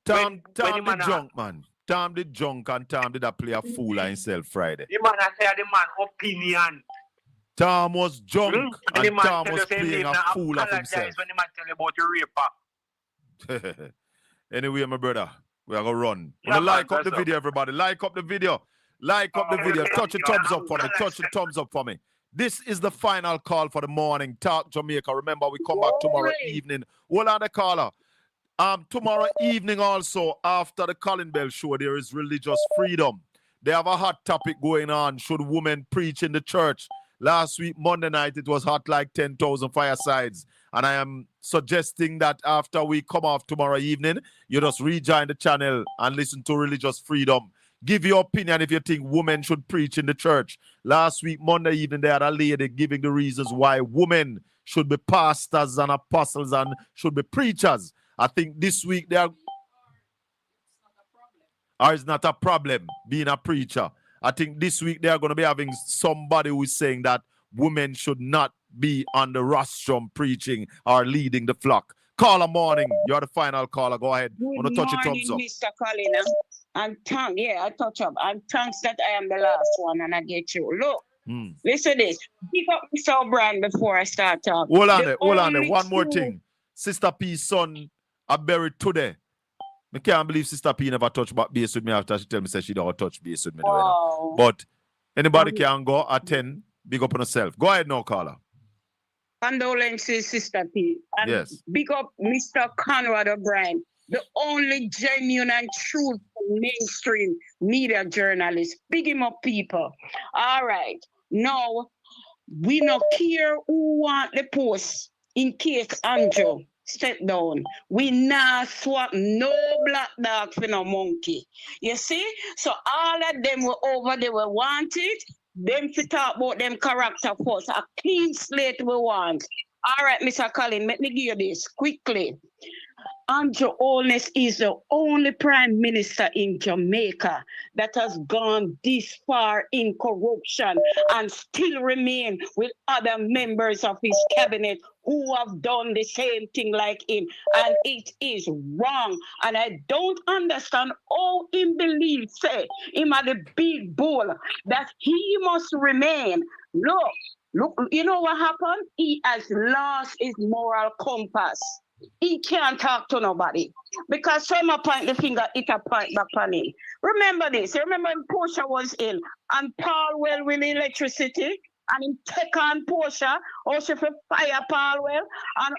Tom the junk, man. Tom the junk and Tom did play a fool of himself Friday. The man I say the man opinion. Tom was junk and Tom was playing a fool of himself. When the man tell you about the raper. Anyway, my brother, we are going to run. Yeah, like up the video, everybody. Like up the video. Like up the video. Touch the thumbs up for me. Touch the thumbs up for me. This is the final call for the morning. Talk Jamaica. Remember, we come back tomorrow evening. Hold on the caller. Tomorrow evening also, after the Colin Bell show, there is religious freedom. They have a hot topic going on. Should women preach in the church? Last week, Monday night, it was hot like 10,000 firesides. And I am suggesting that after we come off tomorrow evening, you just rejoin the channel and listen to religious freedom. Give your opinion if you think women should preach in the church. Last week, Monday evening, they had a lady giving the reasons why women should be pastors and apostles and should be preachers. I think this week they are... Or it's not a problem being a preacher. I think this week they are going to be having somebody who is saying that women should not be on the rostrum preaching or leading the flock. Caller morning, you're the final caller. Go ahead. Good Want to touch your thumbs up. Mr. Colin. I touch up. And thanks that I am the last one and I get you. Look, listen to this. Pick up Mr. O'Brien before I start talking. Hold on there. One more thing. Sister P's son are buried today. I can't believe Sister P never touched base with me after she tell me she don't touch base with me. Wow. But anybody can go attend, big up on herself. Go ahead now, caller. Condolences, Sister P. And yes. Big up Mr. Conrad O'Brien, the only genuine and true mainstream media journalist. Big him up, people. All right. Now, we not care who want the post in case Andrew step down. We not swap no black dog for no monkey. You see? So all of them were over there, we wanted. Them to talk about them character first. A clean slate we want. All right, Mr. Colin, let me give you this quickly. Andrew Holness is the only prime minister in Jamaica that has gone this far in corruption and still remain with other members of his cabinet who have done the same thing like him. And it is wrong. And I don't understand how him believe, say, him at the big bull, that he must remain. Look, you know what happened? He has lost his moral compass. He can't talk to nobody because some point the finger, it a point back on him. Remember this. Remember when Portia was in and Paul with electricity and him take on Portia, or she for fire Paul and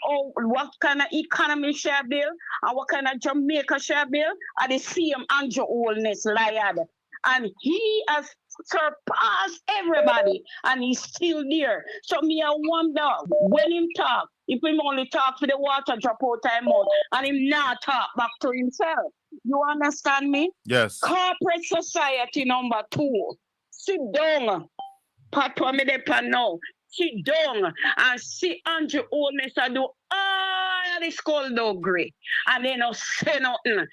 what kind of economy share bill and what kind of Jamaica share bill and the same Andrew Holness liar. And he has surpassed everybody and he's still there. So me I wonder when him talk, if him only talk for the water drop out time out and him not talk back to himself. You understand me? Yes. Corporate society number 2. Sit down. Patwa me depan now. Sit down and see Andrew Holness and do all the skullduggery. And they don't say nothing.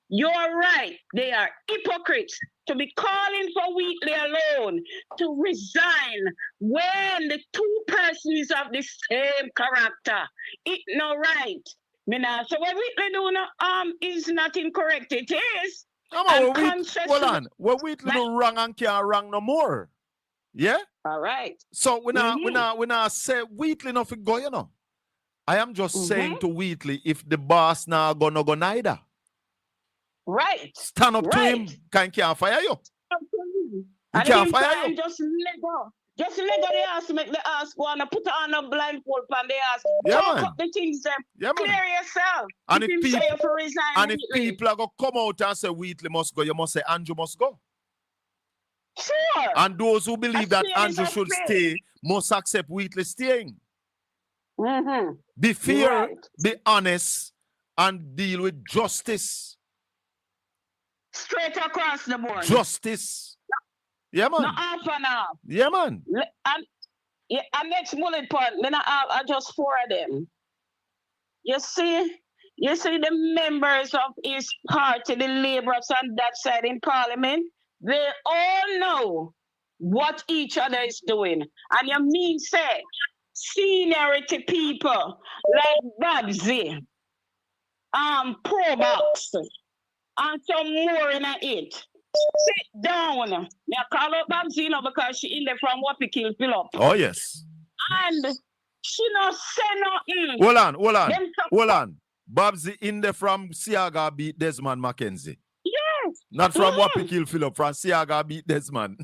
You're right. They are hypocrites to be calling for Wheatley alone to resign when the two persons of the same character. It's not right. So what Wheatley do is not incorrect. It is. Hold on. What Wheatley do wrong and can't wrong no more. Yeah? All right. So we not say Wheatley nothing go, you know. I am just saying to Wheatley, if the boss now gonna go neither. Right. Stand up to him. Can't fire you. He can't fire you. Just let go. Just let go the ass, make the ass go and put on a blindfold on the ass. Yeah, talk man. up the things them. Yeah, Clear yourself. And if if him people, say you for resign, and if Wheatley. people are going to come out and say Wheatley must go, you must say Andrew must go. Sure. And those who believe that fair Andrew is should fair. stay must accept Wheatley staying. Mm-hmm. Be fair, Right. be honest, and deal with justice. Straight across the board. Justice. Yeah, man. No half and half. Yeah, man. And next bullet point, then I just 4 of them. You see the members of his party, the laborers on that side in parliament, they all know what each other is doing. And you mean say, seniority people like Babsy, Probox, and some more in it. Sit down. Now call up Babsy, because she in there from Wappy Philip. Oh, yes. And she not say nothing. Hold on. Babsy in there from Siaga beat Desmond Mackenzie. Yes. Not from Wappy Philip, from Siaga beat Desmond.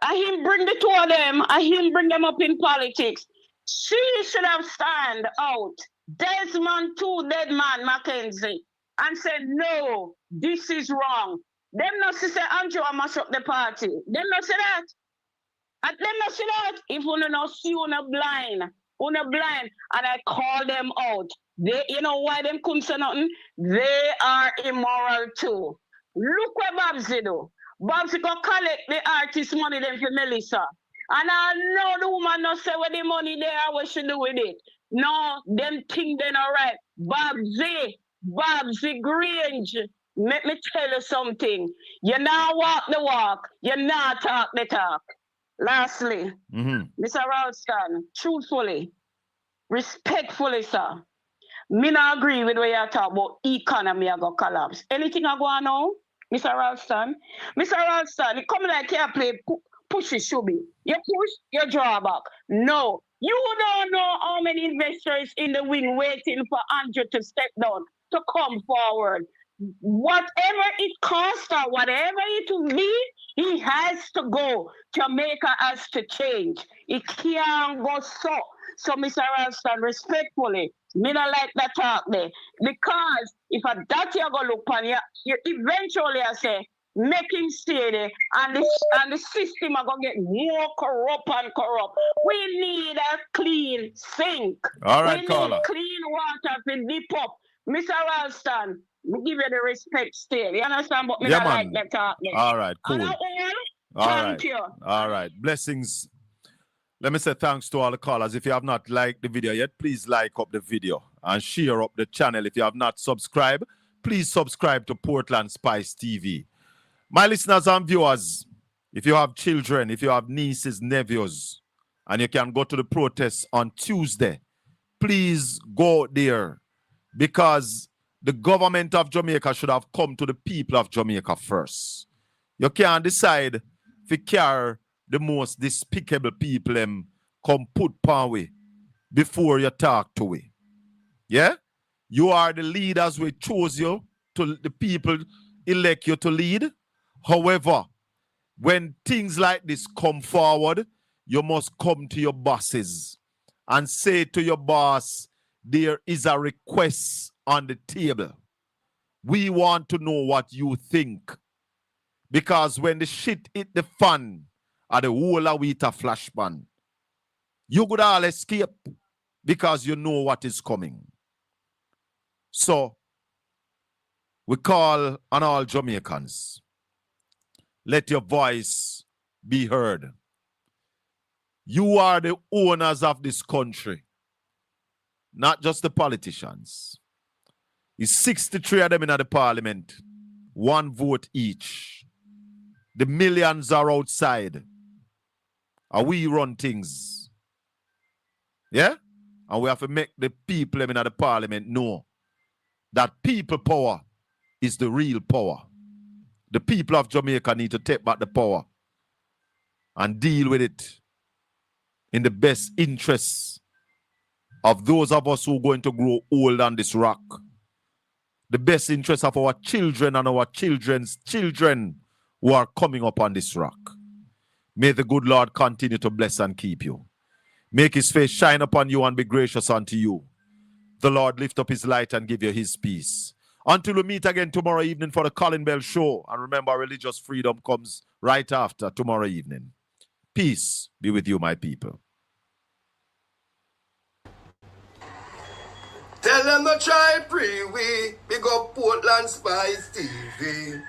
And him bring the 2 of them, and him bring them up in politics. She should have stand out. Desmond to Deadman Mackenzie. And said, no, this is wrong. Them not say Andrew I mash up the party. Them not say that. And them not say that. If you not see you blind, and I call them out. They, you know why them couldn't say nothing? They are immoral too. Look what Babsy do. Babsy go collect the artist money them for Melissa. And I know the woman not say where the money there, what she do with it. No, them think they not right. Babsy Grange, let me tell you something. You now walk the walk, you now talk the talk. Lastly, Mr. Ralston, truthfully, respectfully, sir, me not agree with what you talk about economy are going to collapse. Anything I go on now, Mr. Ralston? Mr. Ralston, it come like you play push it, should be. You push, you draw back. No, you don't know how many investors in the wing waiting for Andrew to step down, to come forward. Whatever it costs or whatever it will be, he has to go. Jamaica has to change. It can't go so. So, Mr. Ralston, respectfully, me not like that talk there. Because if that you go look on you eventually I say, make him stay there, and the system are gonna get more corrupt and corrupt. We need a clean sink. All right, we caller. need clean water to dip up. Mr. Ralston, we give you the respect still. You understand? But me Yeah, not man. like that talk there. All right, cool. And All thank right. you. All right. Blessings. Let me say thanks to all the callers. If you have not liked the video yet, please like up the video and share up the channel. If you have not subscribed, please subscribe to Portland Spice TV. My listeners and viewers, if you have children, if you have nieces, nephews, and you can go to the protest on Tuesday, please go there, because the government of Jamaica should have come to the people of Jamaica first. You can't decide if you care the most despicable people come put power way before you talk to we. Yeah? You are the leaders we chose you, to the people elect you to lead. However, when things like this come forward, you must come to your bosses and say to your boss, there is a request on the table. We want to know what you think. Because when the shit hit the fan, at the whole of it a flashbang, you could all escape because you know what is coming. So, we call on all Jamaicans. Let your voice be heard. You are the owners of this country, not just the politicians. It's 63 of them in the parliament, 1 vote each. The millions are outside. And we run things. Yeah? And we have to make the people in the parliament know that people power is the real power. The people of Jamaica need to take back the power and deal with it in the best interests of those of us who are going to grow old on this rock. The best interests of our children and our children's children who are coming up on this rock. May the good Lord continue to bless and keep you. Make his face shine upon you and be gracious unto you. The Lord lift up his light and give you his peace. Until we meet again tomorrow evening for the Colin Bell Show. And remember, religious freedom comes right after tomorrow evening. Peace be with you, my people. Tell them to try pre-we, big up Portland Spice TV.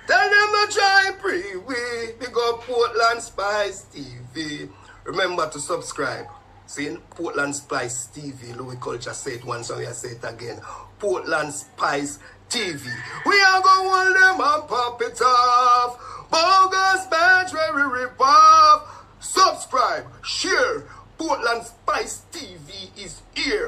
Tell them to try pre-we, big up Portland Spice TV. Remember to subscribe. See, Portland Spice TV, Louis Culture said it once, so we say it again. Portland Spice TV. We are going to hold them and pop it off. Bogus badge where we rip off. Subscribe, share. Portland Spice TV is here.